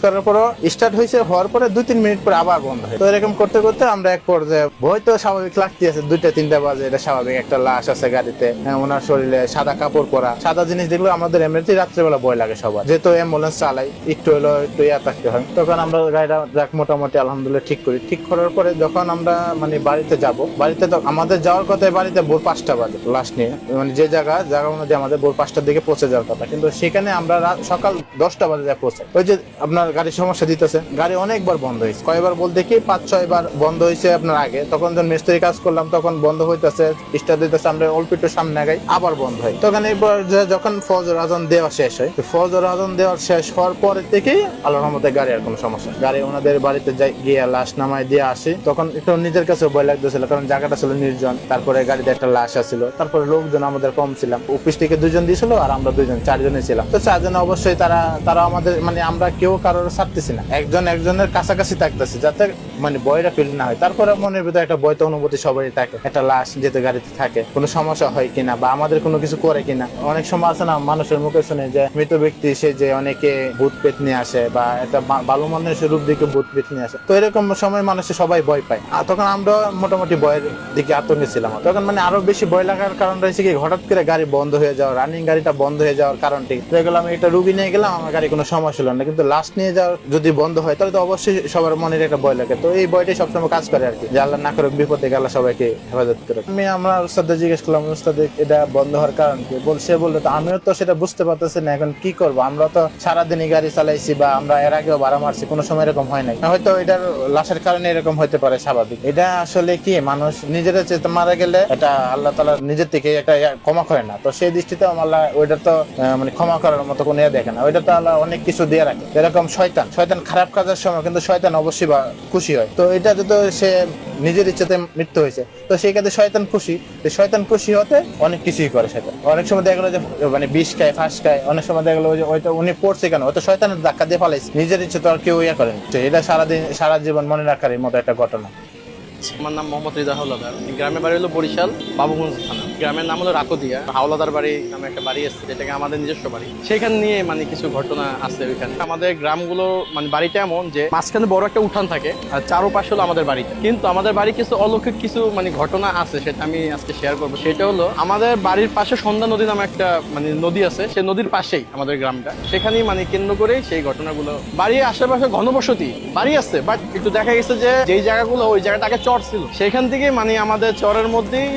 করার পর স্টার্ট হওয়ার পরে 2-3 মিনিট পরে আবার বন্ধ হয়। তো এরকম করতে আমরা এক পর্যায়ে ভয় তো স্বাভাবিক লাগতে আছে, 2টা-3টা বাজে, এটা স্বাভাবিক। একটা লাশ আছে গাড়িতে, ওনার শরীরে সাদা কাপড় পরা, সাদা জিনিস দেখলে আমাদের এমনিতে রাত্রেবেলা ভয় লাগে সবার, যেহেতু অ্যাম্বুলেন্স চালাই, একটু ইয়া থাকতে হয়। তখন আমরা গাড়িটা মোটামুটি আলহামদুলিল্লাহ ঠিক করার পরে যখন আমরা মানে বাড়িতে যাব, বাড়িতে তো আমাদের যাওয়ার কথা, বাড়িতে ভোর 5টা বাজে লাশ নিয়ে, মানে যে জায়গা অনুযায়ী আমাদের ভোর 5টার দিকে পৌঁছে যাওয়ার কথা, কিন্তু সেখানে আমরা সকাল 10টা বাজে যা পৌঁছাই। ওই যে আপনার গাড়ির সমস্যা দিতেছে, গাড়ি অনেকবার বন্ধ হয়েছে, কয়বার বলতে কি 5-6 বার বন্ধ হয়েছে আপনার আগে। তখন যখন মিস্ত্রি কাজ করলাম তখন বন্ধ হইতেছে, স্টার্ট দিতেছে, আমরা অল্প একটু সামনে আগাই, আবার বন্ধ হয়। তখন এবার যখন ফজর আজান দেওয়া শেষ হয়, ফজর আজান দেওয়ার শেষ হওয়ার পরে থেকেই আল্লাহর রহমতে গাড়ি আর কোনো সমস্যা, গাড়ি ওনাদের বাড়িতে গিয়ে লাশ নামায় দিয়ে আসি। তখন একটু নিজের কাছে ভয় লাগতেছিল, কারণ জায়গাটা ছিল নির্জন, তারপরে গাড়িতে একটা লাশ আসছিল, তারপরে লোকজন আমাদের কম ছিলাম, অফিস থেকে 2জন দিয়েছিল আর আমরা 2জন, 4জনই ছিলাম। তো 4জনে অবশ্যই তারা আমাদের মানে আমরা কেউ কারোর ছাড়তেছি না, একজনের কাছাকাছি থাকতেছি, যাতে মানে ভয়টা ফিল না হয়। তারপরে মনের ভিতরে একটা ভয় তো অনুভূতি সবারই থাকে, একটা লাশ যেতে গাড়িতে থাকে, কোনো সমস্যা হয় কিনা বা আমাদের কোনো কিছু করে কিনা। অনেক সময় আছে না মানুষের মুখে শুনে যে মৃত ব্যক্তি সে যে অনেকে ভূত পেট নিয়ে আসে বা একটা ভালো মানুষের রূপ দিকে ভূত পেট নিয়ে আসে, তো এরকম সময় মানুষের সবাই ভয় পায়। তখন আমরা মোটামুটি ভয়ের দিকে আতঙ্কে ছিলাম। তখন মানে আরো বেশি ভয় লাগার কারণ রয়েছে কি, হঠাৎ করে গাড়ি বন্ধ হয়ে যাওয়া, রানিং গাড়িটা বন্ধ হয়ে যাওয়ার কারণটি দেখলাম, আমি একটা রুগী নিয়ে গেলাম, আমার গাড়ি কোনো সমস্যা হলো না, কিন্তু লাশ নিয়ে যাওয়ার যদি বন্ধ হয় তাহলে তো অবশ্যই সবার মনের একটা ভয় লাগে। তো এই ভয়টাই সবসময় কাজ করে আর কি, যে আল্লাহ না করে বিপদ থেকে আল্লাহ সবাইকে হেফাজত করে। আমরা উস্তাদকে জিজ্ঞেস করলাম, উস্তাদ এটা বন্ধ হওয়ার কারণ কি? সে বললো তো আমিও তো সেটা বুঝতে পারতেছি না, এখন কি করবো, আমরা তো সারাদিনই গাড়ি চালাইছি বা আমরা এর আগেও ভাড়া মারছি, কোনো সময় এরকম হয় নাই, হয়তো এটার লাশের কারণে এরকম হতে পারে, স্বাভাবিক। এটা আসলে কি মানুষ নিজেরা চেতে মারা গেলে এটা আল্লাহ তাআলা নিজের থেকে এটা ক্ষমা করে না, তো সেই দৃষ্টিতে আল্লাহ ওইটা তো মানে ক্ষমা করার মতো কোনো দেখে না, ওইটা তো আল্লাহ অনেক কিছু দিয়ে রাখে। এরকম শয়তান খারাপ কাজের সময় কিন্তু শয়তান অবশ্যই খুশি হয়, তো এটা তো সে নিজের ইচ্ছাতে মৃত্যু হয়েছে, তো সেই কাজে শয়তান খুশি হতে অনেক কিছুই করে শয়তান। অনেক সময় দেখা গেলো যে মানে বিষ খায়, ফাঁস খায়, অনেক সময় দেখা গেলো যে ওইটা উনি পড়ছে কেন, হয়তো শয়তানের ধাক্কা দিয়ে ফেলাইছে, নিজের ইচ্ছে তো আর কেউ করেন। তো এটা সারা জীবন মনে রাখার মতো একটা ঘটনা। আমার নাম মোহাম্মদ রিজা হাওলাদার। গ্রামের বাড়ি হলো বরিশাল বাবুগঞ্জ থানা। গ্রামের নাম হলো রাকদিয়া। হাওলাদার বাড়ি নামে একটা বাড়ি আছে, যেটাকে আমাদের নিজস্ব বাড়ি। সেখানে নিয়ে মানে কিছু ঘটনা আছে ওইখানে। আমাদের গ্রামগুলো মানে বাড়িটা এমন যে মাঝখানে বড় একটা উঠান থাকে আর চারোপাশে হলো আমাদের বাড়িটা। কিন্তু আমাদের বাড়ি কিছু অলৌকিক কিছু মানে ঘটনা আছে, সেটা আমি আজকে শেয়ার করবো। সেটা হলো আমাদের বাড়ির পাশে সন্ধ্যা নদী নামে একটা মানে নদী আছে, সেই নদীর পাশেই আমাদের গ্রামটা। সেখানেই মানে কেন্দ্র করেই সেই ঘটনাগুলো। বাড়ির আশেপাশে ঘনবসতি বাড়ি আছে, বাট একটু দেখা গেছে যে যেই জায়গাগুলো ওই জায়গাটাকে চর ছিল, সেখান থেকে মানে আমাদের চরের মধ্যেই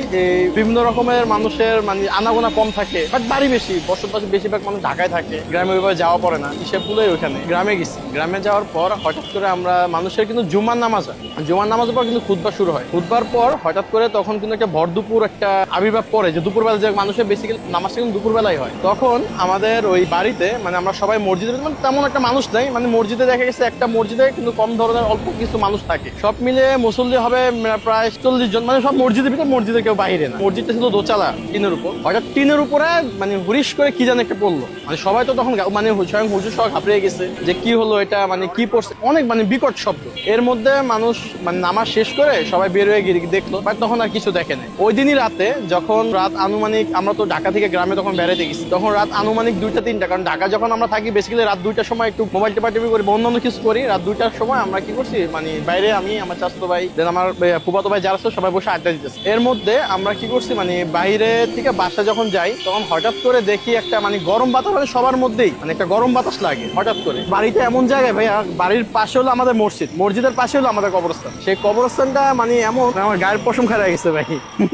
বিভিন্ন রকমের মানুষের মানে আনাগোনা কম থাকে, বাট বাড়ি বেশি, বসবাস বেশিরভাগ মানুষ ঢাকায় থাকে, গ্রামে ওইভাবে যাওয়া পড়ে না। হিসেবগুলোই ওইখানে গ্রামে গেছি। গ্রামে যাওয়ার পর হঠাৎ করে আমরা মানুষের কিন্তু জুমার নামাজ হয়, জুমার নামাজের পর কিন্তু খুতবা শুরু হয়। খুতবার পর হঠাৎ করে তখন কিন্তু একটা ভর দুপুর একটা আবির্ভাব পড়ে, যে দুপুরবেলা যে মানুষের বেসিক্যালি নামাজটা কিন্তু দুপুরবেলায় হয়। তখন আমাদের ওই বাড়িতে মানে আমরা সবাই মসজিদে, মানে তেমন একটা মানুষ নেই, মানে মসজিদে দেখা গেছে একটা মসজিদে কিন্তু কম ধরনের অল্প কিছু মানুষ থাকে, সব মিলে মুসল্লি হবে প্রায় 40 জন, মানে সব মসজিদের ভিতরে, মসজিদের কেউ বাইরে না। মসজিদটা ছিল দোচালা টিনের উপর, হঠাৎ টিনের উপরে মানে হুরিশ করে কি জানে একটা পড়লো, মানে সবাই তো তখন মানে স্বয়ং হুজুর সহ ঘাবড়ে গেছে যে কি হলো এটা, মানে কি পড়ছে, অনেক মানে বিকট শব্দ। এর মধ্যে মানুষ মানে নামাজ শেষ করে সবাই বের হয়ে গিয়ে দেখলো, বাট তখন আর কিছু দেখে নাই। ওই দিনই রাতে যখন রাত আনুমানিক, আমরা তো ঢাকা থেকে গ্রামে তখন বেড়াতে গেছি, তখন রাত আনুমানিক 2টা-3টা, কারণ ঢাকা যখন আমরা থাকি বেসিক্যালি রাত 2টার সময় একটু মোবাইল টেপাটেপি করি, অন্যান্য কিছু করি। রাত 2টার সময় আমরা কি করছি, মানে বাইরে আমি, আমার চাচাতো ভাই, দেন আমার ফুফাতো ভাই যারা ছিল সবাই বসে আড্ডা দিতেছে। এর মধ্যে আমরা কি করছি, মানে বাইরে থেকে বাসা যখন যাই তখন হঠাৎ করে দেখি একটা মানে গরম বাতাস, মানে সবার মধ্যেই মানে একটা গরম বাতাস লাগে হঠাৎ করে। বাড়িটা এমন জায়গায় ভাইয়া, বাড়ির পাশে হলো আমাদের মসজিদ, মসজিদের পাশে হলো আমাদের কবরস্থান। সেই কবরস্থানটা মানে এমন, আমার গায়ের পশম খাড়া গেছে ভাই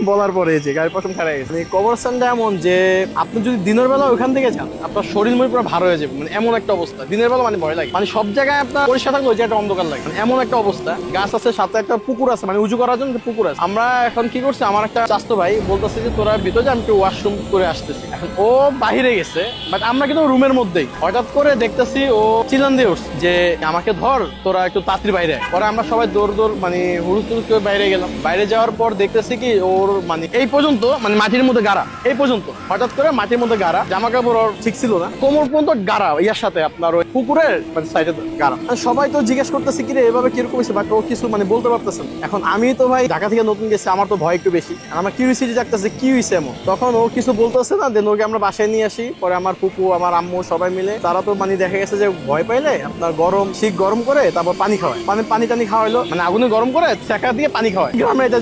বলার পরে, যে গায়ের পশম খাড়া গেছে। মানে কবরস্থানটা এমন যে আপনি যদি দিনের বেলা ওইখান থেকে যান আপনার শরীর মনে পুরো ভার হয়ে যাবে, মানে এমন একটা অবস্থা। দিনের বেলা মানে ভয় লাগে, মানে সব জায়গায় আপনার পরিষ্কার থাকলে ওই জায়গাটা অন্ধকার লাগে, মানে এমন একটা অবস্থা। গাছ আছে, সাথে একটা পুকুর আছে, মানে উঁচু করার জন্য পুকুর আছে। আমরা এখন কি করছি, আমার একটা চাচাতো ভাই বলতেছে যে তোরা ভিতরে যা, আমি একটু ওয়াশরুম করে আসতেছি। এখন ও বাহিরে গেছে, বাট আমরা কিন্তু রুমের মধ্যেই। হঠাৎ করে দেখতেছি ও চিল্লান দিয়ে উঠছে যে আমাকে ধর, তোরা একটু তাড়াতাড়ি বাইরে। পরে আমরা সবাই দৌড় মানে হুড়ুস টুড়ুস করে বাইরে গেলাম। বাইরে যাওয়ার পর দেখতেছি কি ওর মানে এই পর্যন্ত মানে মাটির মধ্যে গাড়া, এই পর্যন্ত হঠাৎ করে মাটির মধ্যে গাড়া, জামা কাপড় ওর ঠিক ছিল না, কোমর পর্যন্ত গাড়া, ইয়ার সাথে আপনার ওই পুকুরের মানে সাইডে গাড়া। সবাই তো জিজ্ঞেস করতেছে কি রে এভাবে কিরকম হয়েছে, বাট ও কিছু মানে বলতে পারতেছে না। এখন আমি তো ভাই ঢাকা থেকে নতুন গেছি, আমার তো ভয় একটু বেশি, আমার কিউরিসিটি জাগতেছে কি হয়েছে এমন। তখন ও কিছু বলতেছে না, দেন ওকে আমরা বাসায় নিয়ে আসি। পরে আমার ফুপু, আমার আম্মু সবাই মিলে, তারা তো মানে দেখা গেছে যে ভয় পাইলে আপনার শিক গরম করে তারপর পানি খাওয়ায়, মানে পানি টানি খাওয়াইলো, মানে আগুনে গরম করে সেকা দিয়ে পানি খাওয়ায়। গ্রামে এটা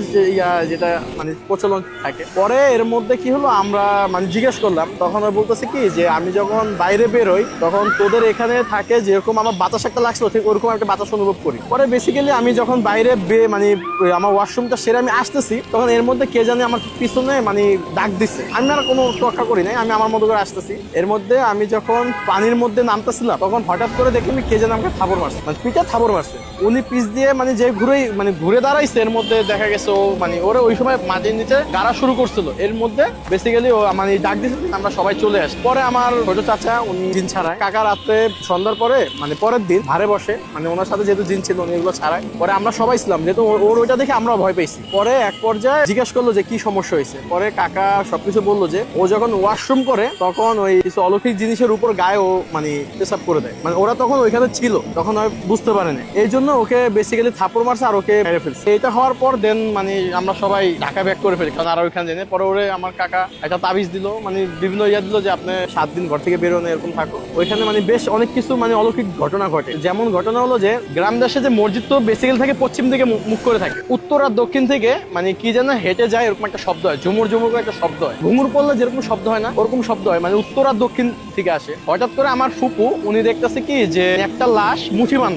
যেটা মানে প্রচলন থাকে। পরে এর মধ্যে কি হলো, আমরা মানে জিজ্ঞেস করলাম, তখন ও বলতেছে কি যে আমি যখন বাইরে বের হই তখন তোদের এখানে থাকে যেরকম আমার বাতাস একটা লাগছিল, ঠিক ওরকম একটা বাতাস অনুভব করি। পরে বেসিক্যালি আমি যখন বাইরে মানে আমার ওয়াশরুমটা সেরে আমি আসতেছি, তখন এর মধ্যে কে জানে আমার পিছনে মানে ডাক দিচ্ছে। আমি আর কোনো রক্ষা করি নাই, আমি আমার মতো করে আসতেছি। এর মধ্যে আমি যখন পানির মধ্যে নামতেছিলাম তখন হঠাৎ করে দেখলাম কে যেন আমাকে থাপড় মারছে, মানে পিঠে থাপড় মারছে। উনি পিছ দিয়ে মানে যে ঘুরে দাঁড়াইছে, এর মধ্যে দেখা গেছে ও মানে ওরা ওই সময় মাটির নিচে গাড়া শুরু করছিল। এর মধ্যে বেসিক্যালি ও মানে ডাক দিচ্ছে, আমরা সবাই চলে আসি। পরে আমার ছোট চাচা, উনি জিন ছাড়ায়, কাকা রাতে সন্ধ্যার পরে মানে পরের দিন ধারে বসে, মানে ওনার সাথে যেহেতু জিন ছিল উনি এগুলো ছাড়ায়। পরে আমরা সবাই ছিলাম, যেহেতু ওর ওইটা দেখে আমরা ভয় পেয়েছি। পরে এক পর্যায়ে জিজ্ঞেস করলো যে কি সমস্যা হয়েছে। পরে কাকা সবকিছু বললো যে ও যখন ওয়াশরুম করে তখন ওই কিছু অলৌকিক জিনিসের উপর গায়ে ও মানে পেশাব করে দেয়, মানে ওরা তখন ওইখানে ছিল, তখন আর বুঝতে পারে না, এই জন্য ওকে বেসিক্যালি থাপড় মারছে আর ওকে মেরে ফেলছে। এটা হওয়ার পর দেন মানে আমরা সবাই ঢাকা ব্যাক করে ফেলি, কারণ আর ওইখানে জেনে। পরে ওরে আমার কাকা একটা তাবিজ দিল, মানে বিভিন্ন ইয়া দিল যে আপনি 7 দিন ঘর থেকে বেরোনো এরকম থাকো। ওইখানে মানে বেশ অনেক কিছু মানে অলৌকিক ঘটনা ঘটে। যেমন ঘটনা হলো যে গ্রাম দেশে যে মসজিদ তো বেসিক্যালি থাকে পশ্চিম দিকে মুখ করে থাকে, উত্তর আর দক্ষিণ থেকে মানে কি যেন হেঁটে যায় এরকম একটা শব্দ হয়, ঝুমুর ঝুমুর করে একটা শব্দ হয়। ঘুমুর পড়লে যেরকম শব্দ হয় না ওরকম শব্দ হয়, মানে উত্তর আর দক্ষিণ থেকে আসে। হঠাৎ করে আমার ফুপু উনি দেখতেছে কি যে একটা লাশ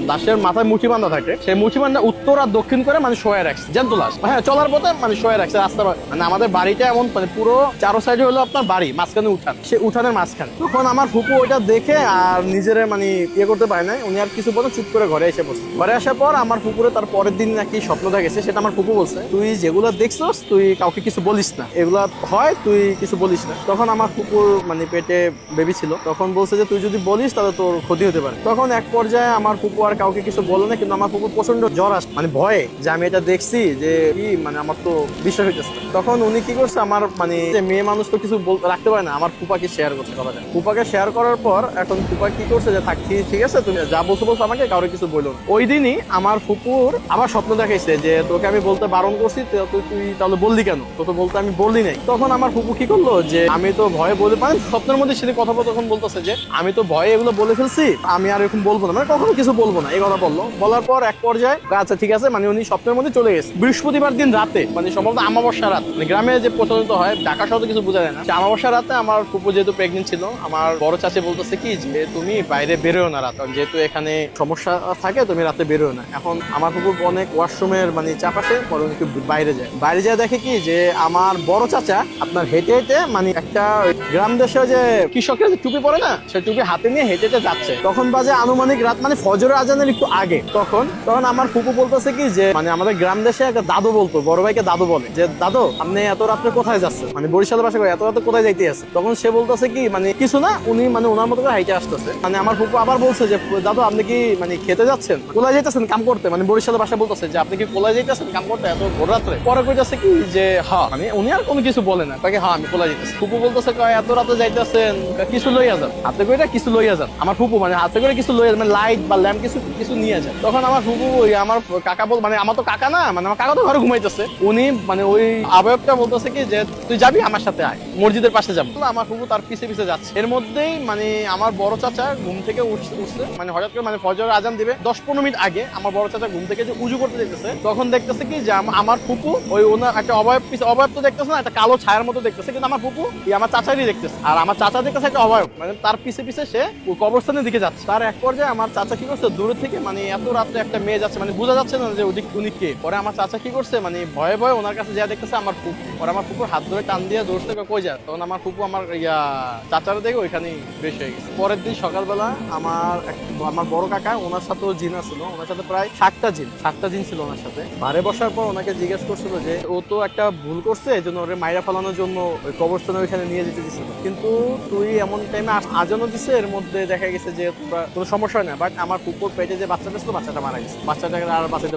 লাশের মাথায় মুঠি বান্ধা থাকে, সেই মুঠি বান্ধা উত্তর আর দক্ষিণ করে মানে শোয়া রাখছে, জ্যান্ত লাশ, হ্যাঁ চলার পথে মানে শোয়া রাখছে রাস্তা, মানে আমাদের বাড়িটা এমন মানে পুরো চারো সাইডে হলো আপনার বাড়ি, মাঝখানে উঠান, সে উঠানের মাঝখানে। তখন আমার ফুপু ওইটা দেখে আর নিজের মানে ইয়ে করতে পারে না, উনি আর কিছু বলে চুপ করে ঘরে এসে বসে। ঘরে আসার পর আমার ফুপুরে তার পরের দিন নাকি স্বপ্ন দেখেছে, সেটা আমার ফুপু বলছে তুই যেগুলো দেখছস তুই কাউকে কিছু বলিস না, এগুলা হয় তুই কিছু বলিস না। তখন আমার ফুপুর মানে পেটে বেবি ছিল, তখন বলছে যে তুই যদি বলিস তাহলে তোর ক্ষতি হতে পারে। তখন এক পর্যায়ে আমার ফুপু আর কাউকে কিছু বলে না, কিন্তু আমার ফুপুর প্রচন্ড জ্বর আসে, মানে ভয়ে যে আমি এটা দেখছি যে কি মানে আমার তো বিশ্বাস হইতেছে। তখন উনি কি করছে, আমার মানে মেয়ে মানুষ তো কিছু রাখতে পারে না, আমার ফুপাকে শেয়ার করছে কথাটা। ফুপাকে শেয়ার করার পর এখন ফুপা কি করছে যে থাক ঠিক আছে তুমি যা বলছো আমাকে কাউকে কিছু বললো না। ওই দিনই আমার ফুপুর আবার স্বপ্ন দেখাইছে যে তোকে আমি বলতে বারণ করছি, তুই তাহলে বললি কেন, তো বলতে আমি বললি নাই। তখন আমার ফুপু কি করলো যে আমি তো ভয়ে বলে পারেন, স্বপ্নের মধ্যে সেটা কথা তখন বলতেছে যে আমি তো ভয়ে এগুলো বলে ফেলছি, আমি আর এরকম বলবো না, মানে কখনো কিছু বলবো না, এই কথা বললো। বলার পর এক পর্যায়ে আচ্ছা ঠিক আছে, মানে উনি স্বপ্নের মধ্যে চলে গেছে। বৃহস্পতিবার দিন রাতে, মানে সম্ভবত আমাবস্যা রাত, মানে গ্রামে যে প্রচলিত হয়, ঢাকা শহরে কিছু বোঝা যায় না, আমাবস্যা রাতে আমার ফুপু যেহেতু প্রেগনেন্ট ছিল, আমার বড় চাচি বলতেছে কি যে তুমি বাইরে বেরোয় না রাত, যেহেতু এখানে সমস্যা থাকে তুমি রাতে বেরোয় না। এখন আমার ফুপুর অনেক ওয়াশরুমের মানে চাপ আসে, পরে একটু বাইরে যায় দেখে কি যে আমার বড় চাচা আপনার হেঁটে হেঁটে মানে একটা গ্রাম দেশে যে কৃষকের যে টুপি পরে না, সে টুপি হাতে নিয়ে হেঁটে হেঁটে যাচ্ছে। তখন বাজে আনুমানিক রাত মানে ফজরের আজানের একটু আগে। তখন আমার ফুপু বলতেছে কি যে মানে আমাদের গ্রাম দেশে একটা দাদু বলতো, বড় ভাইকে দাদু বলে, যে দাদু আপনি এত রাত্রে কোথায় যাচ্ছেন, মানে বরিশালের ভাষা করে এত রাত্রে কোথায় যাইতে আছে। তখন সে বলতেছে কি মানে কিছু না, উনি মানে ওনার মতো করে হাইটে আসতেছে। মানে আমার ফুপু আবার বলছে যে দাদু আপনি কি মানে খেতে যাচ্ছেন, কোলায় যাইতেছেন কাম করতে, মানে বরিশালের ভাষা বলতেছে যে আপনি কি কোলায় যাইতেছেন কাম করতে এত ভোর রাত্রে। পরে কইতাছে কি যে হ্যাঁ, মানে উনি আর কোনো কিছু বলে না, তাকে হ্যাঁ আমি কোলায় যাইতেছি। ফুপু বলতেছে এত রাতে যাইতেছেন কিছু লইয়া যান, হাতে করে কিছু লইয়া যান। আমার ফুপু মানে হাতে করে কিছু লইয়া মানে লাইট বা ল্যাম্প কিছু নিয়ে যান। তখন আমার ফুপু ওই আমার কাকা মানে আমার তো কাকা না, মানে আমার কাকা তো ঘরে ঘুমাইতেছে, উনি মানে ওই আবয়বটা বলতেছে কি যে তুই যাবি আমার সাথে আয়, মসজিদের পাশে যাবো। আমার ফুপু তার পিছে পিছে যাচ্ছে। এর মধ্যেই মানে আমার বড় চাচা ঘুম থেকে উঠছে, মানে হঠাৎ করে মানে ফজরের আজান দিবে 10-15 মিনিট আগে আমার বড় চাচা ঘুম থেকে যে উজু করতে দেখতেছে, তখন দেখতেছে কি যে আমার ফুপু ওই ওনার একটা অবয়ব তো দেখতেছে না, একটা কালো ছায়ার মতো দেখতেছে, কিন্তু আমার ফুপু আমার চাচারই দেখতেছে, আর আমার চাচা দেখতেছে একটা অবয়ব, মানে তার পিছে পিছে সে কবরস্থানের দিকে যাচ্ছে। তার এক পর্যায়ে আমার চাচা কি করছে, দূর থেকে মানে এত রাত্রে একটা মেয়ে যাচ্ছে, মানে বোঝা যাচ্ছে না যে উনি কে। পরে আমার চাচা কি করছে, মানে ভয়ে ভয়ে ওনার কাছে যা দেখতেছে আমার ফুপু, পরে আমার ফুপুর হাত ধরে টান দিয়ে দৌড়তে কই যায়। তখন আমার ফুপু আমার চাচারা দেখে ওইখানে বেশ হয়ে গেছে। পরের দিন সকালবেলা আমার বড় কাকা ওনার সাথেও জিন ছিল, ওনার সাথে প্রায় 7টা জিন ছিল ওনার সাথে। বারে বসার পর ওনাকে জিজ্ঞেস করছিল যে ও তো একটা ভুল করছে, এই জন্য ওরে মাইরা ফেলানোর জন্য ওই কবরস্থানে ওইখানে নিয়ে যেতে দিছিল, কিন্তু তুই এমন টাইমে আজানও দিছে, এর মধ্যে দেখা গেছে যে কোনো সমস্যা হয় না, বাট আমার কুকুর পেটে যে বাচ্চাটা ছিল বাচ্চাটা মারা গেছে, বাচ্চাটাকে আর বাঁচাতে